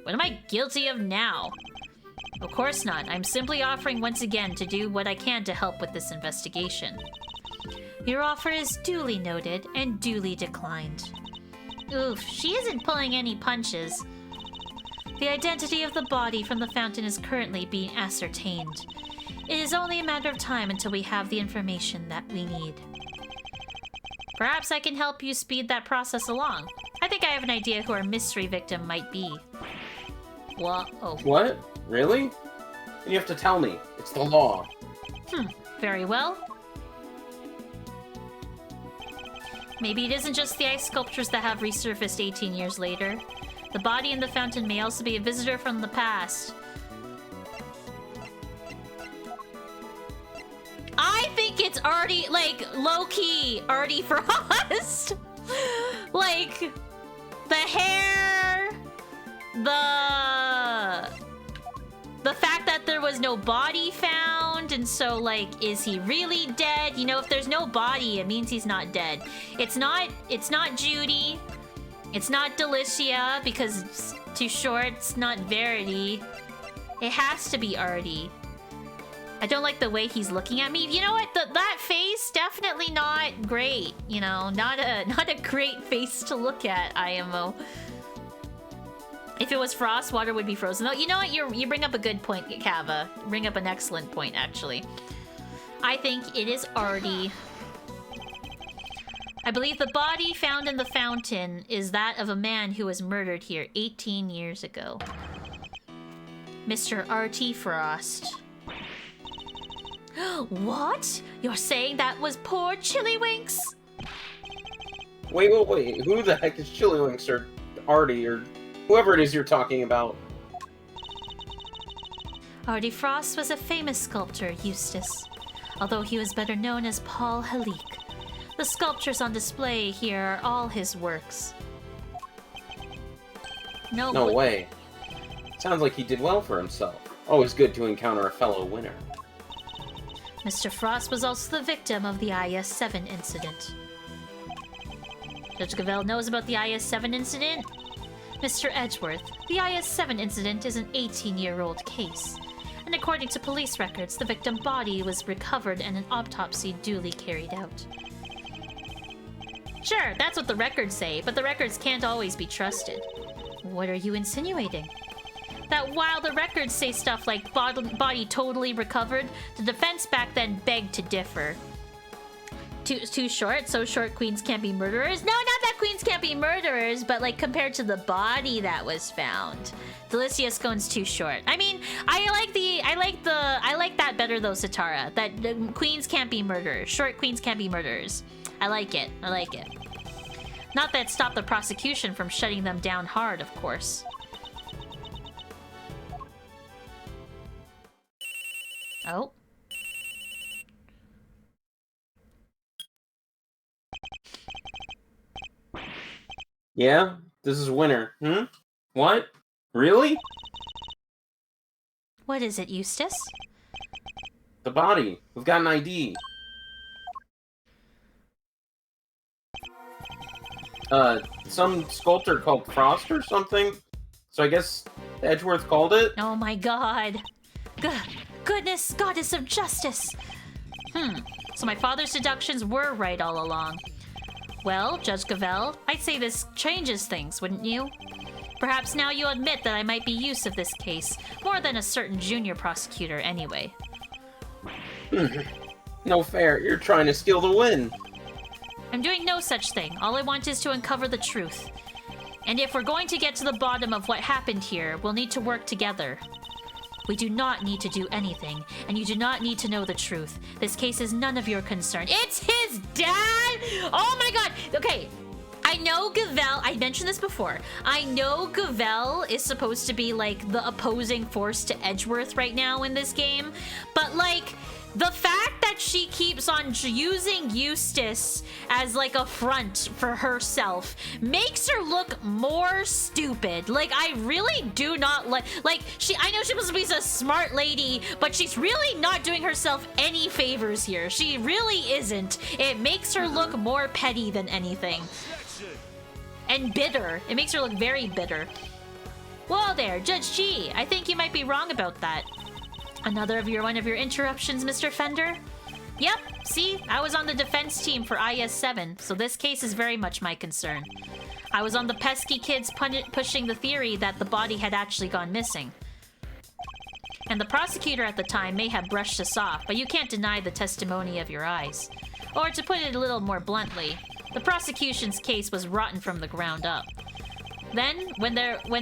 What am I guilty of now? Of course not. I'm simply offering once again to do what I can to help with this investigation. Your offer is duly noted and duly declined. Oof, she isn't pulling any punches. The identity of the body from the fountain is currently being ascertained. It is only a matter of time until we have the information that we need. Perhaps I can help you speed that process along. I think I have an idea who our mystery victim might be. What? Oh. What? Really? And you have to tell me. It's the law. Very well. Maybe it isn't just the ice sculptures that have resurfaced 18 years later. The body in the fountain may also be a visitor from the past. I think it's already, like, low-key Artie Frost. Like, the hair, the fact that there was no body found, and so, like, is he really dead? You know, if there's no body, it means he's not dead. It's not Judy. It's not Delicia, because it's too short. It's not Verity. It has to be Artie. I don't like the way he's looking at me. You know what? That face, definitely not great. You know, not a great face to look at, IMO. If it was Frost, water would be frozen. Though, you know what? You bring up a good point, Kava. You bring up an excellent point, actually. I think it is Artie. I believe the body found in the fountain is that of a man who was murdered here 18 years ago. Mr. Artie Frost. What? You're saying that was poor Chillywinks? Wait. Who the heck is Chillywinks or Artie or whoever it is you're talking about? Artie Frost was a famous sculptor, Eustace, although he was better known as Paul Halik. The sculptures on display here are all his works. No way. Sounds like he did well for himself. Always good to encounter a fellow winner. Mr. Frost was also the victim of the IS-7 incident. Judge Gavelle knows about the IS-7 incident? Mr. Edgeworth, the IS-7 incident is an 18-year-old case. And according to police records, the victim's body was recovered and an autopsy duly carried out. Sure, that's what the records say, but the records can't always be trusted. What are you insinuating? That while the records say stuff like body totally recovered, the defense back then begged to differ. Too short? So short queens can't be murderers? No, not that queens can't be murderers, but like compared to the body that was found. Delicia Scone's too short. I mean, I like that better though, Satara. That the queens can't be murderers. Short queens can't be murderers. I like it. I like it. Not that it stopped the prosecution from shutting them down hard, of course. Oh. Yeah? This is Winter. What? Really? What is it, Eustace? The body. We've got an ID. Some sculptor called Frost or something? So I guess Edgeworth called it? Oh my god. Goodness, goddess of justice. So my father's deductions were right all along. Well, Judge Gavelle, I'd say this changes things, wouldn't you? Perhaps now you'll admit that I might be use of this case, more than a certain junior prosecutor anyway. No fair, you're trying to steal the win. I'm doing no such thing. All I want is to uncover the truth. And if we're going to get to the bottom of what happened here, we'll need to work together. We do not need to do anything, and you do not need to know the truth. This case is none of your concern. It's his dad! Oh my god! Okay, I know Gavelle, I mentioned this before. I know Gavelle is supposed to be like the opposing force to Edgeworth right now in this game, but like, the fact that she keeps on using Eustace as like a front for herself makes her look more stupid. Like, I really do not like I know she's supposed to be a smart lady, but she's really not doing herself any favors here. She really isn't. It makes her look more petty than anything. And bitter. It makes her look very bitter. Whoa there, Judge G. I think you might be wrong about that. Another of one of your interruptions, Mr. Fender? Yep, see? I was on the defense team for IS-7, so this case is very much my concern. I was on the pesky kids pushing the theory that the body had actually gone missing. And the prosecutor at the time may have brushed us off, but you can't deny the testimony of your eyes. Or to put it a little more bluntly, the prosecution's case was rotten from the ground up. Then, when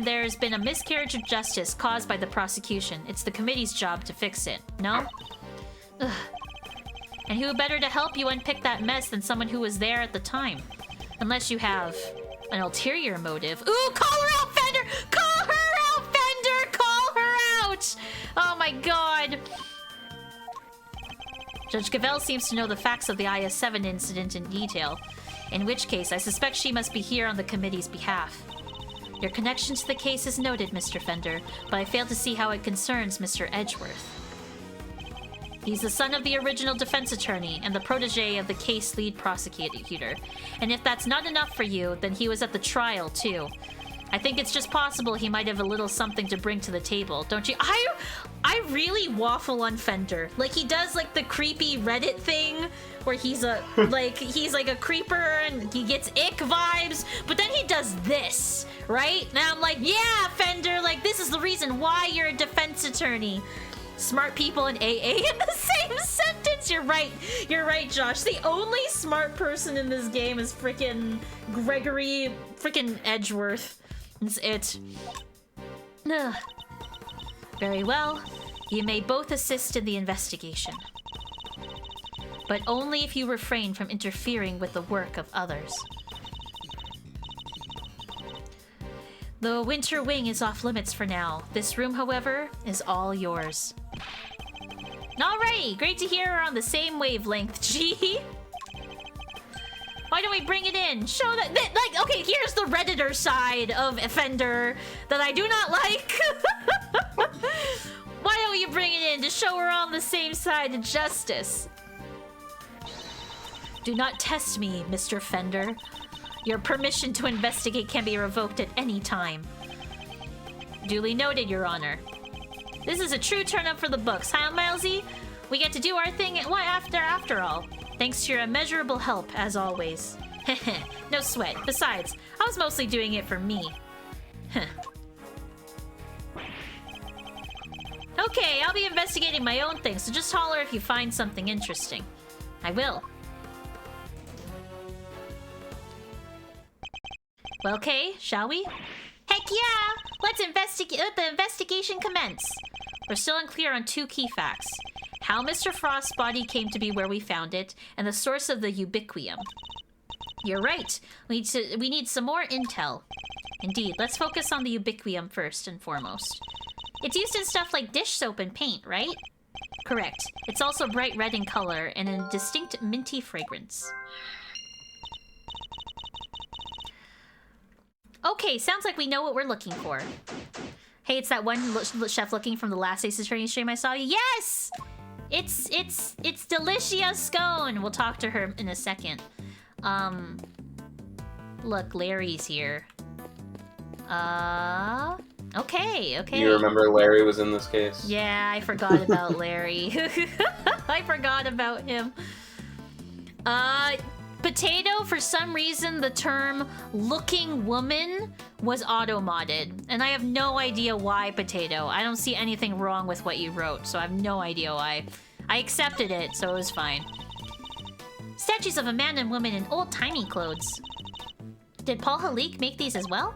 there's been a miscarriage of justice caused by the prosecution, it's the committee's job to fix it, no? Ugh. And who better to help you unpick that mess than someone who was there at the time? Unless you have an ulterior motive. Ooh, call her out, Fender! Call her out, Fender! Call her out! Oh my god. Judge Cavell seems to know the facts of the IS-7 incident in detail. In which case, I suspect she must be here on the committee's behalf. Your connection to the case is noted, Mr. Fender, but I fail to see how it concerns Mr. Edgeworth. He's the son of the original defense attorney and the protege of the case lead prosecutor. And if that's not enough for you, then he was at the trial, too. I think it's just possible he might have a little something to bring to the table, don't you? I really waffle on Fender. Like, he does, like, the creepy Reddit thing where he's he's like a creeper and he gets ick vibes, but then he does this, right? And I'm like, yeah, Fender, like, this is the reason why you're a defense attorney. Smart people and AA in the same sentence. You're right, Josh. The only smart person in this game is freaking Gregory freaking Edgeworth. That's it. Ugh. Very well. You may both assist in the investigation. But only if you refrain from interfering with the work of others. The Winter Wing is off limits for now. This room, however, is all yours. Alrighty, great to hear we're on the same wavelength, G. Why don't we bring it in? Show that, like, okay, here's the Redditor side of Offender that I do not like. Why don't you bring it in to show we're on the same side of justice? Do not test me, Mr. Fender. Your permission to investigate can be revoked at any time. Duly noted, Your Honor. This is a true turn-up for the books, huh, Milesy? We get to do our thing after all. Thanks to your immeasurable help, as always. Heh. No sweat. Besides, I was mostly doing it for me. Okay, I'll be investigating my own thing, so just holler if you find something interesting. I will. Well, okay, shall we? Heck yeah! Let the investigation commence. We're still unclear on two key facts. How Mr. Frost's body came to be where we found it, and the source of the ubiquium. You're right. We need some more intel. Indeed, let's focus on the ubiquium first and foremost. It's used in stuff like dish soap and paint, right? Correct. It's also bright red in color and a distinct minty fragrance. Okay, sounds like we know what we're looking for. Hey, it's that one chef looking from the last Ace Attorney stream I saw. Yes! It's Delicia Scone. We'll talk to her in a second. Look, Larry's here. Okay. You remember Larry was in this case? Yeah, I forgot about Larry. I forgot about him. Potato, for some reason, the term looking woman was auto-modded. And I have no idea why, Potato. I don't see anything wrong with what you wrote, so I have no idea why. I accepted it, so it was fine. Statues of a man and woman in old-timey clothes. Did Paul Halik make these as well?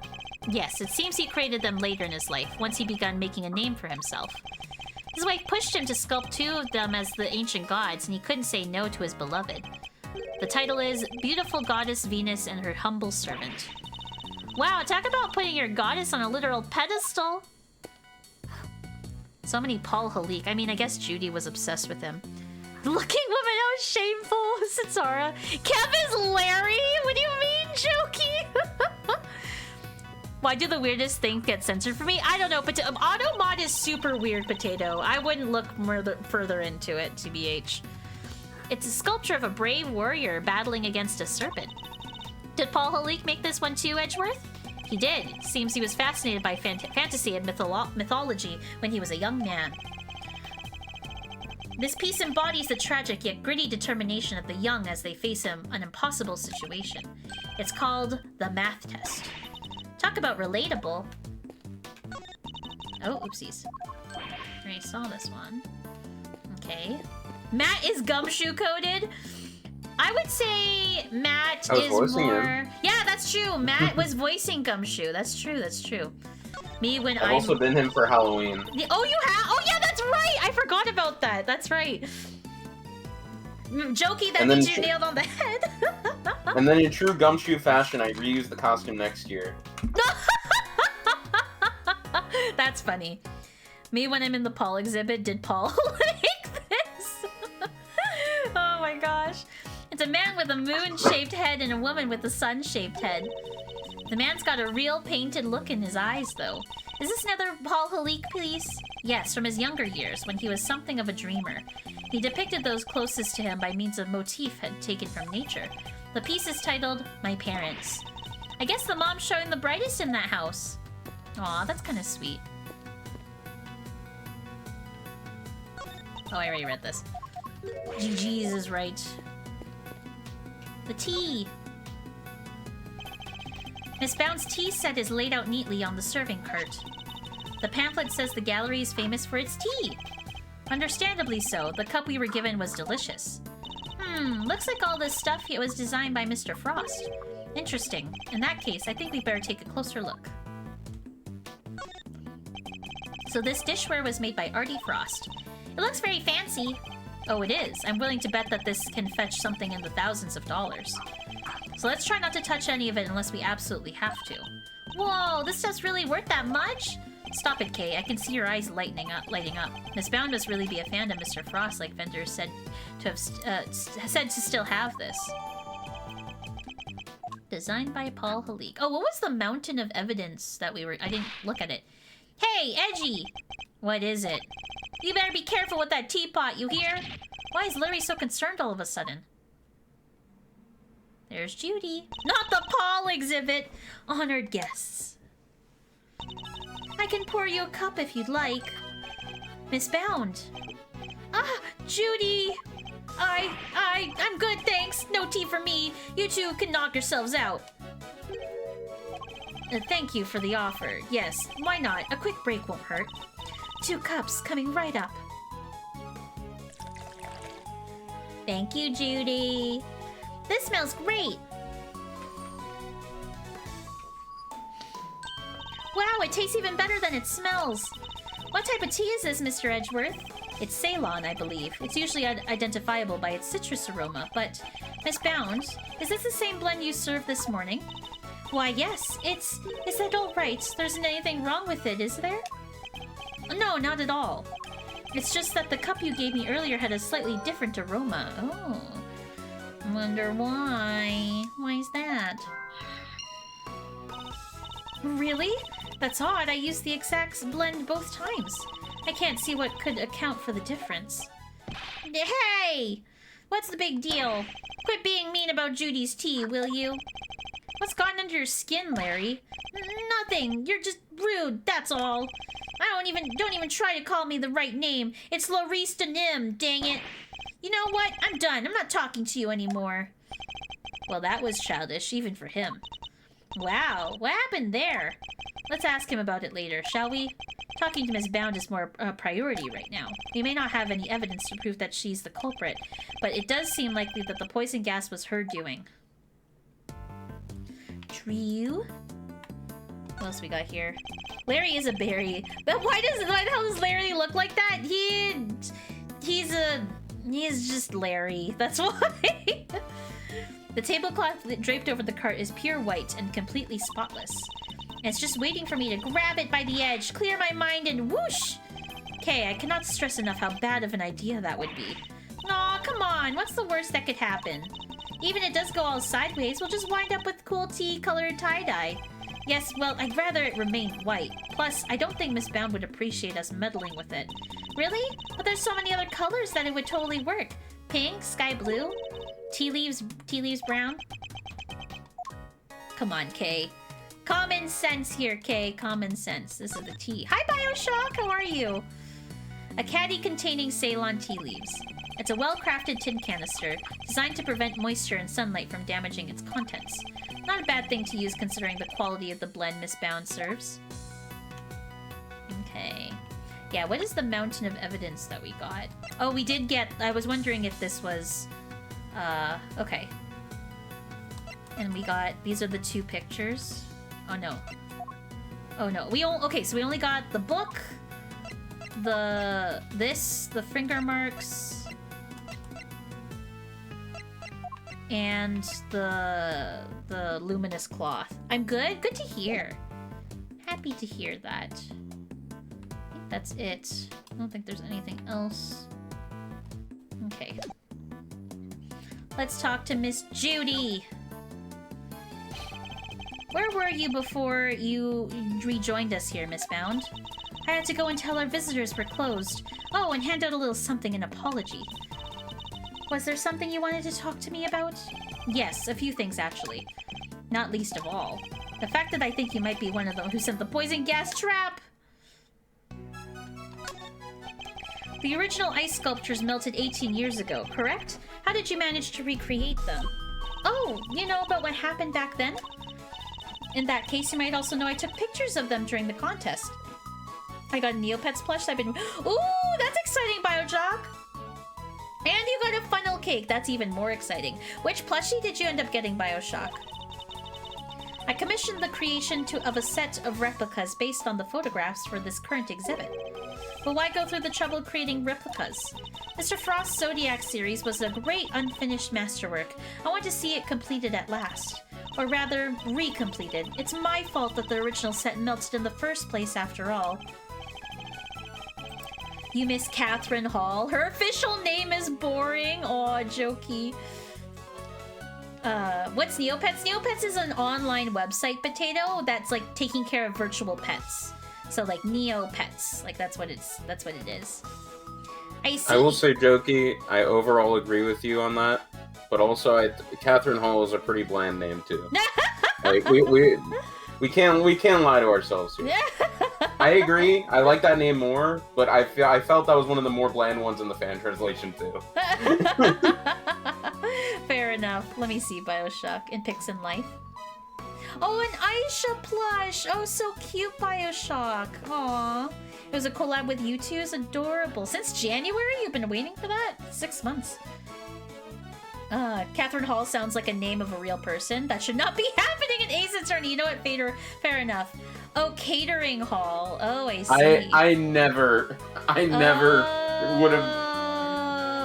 Yes, it seems he created them later in his life, once he began making a name for himself. His wife pushed him to sculpt two of them as the ancient gods, and he couldn't say no to his beloved. The title is Beautiful Goddess Venus and Her Humble Servant. Wow, talk about putting your goddess on a literal pedestal. So many Paul Halik. I mean, I guess Judy was obsessed with him. Looking woman, how shameful, Sitsara. Kev is Larry? What do you mean, Jokey? Why do the weirdest thing get censored for me? I don't know, but auto-mod is super weird, Potato. I wouldn't look further into it, TBH. It's a sculpture of a brave warrior battling against a serpent. Did Paul Halik make this one too, Edgeworth? He did. It seems he was fascinated by fantasy and mythology when he was a young man. This piece embodies the tragic yet gritty determination of the young as they face an impossible situation. It's called the math test. Talk about relatable. Oh, oopsies. I already saw this one. Okay. Matt is gumshoe coded. I would say Matt I was is voicing more. him. Yeah, that's true. Matt was voicing Gumshoe. That's true. That's true. Me when I've also been him for Halloween. Oh, you have? Oh, yeah, that's right. I forgot about that. That's right. Jokey, that means you nailed on the head. And then in true Gumshoe fashion, I reuse the costume next year. That's funny. Me when I'm in the Paul exhibit, did Paul like this? Oh my gosh. It's a man with a moon-shaped head and a woman with a sun-shaped head. The man's got a real painted look in his eyes, though. Is this another Paul Halik piece? Yes, from his younger years, when he was something of a dreamer. He depicted those closest to him by means of motif had taken from nature. The piece is titled, My Parents. I guess the mom's showing the brightest in that house. Aw, that's kind of sweet. Oh, I already read this. GG's is right. The tea. Miss Bound's tea set is laid out neatly on the serving cart. The pamphlet says the gallery is famous for its tea. Understandably so, the cup we were given was delicious. Looks like all this stuff here was designed by Mr. Frost. Interesting. In that case, I think we better take a closer look. So this dishware was made by Artie Frost. It looks very fancy. Oh, it is. I'm willing to bet that this can fetch something in the thousands of dollars. So let's try not to touch any of it unless we absolutely have to. Whoa, this stuff's really worth that much? Stop it, Kay. I can see your eyes lighting up. Miss Bound must really be a fan of Mr. Frost, like Vendor said to still have this. Designed by Paul Halik. Oh, what was the mountain of evidence that we were... I didn't look at it. Hey, Edgy! What is it? You better be careful with that teapot, you hear? Why is Larry so concerned all of a sudden? There's Judy. Not the Paul exhibit! Honored guests. I can pour you a cup if you'd like. Miss Bound. Ah, Judy! I'm good, thanks. No tea for me. You two can knock yourselves out. Thank you for the offer. Yes, why not? A quick break won't hurt. 2 cups coming right up. Thank you, Judy. This smells great. Wow, it tastes even better than it smells. What type of tea is this, Mr. Edgeworth? It's Ceylon, I believe. It's usually identifiable by its citrus aroma, but... Miss Bound, is this the same blend you served this morning? Why, yes, Is that all right? There isn't anything wrong with it, is there? No, not at all. It's just that the cup you gave me earlier had a slightly different aroma. Oh. Wonder why. Why's that? Really? That's odd. I used the exact blend both times. I can't see what could account for the difference. Hey! What's the big deal? Quit being mean about Judy's tea, will you? What's gotten under your skin, Larry? Nothing. You're just rude, that's all. Don't even try to call me the right name. It's Laurice Denim, dang it. You know what? I'm done. I'm not talking to you anymore. Well, that was childish, even for him. Wow, what happened there? Let's ask him about it later, shall we? Talking to Miss Bound is more a priority right now. We may not have any evidence to prove that she's the culprit, but it does seem likely that the poison gas was her doing. True. What else we got here? Larry is a berry. But why the hell does Larry look like that? He's just Larry. That's why. The tablecloth draped over the cart is pure white and completely spotless. And it's just waiting for me to grab it by the edge, clear my mind, and whoosh! Okay, I cannot stress enough how bad of an idea that would be. Aw, come on, what's the worst that could happen? Even if it does go all sideways, we'll just wind up with cool tea-colored tie-dye. Yes, well, I'd rather it remained white. Plus, I don't think Miss Bound would appreciate us meddling with it. Really? But there's so many other colors that it would totally work. Pink, sky blue, tea leaves brown. Come on, Kay. Common sense here, Kay. Common sense. This is the tea. Hi, Bioshock! How are you? A caddy containing Ceylon tea leaves. It's a well-crafted tin canister, designed to prevent moisture and sunlight from damaging its contents. Not a bad thing to use considering the quality of the blend Miss Bound serves. Okay. Yeah, what is the mountain of evidence that we got? Oh, we did get... I was wondering if this was Okay. And we got, these are the 2 pictures. Oh no. Oh no. Okay, so we only got the book, the finger marks, and the luminous cloth. I'm good? Good to hear. Happy to hear that. I think that's it. I don't think there's anything else. Okay. Let's talk to Miss Judy. Where were you before you rejoined us here, Miss Bound? I had to go and tell our visitors we're closed. Oh, and hand out a little something in apology. Was there something you wanted to talk to me about? Yes, a few things actually. Not least of all, the fact that I think you might be one of them who sent the poison gas trap! The original ice sculptures melted 18 years ago, correct? How did you manage to recreate them? Oh, you know about what happened back then? In that case, you might also know I took pictures of them during the contest. I got a Neopets plush I've been... Ooh, that's exciting, Biojock! And you got a funnel cake. That's even more exciting. Which plushie did you end up getting, Bioshock? I commissioned the creation of a set of replicas based on the photographs for this current exhibit. But why go through the trouble of creating replicas? Mr. Frost's Zodiac series was a great unfinished masterwork. I want to see it completed at last. Or rather, recompleted. It's my fault that the original set melted in the first place after all. You miss Catherine Hall? Her official name is boring. Aw, jokey. What's Neopets? Neopets is an online website, Potato, that's like taking care of virtual pets. So like Neopets. Like that's what it is. I will say, Jokey, I overall agree with you on that. But also, Catherine Hall is a pretty bland name too. Like we can't lie to ourselves here. I agree. I like that name more, but I felt that was one of the more bland ones in the fan translation too. Fair enough. Let me see Bioshock in Pix and Life. Oh, an Aisha plush! Oh, so cute, Bioshock. Aww. It was a collab with you two. It's adorable. Since January? You've been waiting for that? 6 months. Catherine Hall sounds like a name of a real person. That should not be happening in Ace Attorney. You know what, Fader? Fair enough. Oh, Catering Hall. Oh, I see. I never would have...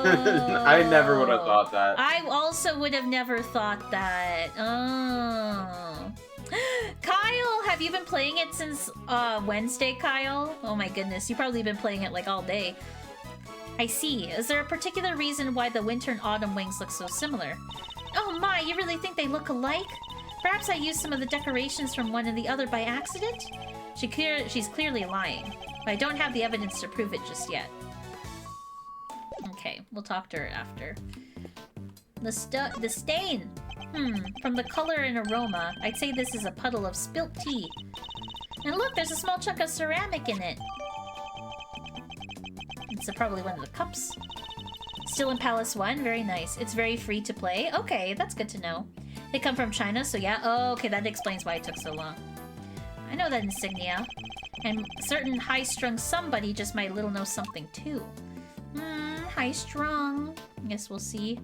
I never would have thought that. I also would have never thought that. Oh. Kyle, have you been playing it since Wednesday, Kyle? Oh my goodness, you've probably been playing it like all day. I see. Is there a particular reason why the winter and autumn wings look so similar? Oh my, you really think they look alike? Perhaps I used some of the decorations from one and the other by accident? She's clearly lying, but I don't have the evidence to prove it just yet. Okay, we'll talk to her after. The stain! From the color and aroma, I'd say this is a puddle of spilt tea. And look, there's a small chunk of ceramic in it. It's probably one of the cups. Still in Palace 1, very nice. It's very free to play. Okay, that's good to know. They come from China, so yeah. Oh, okay, that explains why it took so long. I know that insignia. And certain high-strung somebody just might little know something too. High-strung. I guess we'll see.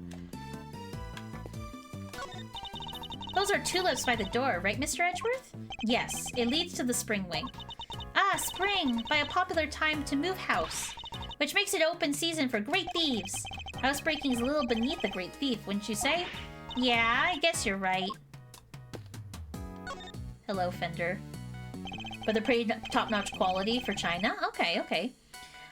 Those are tulips by the door, right, Mr. Edgeworth? Yes, it leads to the spring wing. Ah, spring! By a popular time to move house. Which makes it open season for great thieves. Housebreaking is a little beneath the great thief, wouldn't you say? Yeah, I guess you're right. Hello, Fender. But they're pretty top-notch quality for China? Okay, okay.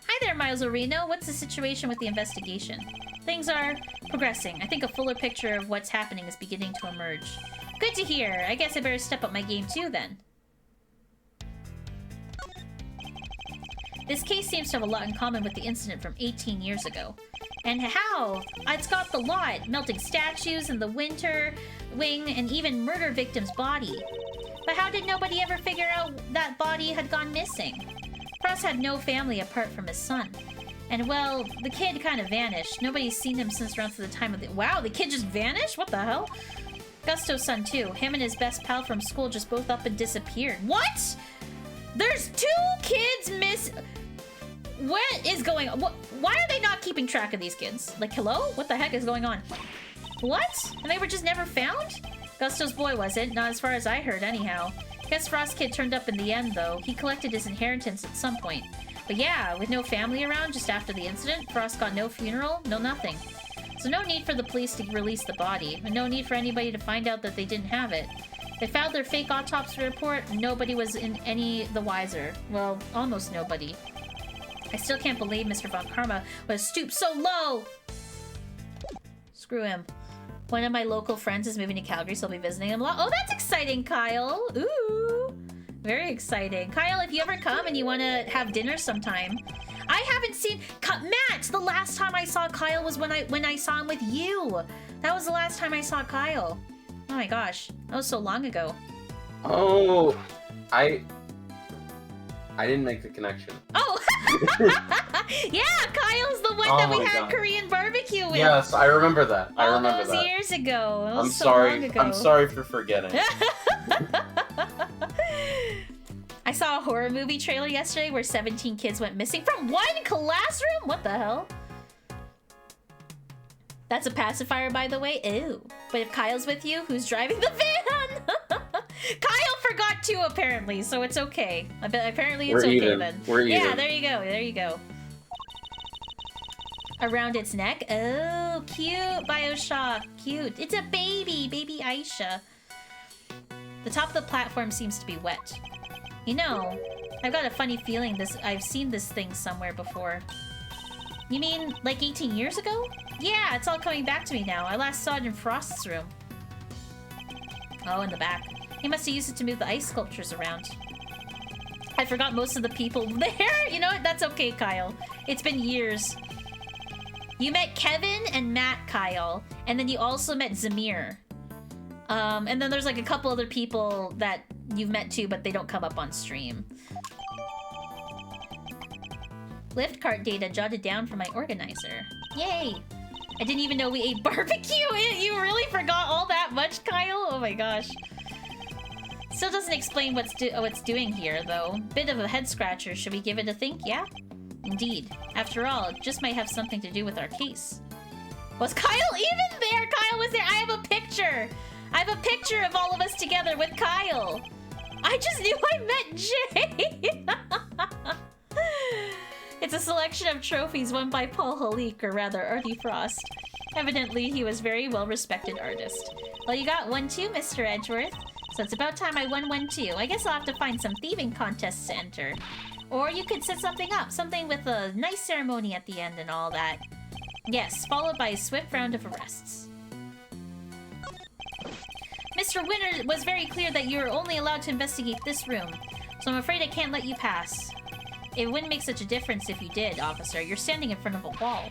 Hi there, Miles Orino. What's the situation with the investigation? Things are progressing. I think a fuller picture of what's happening is beginning to emerge. Good to hear. I guess I better step up my game too, then. This case seems to have a lot in common with the incident from 18 years ago. And how? It's got the lot. Melting statues in the winter wing and even murder victim's body. But how did nobody ever figure out that body had gone missing? Frost had no family apart from his son. And well, the kid kind of vanished. Nobody's seen him since around the time of the... Wow, the kid just vanished? What the hell? Gusto's son too. Him and his best pal from school just both up and disappeared. What? There's 2 kids What is going on? Why are they not keeping track of these kids? Like, hello? What the heck is going on? What? And they were just never found? Gusto's boy wasn't, not as far as I heard anyhow. Guess Frost Kid turned up in the end, though. He collected his inheritance at some point. But yeah, with no family around just after the incident, Frost got no funeral, no nothing. So no need for the police to release the body, and no need for anybody to find out that they didn't have it. They filed their fake autopsy report, and nobody was in any the wiser. Well, almost nobody. I still can't believe Mr. Von Karma would stoop so low! Screw him. One of my local friends is moving to Calgary, so I'll be visiting him a lot. Oh, that's exciting, Kyle! Ooh! Very exciting. Kyle, if you ever come and you want to have dinner sometime... I haven't seen... Matt! The last time I saw Kyle was when I saw him with you! That was the last time I saw Kyle. Oh my gosh. That was so long ago. Oh... I didn't make the connection. Oh! Yeah! Kyle's the one that we had Korean barbecue with! Yes, I remember that. I remember that. All those years ago. That was I'm so sorry. long ago. I'm sorry for forgetting. I saw a horror movie trailer yesterday where 17 kids went missing from one classroom? What the hell? That's a pacifier, by the way. Ew. But if Kyle's with you, who's driving the van? Kyle forgot too, apparently, so it's okay. Apparently it's okay then. We're even. Yeah, there you go. There you go. Around its neck? Oh, cute, Bioshock. Cute. It's a baby. Baby Aisha. The top of the platform seems to be wet. You know, I've got a funny feeling I've seen this thing somewhere before. You mean, like 18 years ago? Yeah, it's all coming back to me now. I last saw it in Frost's room. Oh, in the back. He must have used it to move the ice sculptures around. I forgot most of the people there. You know what? That's okay, Kyle. It's been years. You met Kevin and Matt, Kyle. And then you also met Zamir. And then there's like a couple other people that you've met too, but they don't come up on stream. Lift cart data jotted down from my organizer. Yay! I didn't even know we ate barbecue! You really forgot all that much, Kyle? Oh my gosh. Still doesn't explain what's doing here, though. Bit of a head scratcher. Should we give it a think, yeah? Indeed. After all, it just might have something to do with our case. Was Kyle even there? Kyle was there! I have a picture! I have a picture of all of us together with Kyle! I just knew I met Jay! It's a selection of trophies won by Paul Halik, or rather, Artie Frost. Evidently, he was a very well-respected artist. Well, you got one too, Mr. Edgeworth. So it's about time I won one too. I guess I'll have to find some thieving contests to enter. Or you could set something up, something with a nice ceremony at the end and all that. Yes, followed by a swift round of arrests. Mr. Winter, it was very clear that you were only allowed to investigate this room, so I'm afraid I can't let you pass. It wouldn't make such a difference if you did, officer. You're standing in front of a wall.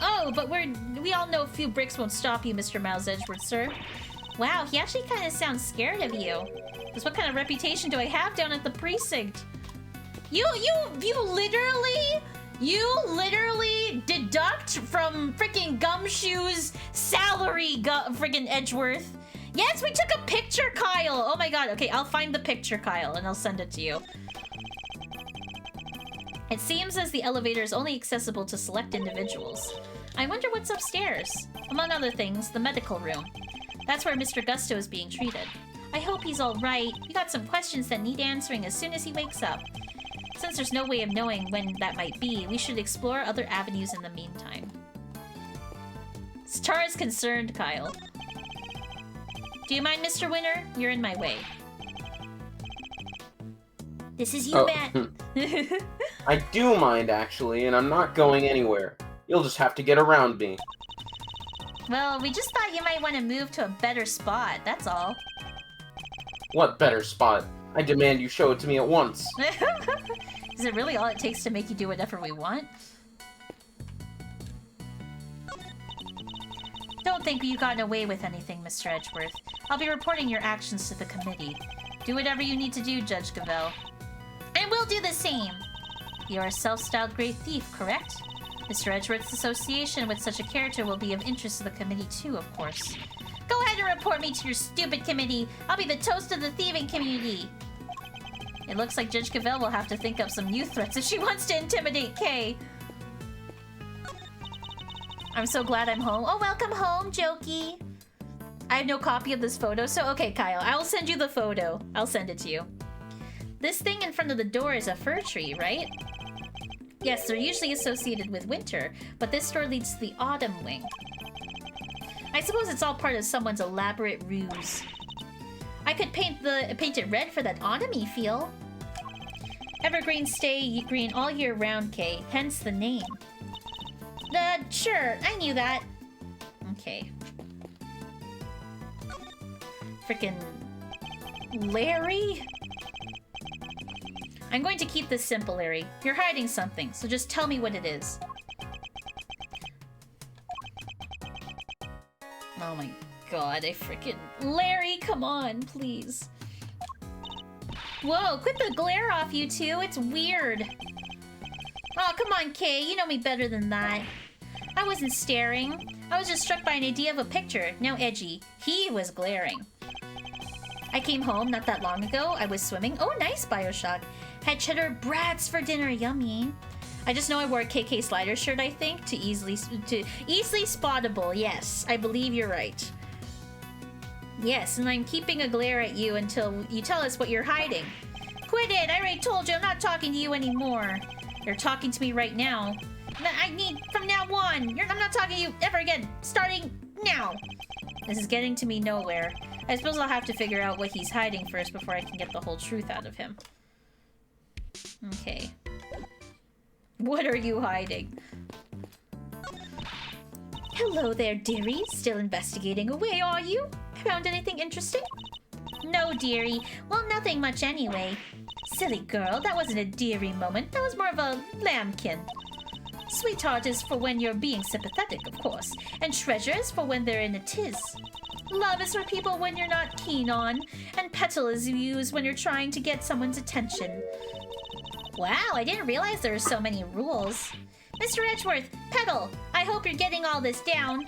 Oh, but we all know a few bricks won't stop you, Mr. Miles Edgeworth, sir. Wow, he actually kind of sounds scared of you. Because what kind of reputation do I have down at the precinct? You literally deduct from freaking Gumshoe's salary, freaking Edgeworth. Yes, we took a picture, Kyle! Oh my god, okay, I'll find the picture, Kyle, and I'll send it to you. It seems as the elevator is only accessible to select individuals. I wonder what's upstairs. Among other things, the medical room. That's where Mr. Gusto is being treated. I hope he's alright. We got some questions that need answering as soon as he wakes up. Since there's no way of knowing when that might be, we should explore other avenues in the meantime. As far as concerned, Kyle. Do you mind, Mr. Winter? You're in my way. This is you, Matt. I do mind, actually, and I'm not going anywhere. You'll just have to get around me. Well, we just thought you might want to move to a better spot, that's all. What better spot? I demand you show it to me at once. Is it really all it takes to make you do whatever we want? Don't think you've gotten away with anything, Mr. Edgeworth. I'll be reporting your actions to the committee. Do whatever you need to do, Judge Gavel. And we'll do the same! You're a self-styled great thief, correct? Mr. Edgeworth's association with such a character will be of interest to the committee too, of course. Go ahead and report me to your stupid committee! I'll be the toast of the thieving community! It looks like Judge Gavel will have to think up some new threats if she wants to intimidate Kay. I'm so glad I'm home. Oh, welcome home, Jokey. I have no copy of this photo, so okay, Kyle. I'll send you the photo. I'll send it to you. This thing in front of the door is a fir tree, right? Yes, they're usually associated with winter, but this door leads to the autumn wing. I suppose it's all part of someone's elaborate ruse. I could paint it red for that autumny feel. Evergreens stay green all year round, Kay, hence the name. Sure, I knew that. Okay. Frickin' Larry? I'm going to keep this simple, Larry. You're hiding something, so just tell me what it is. Oh my god, I frickin'... Larry, come on, please. Whoa, quit the glare off, you two. It's weird. Oh, come on, Kay. You know me better than that. I wasn't staring. I was just struck by an idea of a picture. Now edgy. He was glaring. I came home not that long ago. I was swimming. Oh, nice, Bioshock. Had cheddar brats for dinner. Yummy. I just know I wore a KK Slider shirt, I think, to easily spottable. Yes, I believe you're right. Yes, and I'm keeping a glare at you until you tell us what you're hiding. Quit it! I already told you I'm not talking to you anymore. You're talking to me right now. I need from now on. I'm not talking to you ever again. Starting now. This is getting to me nowhere. I suppose I'll have to figure out what he's hiding first before I can get the whole truth out of him. Okay. What are you hiding? Hello there, dearie. Still investigating away, are you? Found anything interesting? No, dearie. Well, nothing much anyway. Silly girl, that wasn't a dearie moment. That was more of a lambkin. Sweetheart is for when you're being sympathetic, of course. And treasure is for when they're in a tiz. Love is for people when you're not keen on. And petal is used when you're trying to get someone's attention. Wow, I didn't realize there were so many rules. Mr. Edgeworth, petal! I hope you're getting all this down.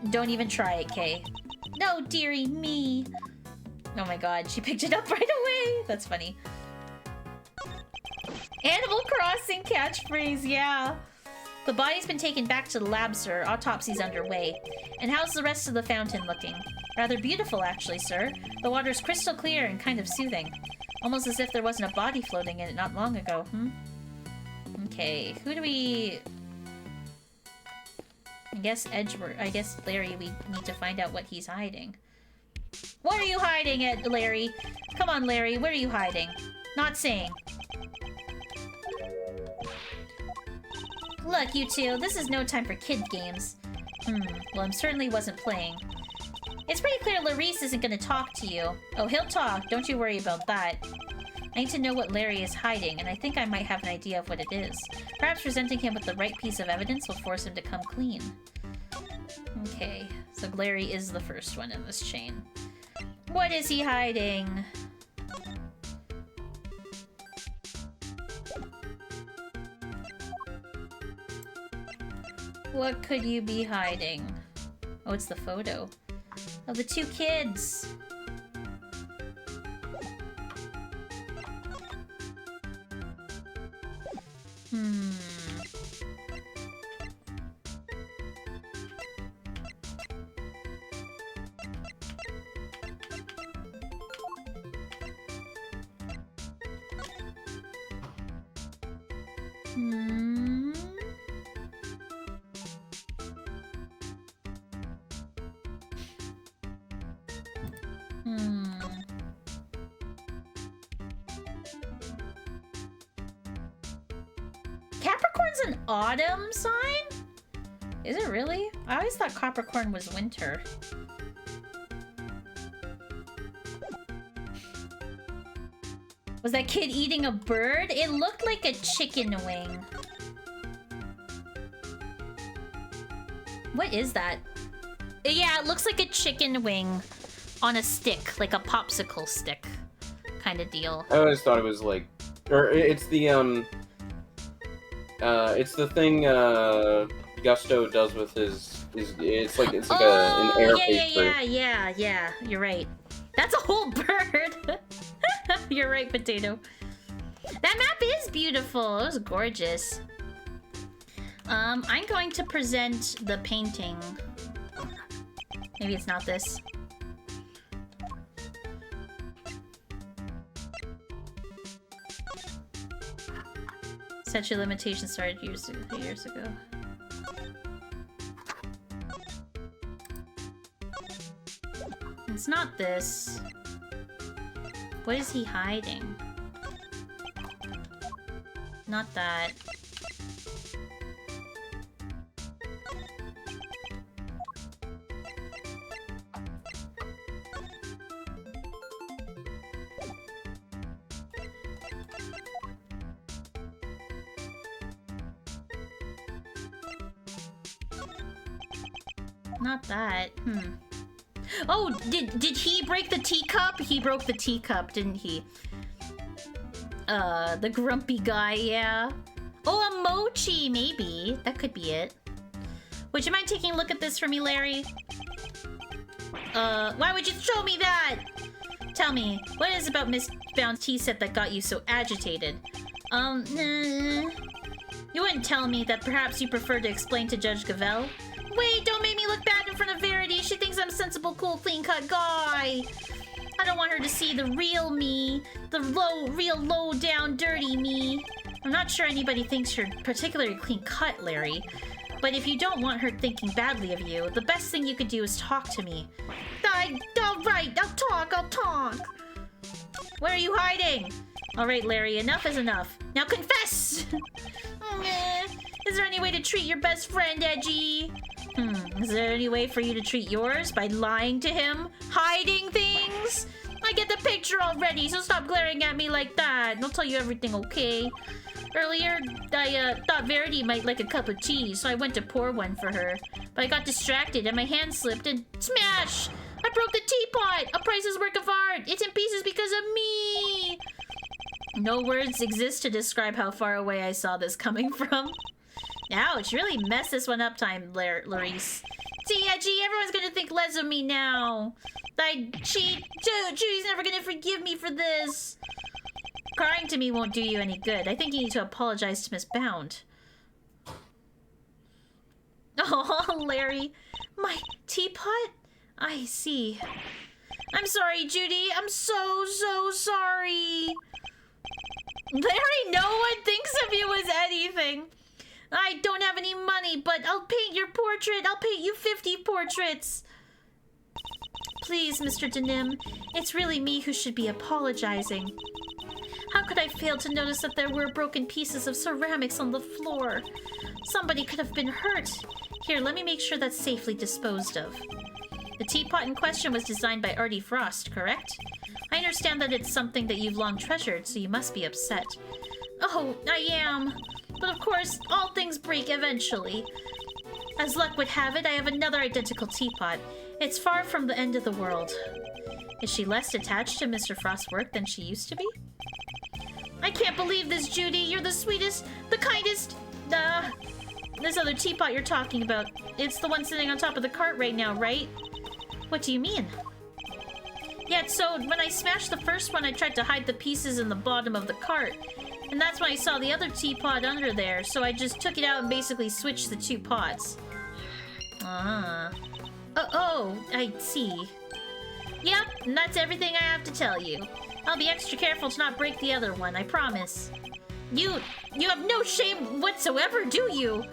Don't even try it, Kay. No, dearie, me. Oh my god, she picked it up right away. That's funny. Animal Crossing catchphrase, yeah. The body's been taken back to the lab, sir. Autopsy's underway. And how's the rest of the fountain looking? Rather beautiful, actually, sir. The water's crystal clear and kind of soothing. Almost as if there wasn't a body floating in it not long ago, Okay, who do we... I guess Larry, we need to find out what he's hiding. What are you hiding at, Larry? Come on, Larry, where are you hiding? Not saying. Look, you two, this is no time for kid games. Well, I certainly wasn't playing. It's pretty clear Larice isn't gonna talk to you. Oh, he'll talk, don't you worry about that. I need to know what Larry is hiding, and I think I might have an idea of what it is. Perhaps presenting him with the right piece of evidence will force him to come clean. Okay, so Larry is the first one in this chain. What is he hiding? What could you be hiding? Oh, it's the photo of the two kids. Capricorn's an autumn sign? Is it really? I always thought Capricorn was winter. Was that kid eating a bird? It looked like a chicken wing. What is that? Yeah, it looks like a chicken wing on a stick, like a popsicle stick kind of deal. I always thought it was like, or it's the thing Gusto does with his it's like an air paper. Yeah. You're right. That's a whole bird. You're right, Potato. That map is beautiful. It was gorgeous. I'm going to present the painting. Maybe it's not this. Statute of limitations started years ago. It's not this. What is he hiding? Not that. Not that. Oh, did he break the teacup? He broke the teacup, didn't he? The grumpy guy, yeah. Oh, a mochi, maybe. That could be it. Would you mind taking a look at this for me, Larry? Why would you show me that? Tell me, what is about Miss Bound's tea set that got you so agitated? You wouldn't tell me that perhaps you prefer to explain to Judge Gavel? Wait, don't make me look bad in front of Verity. She thinks I'm a sensible, cool, clean-cut guy. I don't want her to see the real me. The real low-down, dirty me. I'm not sure anybody thinks you're particularly clean-cut, Larry. But if you don't want her thinking badly of you, the best thing you could do is talk to me. Alright, I'll talk. Where are you hiding? Alright, Larry, enough is enough. Now confess! Is there any way to treat your best friend, Edgy? Is there any way for you to treat yours? By lying to him? Hiding things? I get the picture already, so stop glaring at me like that. I'll tell you everything, okay? Earlier, I thought Verity might like a cup of tea, so I went to pour one for her. But I got distracted and my hand slipped and smash! I broke the teapot! A priceless work of art! It's in pieces because of me! No words exist to describe how far away I saw this coming from. Ouch, really messed this one up time, Larice. See, Edgy, everyone's gonna think less of me now. I cheat. Judy's never gonna forgive me for this. Crying to me won't do you any good. I think you need to apologize to Miss Bound. Oh, Larry. My teapot? I see. I'm sorry, Judy. I'm so sorry. Larry, no one thinks of you as anything. I don't have any money, but I'll paint your portrait. I'll paint you 50 portraits. Please, Mr. Denim. It's really me who should be apologizing. How could I fail to notice that there were broken pieces of ceramics on the floor? Somebody could have been hurt. Here, let me make sure that's safely disposed of. The teapot in question was designed by Artie Frost, correct? I understand that it's something that you've long treasured, so you must be upset. Oh, I am. But of course, all things break eventually. As luck would have it, I have another identical teapot. It's far from the end of the world. Is she less attached to Mr. Frost's work than she used to be? I can't believe this, Judy. You're the sweetest, the kindest. This other teapot you're talking about. It's the one sitting on top of the cart right now, right? What do you mean? Yeah, so when I smashed the first one, I tried to hide the pieces in the bottom of the cart. And that's when I saw the other teapot under there, so I just took it out and basically switched the two pots. Oh, I see. Yep, and that's everything I have to tell you. I'll be extra careful to not break the other one, I promise. You have no shame whatsoever, do you?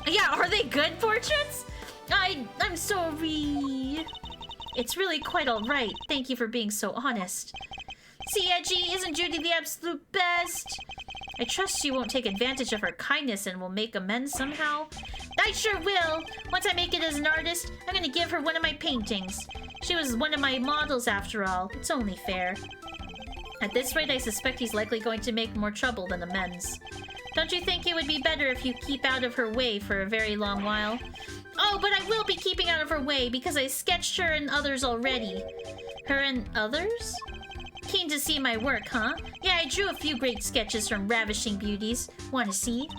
Yeah, are they good portraits? I'm sorry. It's really quite alright. Thank you for being so honest. See, Edgy, isn't Judy the absolute best? I trust you won't take advantage of her kindness and will make amends somehow. I sure will. Once I make it as an artist, I'm gonna give her one of my paintings. She was one of my models after all. It's only fair. At this rate, I suspect he's likely going to make more trouble than amends. Don't you think it would be better if you keep out of her way for a very long while? Oh, but I will be keeping out of her way because I sketched her and others already. Her and others? Keen to see my work, huh? Yeah, I drew a few great sketches from ravishing beauties. Want to see?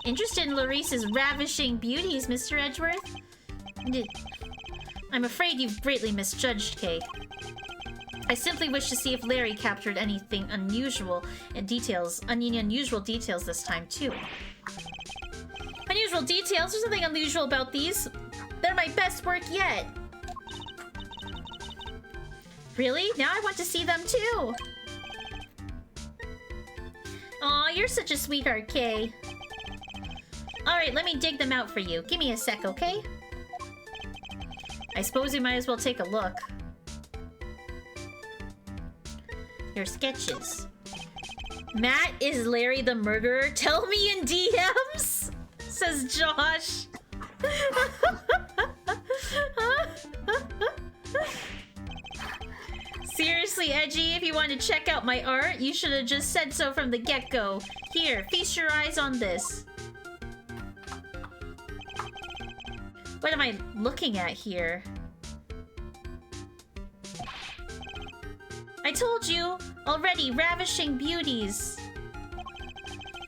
Interested in Larice's ravishing beauties, Mr. Edgeworth? I'm afraid you've greatly misjudged Kay. I simply wish to see if Larry captured anything unusual in details, unusual details this time too. Unusual details. There's nothing unusual about these. They're my best work yet. Really? Now I want to see them too. Aw, you're such a sweetheart, Kay. Alright, let me dig them out for you. Give me a sec, okay? I suppose we might as well take a look. Your sketches. Matt, is Larry the murderer? Tell me in DMs! Says Josh. Seriously, Edgy, if you want to check out my art, you should have just said so from the get-go. Here, feast your eyes on this. What am I looking at here? I told you! Already, ravishing beauties!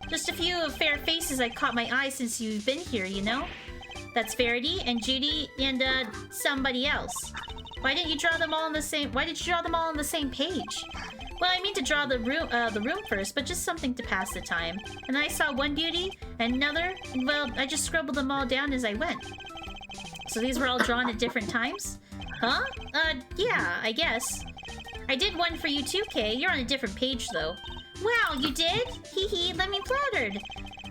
Just a few fair faces I caught my eye since you've been here, you know? That's Verity and Judy and, somebody else. Why didn't you draw them all on the same- Why did you draw them all on the same page? Well, I mean to draw the room first, but just something to pass the time. And then I saw one beauty, and another, and well, I just scribbled them all down as I went. So these were all drawn at different times? Huh? Yeah, I guess. I did one for you too, Kay. You're on a different page, though. Wow, you did? Hee hee, let me flattered.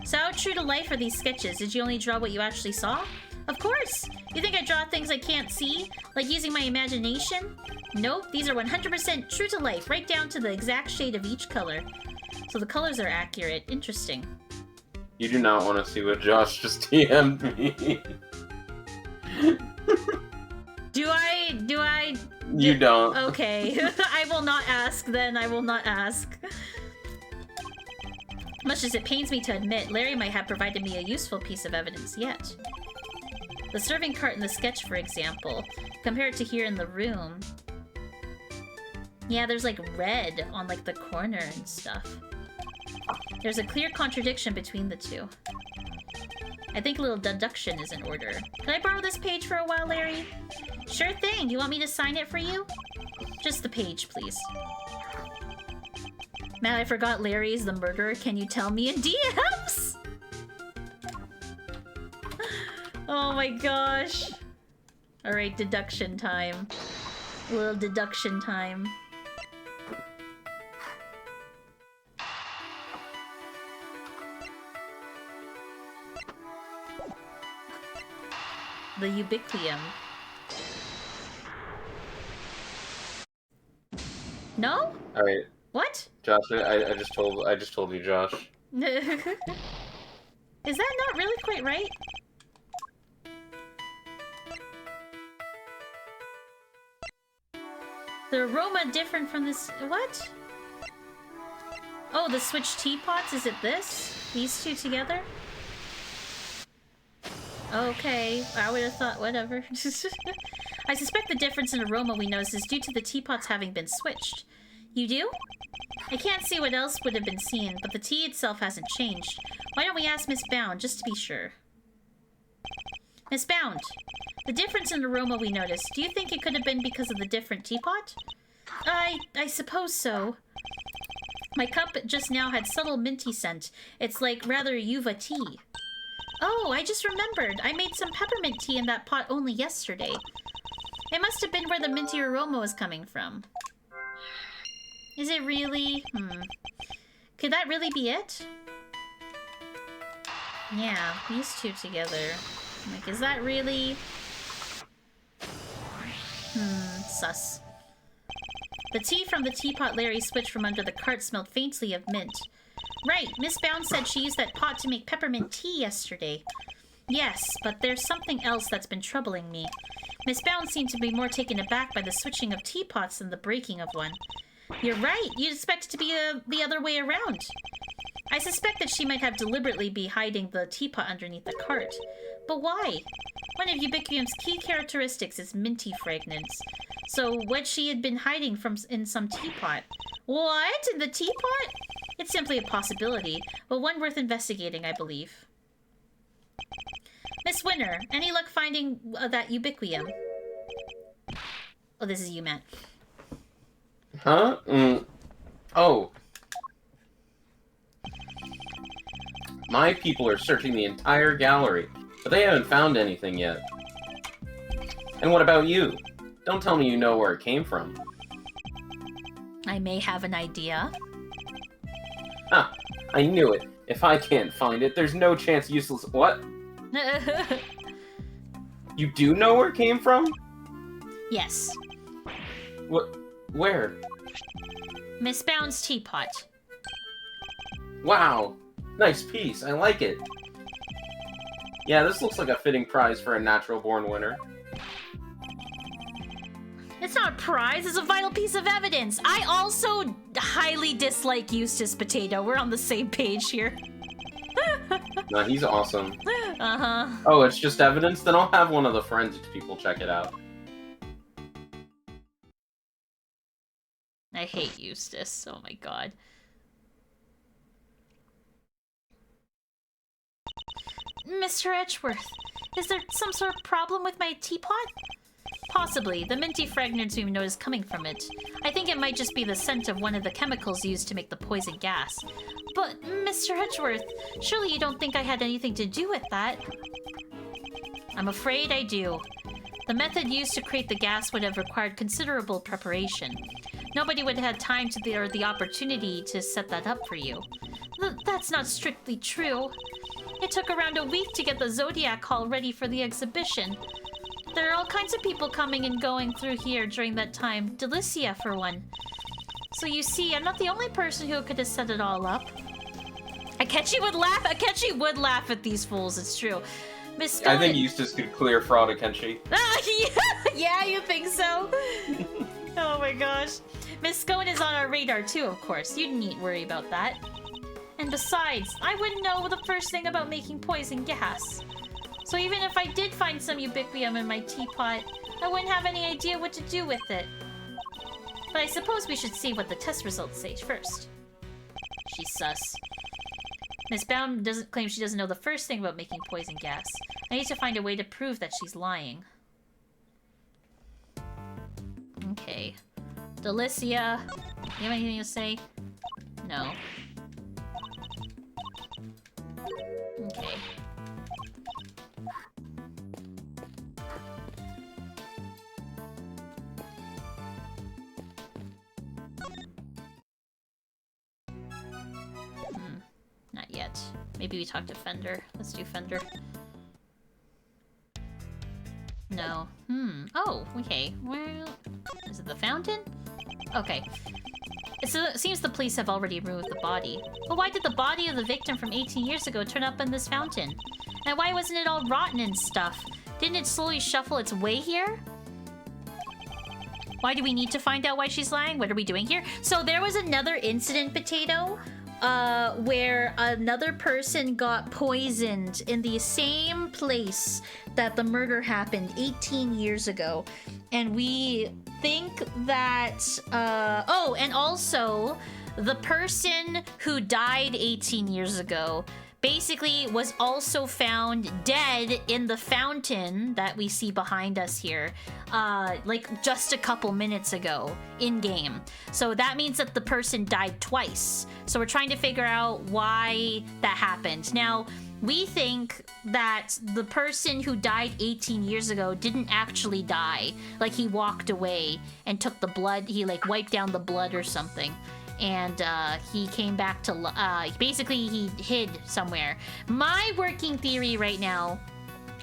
So how true to life are these sketches? Did you only draw what you actually saw? Of course! You think I draw things I can't see? Like using my imagination? Nope, these are 100% true to life, right down to the exact shade of each color. So the colors are accurate. Interesting. You do not want to see what Josh just DM'd me. Do I... You don't. Okay. I will not ask then. I will not ask. Much as it pains me to admit, Larry might have provided me a useful piece of evidence yet. The serving cart in the sketch, for example, compared to here in the room. Yeah, there's like red on like the corner and stuff. There's a clear contradiction between the two. I think a little deduction is in order. Can I borrow this page for a while, Larry? Sure thing. You want me to sign it for you? Just the page, please. Matt, I forgot Larry is the murderer. Can you tell me in DMs? Oh my gosh. Alright, deduction time. A little deduction time. The ubiquium. No? Alright. What? Josh, I just told you, Josh. Is that not really quite right? The aroma different from this... What? Oh, the switch teapots? Is it this? These two together? Okay, I would have thought whatever. I suspect the difference in aroma we notice is due to the teapots having been switched. You do? I can't see what else would have been seen, but the tea itself hasn't changed. Why don't we ask Miss Bound, just to be sure? Miss Bound, the difference in aroma we noticed, do you think it could have been because of the different teapot? I suppose so. My cup just now had subtle minty scent. It's like rather Yuva tea. Oh, I just remembered. I made some peppermint tea in that pot only yesterday. It must have been where the minty aroma was coming from. Is it really? Could that really be it? Yeah, these two together. Like, is that really? Sus. The tea from the teapot Larry switched from under the cart smelled faintly of mint. Right, Miss Bound said she used that pot to make peppermint tea yesterday. Yes, but there's something else that's been troubling me. Miss Bound seemed to be more taken aback by the switching of teapots than the breaking of one. You're right, you'd expect it to be the other way around. I suspect that she might have deliberately be hiding the teapot underneath the cart. But why? One of Ubiquium's key characteristics is minty fragrance. So what she had been hiding from in some teapot. What? In the teapot? It's simply a possibility, but one worth investigating, I believe. Miss Winner, any luck finding that Ubiquium? Oh, this is you, Matt. Huh? Oh. My people are searching the entire gallery, but they haven't found anything yet. And what about you? Don't tell me you know where it came from. I may have an idea. Ah, I knew it. If I can't find it, there's no chance useless- What? You do know where it came from? Yes. What? Where? Miss Bound's teapot. Wow! Nice piece, I like it. Yeah, this looks like a fitting prize for a natural-born winner. It's not a prize, it's a vital piece of evidence. I also highly dislike Eustace Potato. We're on the same page here. No, he's awesome. Uh-huh. Oh, it's just evidence? Then I'll have one of the forensics people check it out. I hate Eustace. Oh my god. Mr. Edgeworth, is there some sort of problem with my teapot? Possibly. The minty fragrance we've noticed coming from it. I think it might just be the scent of one of the chemicals used to make the poison gas. But, Mr. Edgeworth, surely you don't think I had anything to do with that? I'm afraid I do. The method used to create the gas would have required considerable preparation. Nobody would have had time to or the opportunity to set that up for you. That's not strictly true. It took around a week to get the Zodiac Hall ready for the exhibition. There are all kinds of people coming and going through here during that time. Delicia, for one. So you see, I'm not the only person who could have set it all up. Akechi would laugh. Akechi would laugh at these fools. It's true. Miss Stone... I think Eustace could clear fraud, Akenshi. Yeah, you think so? Oh my gosh. Miss Scone is on our radar too, of course. You needn't worry about that. And besides, I wouldn't know the first thing about making poison gas. So even if I did find some ubiquium in my teapot, I wouldn't have any idea what to do with it. But I suppose we should see what the test results say first. She's sus. Miss Baum doesn't claim she doesn't know the first thing about making poison gas. I need to find a way to prove that she's lying. Okay. Delicia, you have anything to say? No. Okay. Not yet. Maybe we talk to Fender. Let's do Fender. No. Oh, okay. Well, is it the fountain? Okay. It seems the police have already removed the body. But why did the body of the victim from 18 years ago turn up in this fountain? And why wasn't it all rotten and stuff? Didn't it slowly shuffle its way here? Why do we need to find out why she's lying? What are we doing here? So there was another incident, Potato, where another person got poisoned in the same place that the murder happened 18 years ago. And we think that, oh, and also the person who died 18 years ago basically was also found dead in the fountain that we see behind us here, like just a couple minutes ago in game. So that means that the person died twice. So we're trying to figure out why that happened. Now, we think that the person who died 18 years ago didn't actually die. Like, he walked away and took the blood, he like wiped down the blood or something. And he came back to, basically he hid somewhere. My working theory right now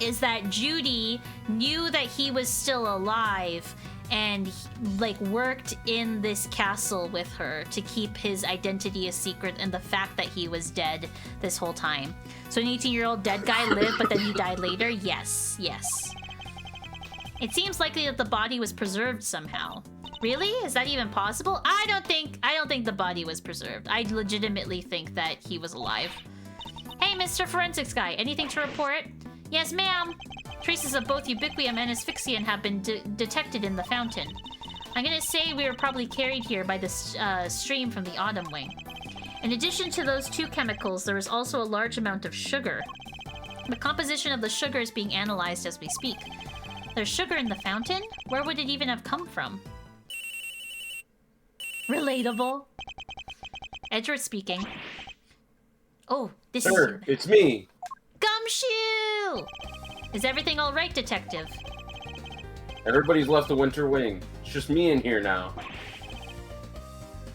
is that Judy knew that he was still alive and like worked in this castle with her to keep his identity a secret and the fact that he was dead this whole time. So an 18-year-old dead guy lived, but then he died later? Yes, yes. It seems likely that the body was preserved somehow. Really? Is that even possible? I don't think the body was preserved. I legitimately think that he was alive. Hey, Mr. Forensics Guy, anything to report? Yes, ma'am. Traces of both ubiquium and asphyxian have been detected in the fountain. I'm gonna say we were probably carried here by the stream from the Autumn Wing. In addition to those two chemicals, there is also a large amount of sugar. The composition of the sugar is being analyzed as we speak. There's sugar in the fountain? Where would it even have come from? Relatable. Edgeworth speaking. Oh, This Sir, is... it's me. Gumshoe! Is everything alright, Detective? Everybody's left the Winter Wing. It's just me in here now.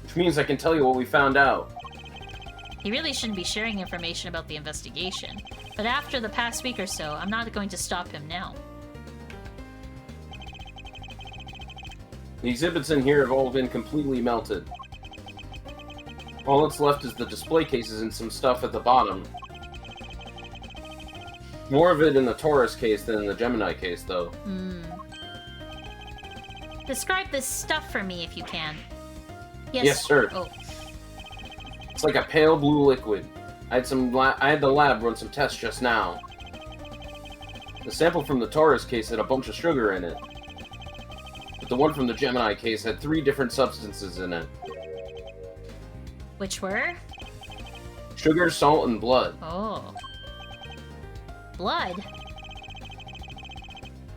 Which means I can tell you what we found out. He really shouldn't be sharing information about the investigation. But after the past week or so, I'm not going to stop him now. The exhibits in here have all been completely melted. All that's left is the display cases and some stuff at the bottom. More of it in the Taurus case than in the Gemini case, though. Describe this stuff for me if you can. Yes, sir. Oh. It's like a pale blue liquid. I had the lab run some tests just now. The sample from the Taurus case had a bunch of sugar in it. But the one from the Gemini case had 3 different substances in it. Which were? Sugar, salt, and blood. Oh. Blood?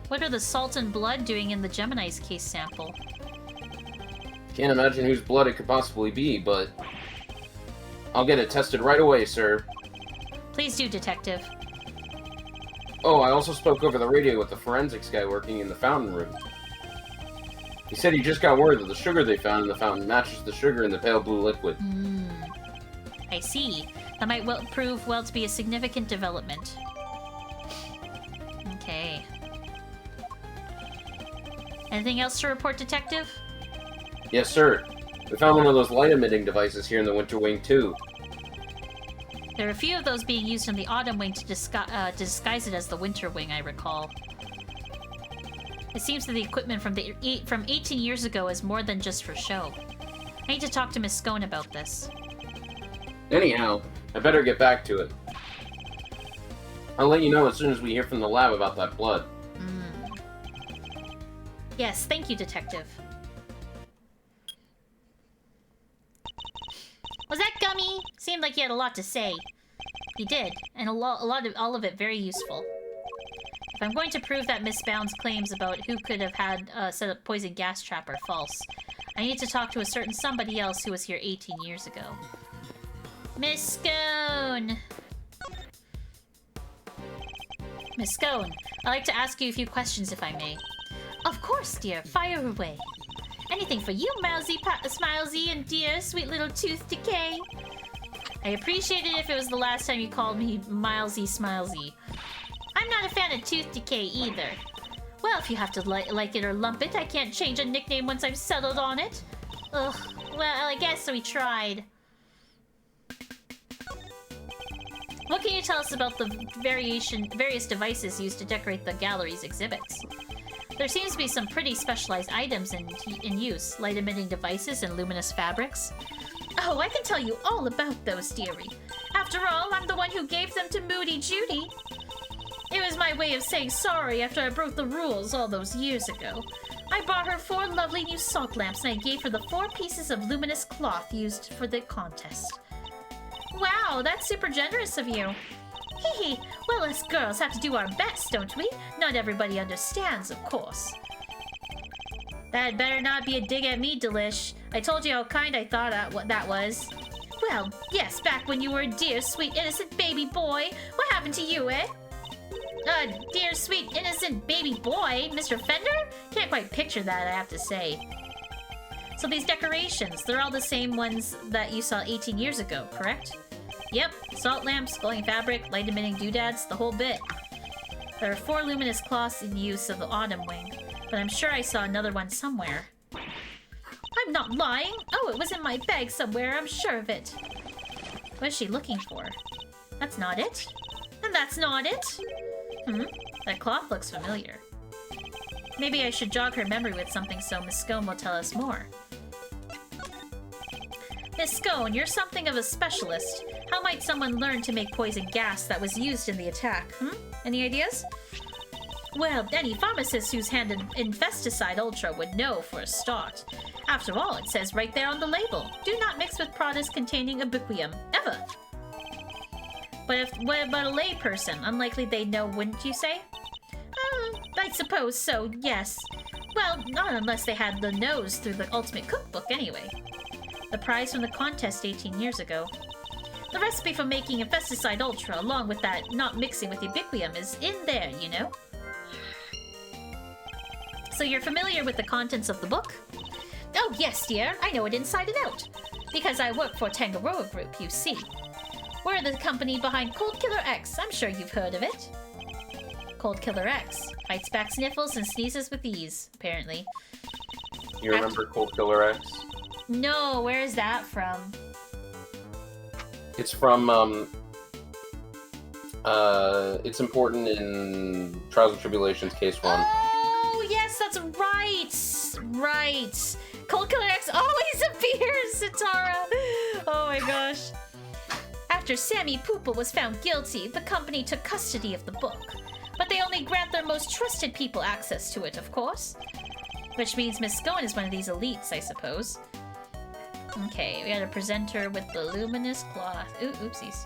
What are the salt and blood doing in the Gemini's case sample? Can't imagine whose blood it could possibly be, but... I'll get it tested right away, sir. Please do, Detective. Oh, I also spoke over the radio with the forensics guy working in the fountain room. He said he just got word that the sugar they found in the fountain matches the sugar in the pale blue liquid. I see. That might prove to be a significant development. Okay. Anything else to report, Detective? Yes, sir. We found one of those light-emitting devices here in the Winter Wing, too. There are a few of those being used in the Autumn Wing to disguise it as the Winter Wing, I recall. It seems that the equipment from 18 years ago is more than just for show. I need to talk to Miss Scone about this. Anyhow, I better get back to it. I'll let you know as soon as we hear from the lab about that blood. Yes, thank you, Detective. Was that Gummy? Seemed like he had a lot to say. He did, and all of it very useful. If I'm going to prove that Miss Bound's claims about who could have had set up poison gas trap are false, I need to talk to a certain somebody else who was here 18 years ago. Miss Scone! Miss Scone, I'd like to ask you a few questions if I may. Of course, dear. Fire away. Anything for you, Smilesy, and dear, sweet little Tooth Decay. I appreciate it if it was the last time you called me Milesy Smilesy. I'm not a fan of Tooth Decay either. Well, if you have to like it or lump it, I can't change a nickname once I've settled on it. Ugh, well, I guess we tried. What can you tell us about the various devices used to decorate the gallery's exhibits? There seems to be some pretty specialized items in use, light-emitting devices and luminous fabrics. Oh, I can tell you all about those, dearie. After all, I'm the one who gave them to Moody Judy. It was my way of saying sorry after I broke the rules all those years ago. I bought her 4 lovely new salt lamps and I gave her the 4 pieces of luminous cloth used for the contest. Wow, that's super generous of you. Hee hee, well, us girls have to do our best, don't we? Not everybody understands, of course. That better not be a dig at me, Delish. I told you how kind I thought that was. Well, yes, back when you were a dear, sweet, innocent baby boy. What happened to you, eh? Dear, sweet, innocent baby boy? Mr. Fender? Can't quite picture that, I have to say. So these decorations, they're all the same ones that you saw 18 years ago, correct? Yep, salt lamps, glowing fabric, light-emitting doodads, the whole bit. There are 4 luminous cloths in use of the Autumn Wing, but I'm sure I saw another one somewhere. I'm not lying! Oh, it was in my bag somewhere, I'm sure of it. What is she looking for? That's not it. And that's not it. That cloth looks familiar. Maybe I should jog her memory with something so Miss Scone will tell us more. Miss Scone, you're something of a specialist. How might someone learn to make poison gas that was used in the attack? Any ideas? Well, any pharmacist who's handed Infesticide Ultra would know for a start. After all, it says right there on the label, do not mix with products containing ubiquium, ever. But what about a layperson? Unlikely they'd know, wouldn't you say? I suppose so, yes. Well, not unless they had the nose through the Ultimate Cookbook anyway. The prize from the contest 18 years ago. The recipe for making Infesticide Ultra, along with that not mixing with Ubiquium, is in there, you know? So you're familiar with the contents of the book? Oh yes, dear. I know it inside and out. Because I work for Tangaroa Group, you see. We're the company behind Cold Killer X. I'm sure you've heard of it. Cold Killer X. Fights back sniffles and sneezes with ease, apparently. You remember Cold Killer X? No, where is that from? It's from, it's important in Trials and Tribulations Case 1. Oh, yes, that's right! Right. Cold Killer X always appears, Satara! Oh my gosh. After Sammy Poopa was found guilty, the company took custody of the book. But they only grant their most trusted people access to it, of course. Which means Miss Scone is one of these elites, I suppose. Okay, we got a presenter with the luminous cloth. Ooh, oopsies.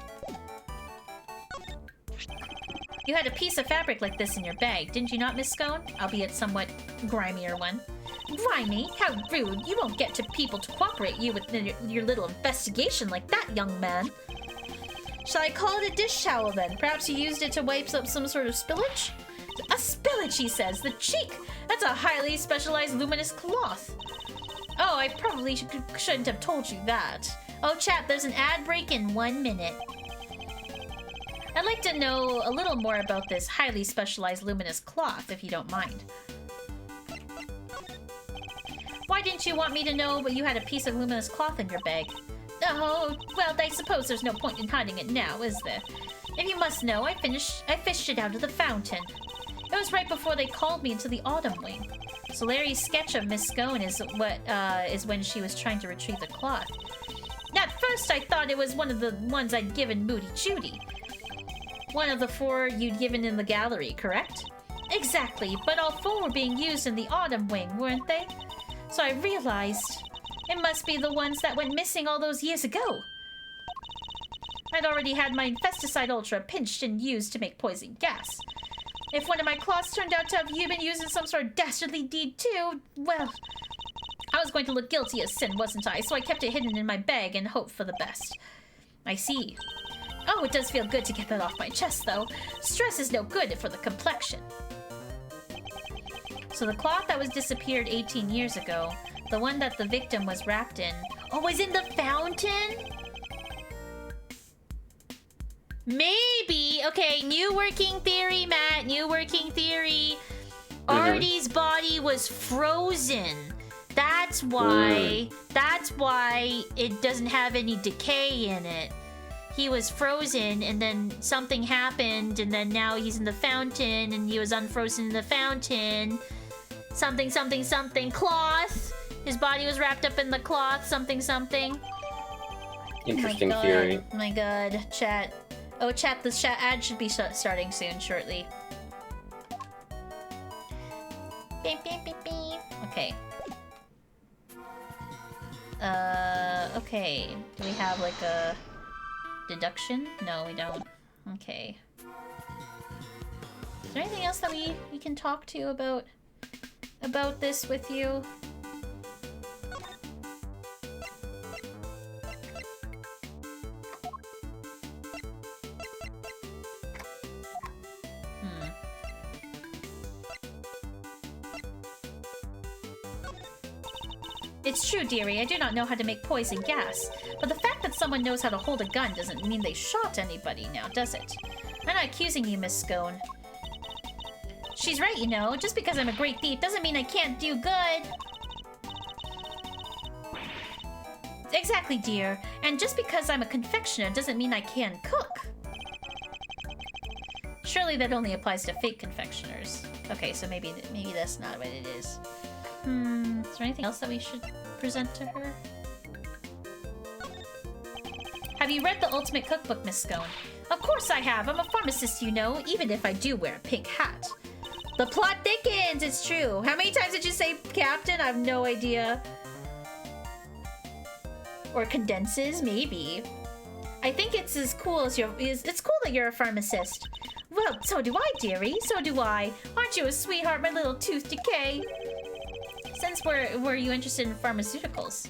You had a piece of fabric like this in your bag, didn't you not, Miss Scone? Albeit somewhat grimier one. Grimy? How rude. You won't get to people to cooperate you with your little investigation like that, young man. Shall I call it a dish towel then? Perhaps you used it to wipe up some sort of spillage? A spillage, he says. The cheek! That's a highly specialized luminous cloth. Oh, I probably shouldn't have told you that. Oh, chat, there's an ad break in 1 minute. I'd like to know a little more about this highly specialized luminous cloth, if you don't mind. Why didn't you want me to know but you had a piece of luminous cloth in your bag? Oh, well, I suppose there's no point in hiding it now, is there? If you must know, I fished it out of the fountain. It was right before they called me into the Autumn Wing. So Larry's sketch of Miss Scone is when she was trying to retrieve the cloth. At first, I thought it was one of the ones I'd given Moody Judy. One of the 4 you'd given in the gallery, correct? Exactly, but all 4 were being used in the Autumn Wing, weren't they? So I realized it must be the ones that went missing all those years ago. I'd already had my Infesticide Ultra pinched and used to make poison gas. If one of my cloths turned out to have you been used in some sort of dastardly deed too, well, I was going to look guilty as sin, wasn't I? So I kept it hidden in my bag and hoped for the best. I see. Oh, it does feel good to get that off my chest, though. Stress is no good for the complexion. So the cloth that was disappeared 18 years ago, the one that the victim was wrapped in, oh, was in the fountain? Maybe. Okay, new working theory, Matt. New working theory. Artie's body was frozen. That's why. That's why it doesn't have any decay in it. He was frozen, and then something happened, and then now he's in the fountain, and he was unfrozen in the fountain. Something, something, something. Cloth. His body was wrapped up in the cloth. Something, something. Interesting theory. Oh my god, chat. Oh, chat, the chat ad should be starting soon, shortly. Beep, beep, beep, beep. Okay. Okay. Do we have, like, a deduction? No, we don't. Okay. Is there anything else that we can talk to about this with you? It's true, dearie, I do not know how to make poison gas. But the fact that someone knows how to hold a gun doesn't mean they shot anybody now, does it? I'm not accusing you, Miss Scone. She's right, you know. Just because I'm a great thief doesn't mean I can't do good. Exactly, dear. And just because I'm a confectioner doesn't mean I can cook. Surely that only applies to fake confectioners. Okay, so maybe that's not what it is. Is there anything else that we should present to her? Have you read the Ultimate Cookbook, Miss Scone? Of course I have. I'm a pharmacist, you know, even if I do wear a pink hat. The plot thickens, it's true. How many times did you say Captain? I have no idea. Or condenses, maybe. I think it's as cool as it's cool that you're a pharmacist. Well, so do I, dearie. So do I. Aren't you a sweetheart, my little tooth decay? Since were you interested in pharmaceuticals?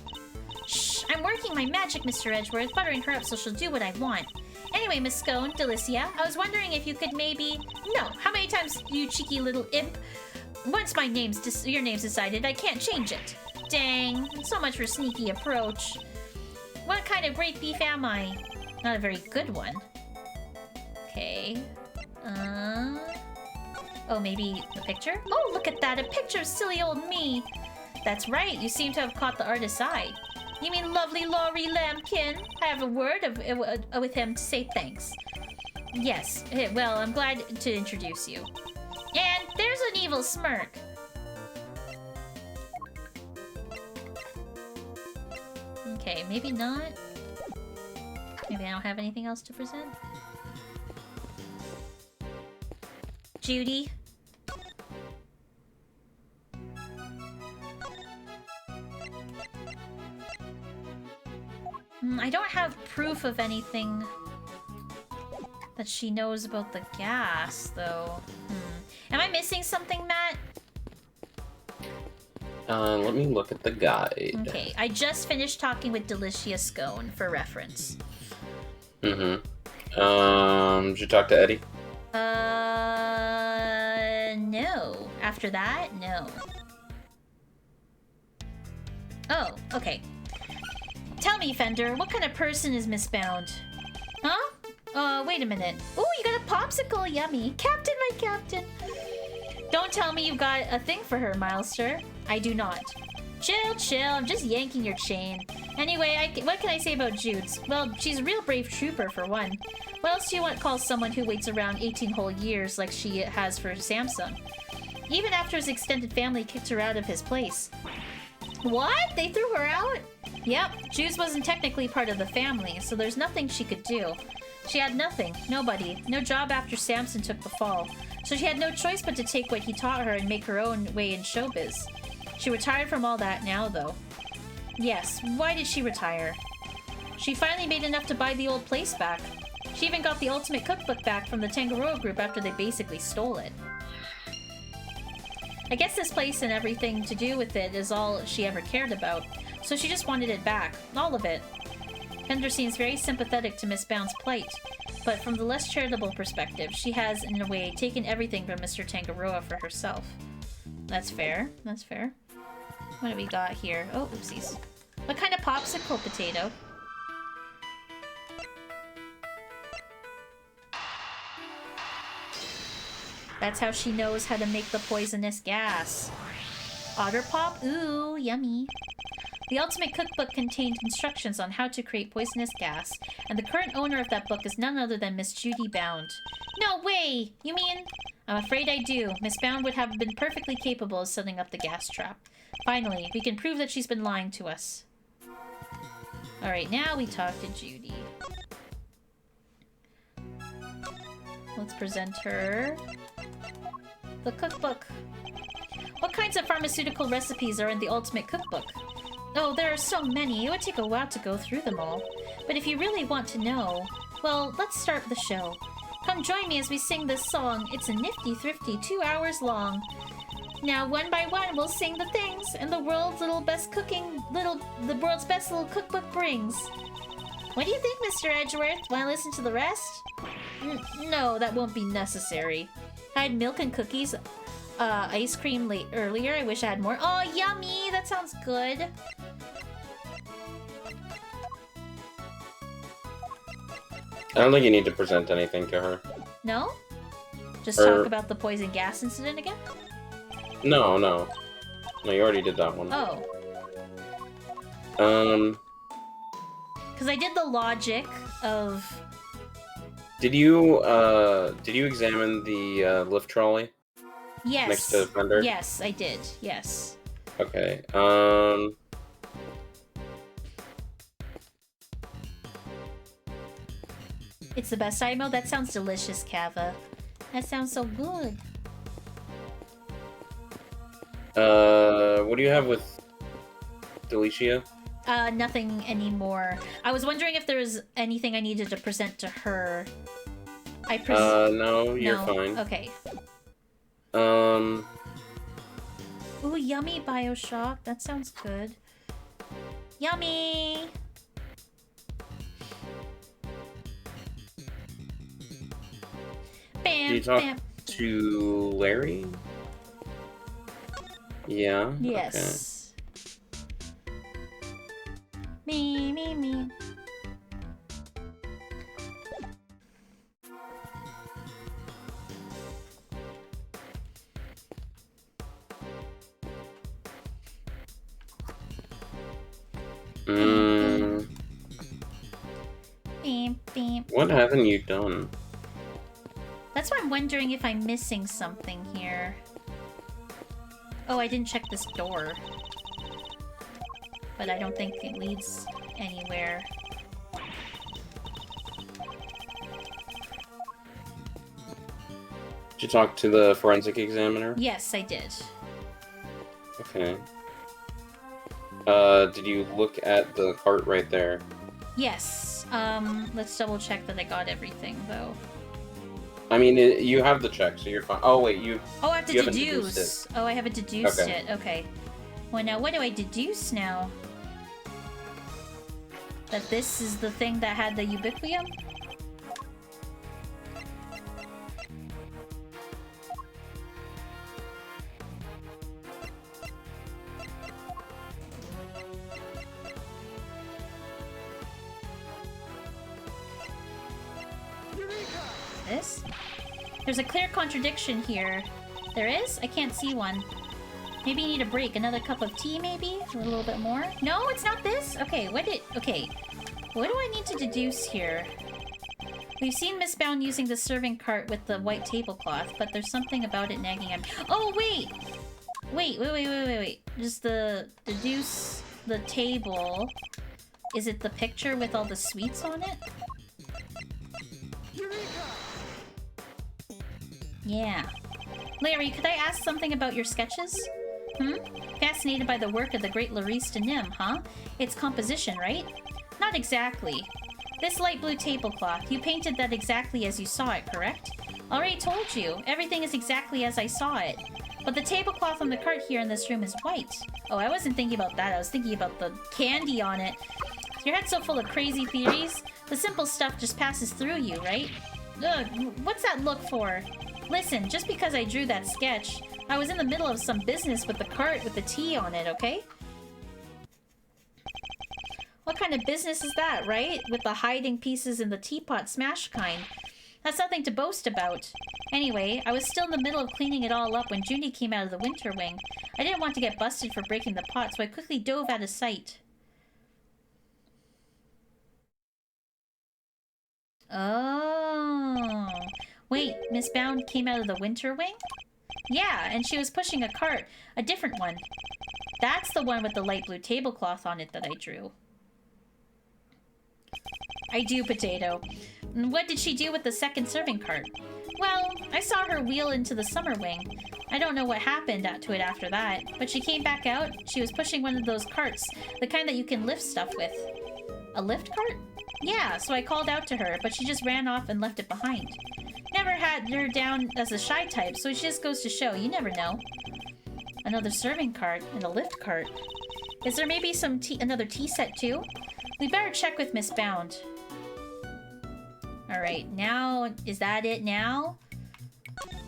Shh, I'm working my magic, Mr. Edgeworth, buttering her up so she'll do what I want. Anyway, Miss Scone, Delicia, I was wondering if you could maybe... No, how many times, you cheeky little imp? Once your name's decided, I can't change it. Dang, so much for sneaky approach. What kind of great beef am I? Not a very good one. Okay. Oh, maybe the picture? Oh, look at that, a picture of silly old me. That's right, you seem to have caught the artist's eye. You mean lovely Laurie Lambkin? I have a word with him to say thanks. Yes, well, I'm glad to introduce you. And there's an evil smirk. Okay, maybe not. Maybe I don't have anything else to present. Judy. I don't have proof of anything that she knows about the gas, though. Am I missing something, Matt? Let me look at the guide. Okay, I just finished talking with Delicia Scone for reference. Did you talk to Eddie? No. After that, no. Oh, okay. Tell me, Fender, what kind of person is Miss Bound? Huh? Wait a minute. Ooh, you got a popsicle, yummy. Captain, my captain. Don't tell me you've got a thing for her, Milester. I do not. Chill, chill, I'm just yanking your chain. Anyway, what can I say about Judes? Well, she's a real brave trooper, for one. What else do you want to call someone who waits around 18 whole years like she has for Samsung? Even after his extended family kicked her out of his place. What? They threw her out? Yep, Judes wasn't technically part of the family, so there's nothing she could do. She had nothing, nobody, no job after Samson took the fall. So she had no choice but to take what he taught her and make her own way in showbiz. She retired from all that now, though. Yes, why did she retire? She finally made enough to buy the old place back. She even got the Ultimate Cookbook back from the Tangaroa group after they basically stole it. I guess this place and everything to do with it is all she ever cared about, so she just wanted it back, all of it. Fender seems very sympathetic to Miss Bound's plight, but from the less charitable perspective, she has, in a way, taken everything from Mr. Tangaroa for herself. That's fair, that's fair. What do we got here? Oh, oopsies. What kind of popsicle potato? That's how she knows how to make the poisonous gas. Otter Pop? Ooh, yummy. The Ultimate Cookbook contained instructions on how to create poisonous gas, and the current owner of that book is none other than Miss Judy Bound. No way! You mean? I'm afraid I do. Miss Bound would have been perfectly capable of setting up the gas trap. Finally, we can prove that she's been lying to us. Alright, now we talk to Judy. Let's present her the cookbook. What kinds of pharmaceutical recipes are in the Ultimate Cookbook? Oh, there are so many, it would take a while to go through them all. But if you really want to know, well, let's start the show. Come join me as we sing this song. It's a nifty, thrifty 2 hours long. Now, one by one, we'll sing the things, and the world's best little cookbook brings. What do you think, Mr. Edgeworth? Want to listen to the rest? No, that won't be necessary. I had milk and cookies, ice cream earlier. I wish I had more. Oh, yummy! That sounds good. I don't think you need to present anything to her. No? Just talk about the poison gas incident again? No, no. No, you already did that one. Oh. Because I did the logic of... Did you examine the lift trolley? Yes. Next to the fender? Yes, I did. Yes. Okay, It's the best IMO? That sounds delicious, Kava. That sounds so good. What do you have with Delicia? Nothing anymore. I was wondering if there was anything I needed to present to her. No, you're fine. Okay. Ooh, yummy Bioshock. That sounds good. Yummy! Bam, Did you talk bam. to Larry? Yeah. Yes. Me. Okay. Bam. What haven't you done? That's why I'm wondering if I'm missing something here. Oh, I didn't check this door. But I don't think it leads anywhere. Did you talk to the forensic examiner? Yes, I did. Okay. Did you look at the cart right there? Yes. Let's double check that I got everything, though. I mean, you have the check, so you're fine. Oh, wait, Oh, I have to you haven't deduced deduce. Oh, I haven't deduced Okay. it. Okay. Well, now what do I deduce now? That this is the thing that had the ubiquium? This? There's a clear contradiction here. There is? I can't see one. Maybe you need a break. Another cup of tea, maybe? A little bit more? No, it's not this? Okay, okay. What do I need to deduce here? We've seen Miss Bound using the serving cart with the white tablecloth, but there's something about it nagging at me. Oh, wait! Wait. Just deduce the table. Is it the picture with all the sweets on it? Yeah. Larry, could I ask something about your sketches? Fascinated by the work of the great Laurice de Nim, huh? It's composition, right? Not exactly. This light blue tablecloth, you painted that exactly as you saw it, correct? Already told you, everything is exactly as I saw it. But the tablecloth on the cart here in this room is white. Oh, I wasn't thinking about that, I was thinking about the candy on it. Your head's so full of crazy theories. The simple stuff just passes through you, right? Ugh, what's that look for? Listen, just because I drew that sketch, I was in the middle of some business with the cart with the tea on it, okay? What kind of business is that, right? With the hiding pieces in the teapot smash kind. That's nothing to boast about. Anyway, I was still in the middle of cleaning it all up when Junie came out of the winter wing. I didn't want to get busted for breaking the pot, so I quickly dove out of sight. Oh. Wait, Miss Bound came out of the winter wing? Yeah, and she was pushing a cart. A different one. That's the one with the light blue tablecloth on it that I drew. I do, Potato. What did she do with the second serving cart? Well, I saw her wheel into the summer wing. I don't know what happened to it after that, but she came back out. She was pushing one of those carts, the kind that you can lift stuff with. A lift cart? Yeah, so I called out to her, but she just ran off and left it behind. Never had her down as a shy type, so it just goes to show, you never know. Another serving cart and a lift cart. Is there maybe another tea set too? We better check with Miss Bound. Alright, now, is that it now?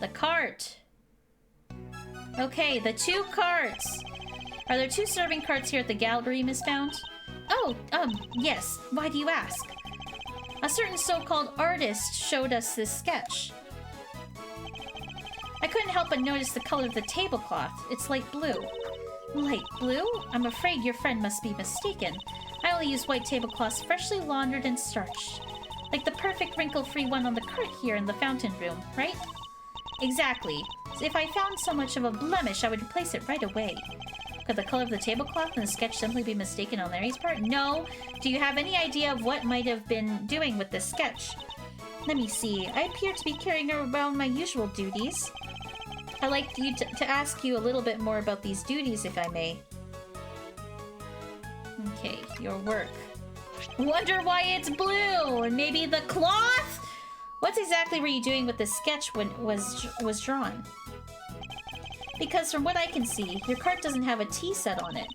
The cart. Okay, the two carts. Are there two serving carts here at the gallery, Miss Bound? Oh, yes. Why do you ask? A certain so-called artist showed us this sketch. I couldn't help but notice the color of the tablecloth. It's light blue. Light blue? I'm afraid your friend must be mistaken. I only use white tablecloths freshly laundered and starched. Like the perfect wrinkle-free one on the cart here in the fountain room, right? Exactly. If I found so much of a blemish, I would replace it right away. Could the color of the tablecloth in the sketch simply be mistaken on Larry's part? No. Do you have any idea of what might have been doing with this sketch? Let me see. I appear to be carrying around my usual duties. I'd like you to ask you a little bit more about these duties, if I may. Okay, your work. Wonder why it's blue! And maybe the cloth? What exactly were you doing with this sketch when it was drawn? Because from what I can see, your cart doesn't have a tea set on it.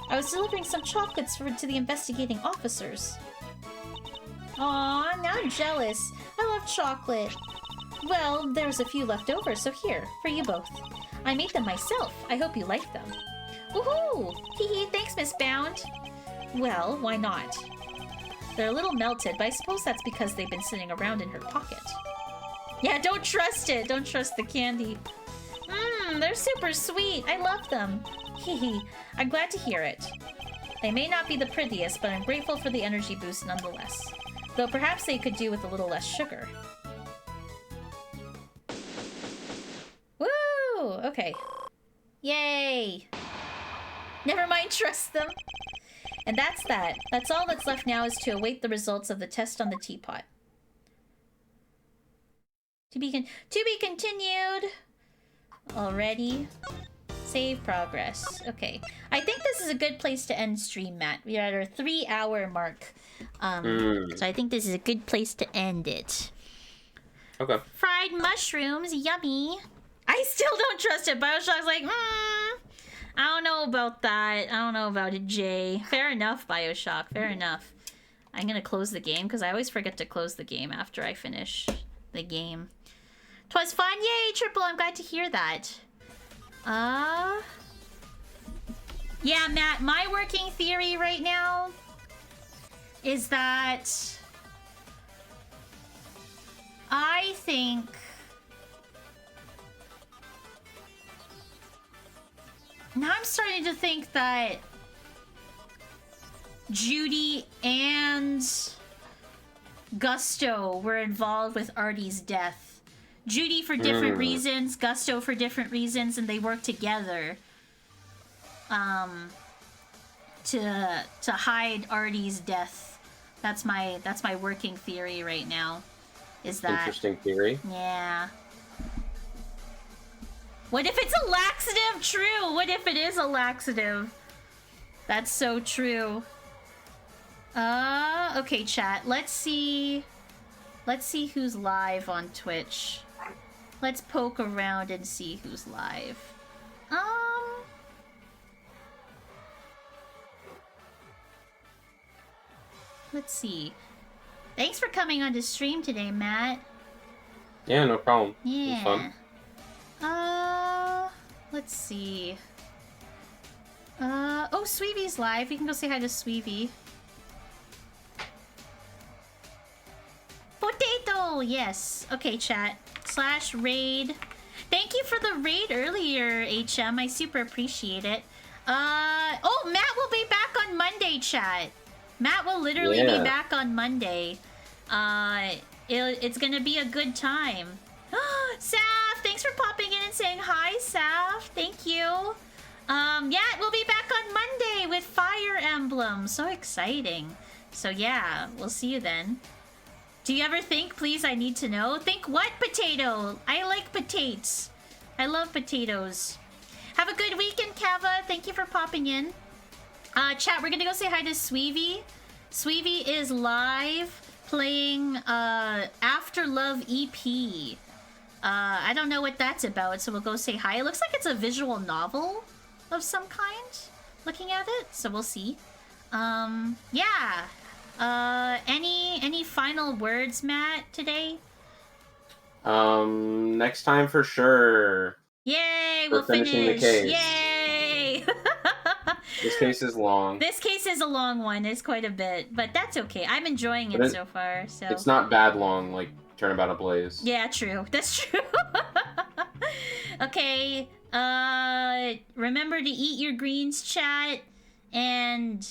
I was delivering some chocolates to the investigating officers. Aw, now I'm jealous. I love chocolate. Well, there's a few left over, so here, for you both. I made them myself. I hope you like them. Woohoo! Hee thanks, Miss Bound. Well, why not? They're a little melted, but I suppose that's because they've been sitting around in her pocket. Yeah, don't trust it. Don't trust the candy. They're super sweet. I love them. Hee I'm glad to hear it. They may not be the prettiest, but I'm grateful for the energy boost nonetheless. Though perhaps they could do with a little less sugar. Woo! Okay. Yay! Never mind, trust them. And that's that. That's all that's left now is to await the results of the test on the teapot. To be continued. Already. Save progress. Okay. I think this is a good place to end stream, Matt. We are at our 3-hour mark. So I think this is a good place to end it. Okay. Fried mushrooms, yummy. I still don't trust it. Bioshock's like, I don't know about that. I don't know about it, Jay. Fair enough, Bioshock. Fair enough. I'm gonna close the game because I always forget to close the game after I finish the game. 'Twas fun, yay, Triple. I'm glad to hear that. Yeah, Matt. My working theory right now is that I think now I'm starting to think that Judy and Gusto were involved with Artie's death. Judy for different reasons, Gusto for different reasons, and they work together to hide Artie's death. That's my working theory right now. Is that interesting theory? Yeah. What if it's a laxative? True. What if it is a laxative? That's so true. Okay, chat. Let's see who's live on Twitch. Let's poke around and see who's live. Let's see. Thanks for coming on to stream today, Matt. Yeah, no problem. Yeah. It was fun. Let's see. Oh, Sweevie's live. We can go say hi to Sweevie. Potato! Yes. Okay, chat. /raid. Thank you for the raid earlier, HM. I super appreciate it. Oh, Matt will be back on Monday, chat. Matt will literally be back on Monday. It's gonna be a good time. Saf, thanks for popping in and saying hi, Saf. Thank you. Yeah, we'll be back on Monday with Fire Emblem. So exciting. So yeah, we'll see you then. Do you ever think, please, I need to know? Think what, potato? I like potatoes. I love potatoes. Have a good weekend, Kava. Thank you for popping in. Chat, we're gonna go say hi to Sweevie. Sweevie is live playing After Love EP. I don't know what that's about, so we'll go say hi. It looks like it's a visual novel of some kind, looking at it, so we'll see. Yeah. Any final words, Matt, today? Next time for sure. Yay, We're we'll finish. finishing the case. Yay! This case is long. This case is a long one. It's quite a bit, but that's okay. I'm enjoying it so far. So it's not bad long, like Turnabout Ablaze. Yeah, true. That's true. Okay. Remember to eat your greens, chat, and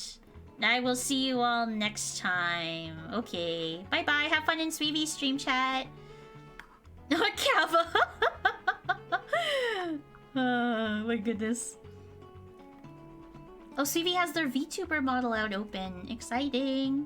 I will see you all next time. Okay. Bye bye. Have fun in Sweevie's stream, chat. Kava. Oh my goodness. Oh, Sweevie has their VTuber model out open. Exciting.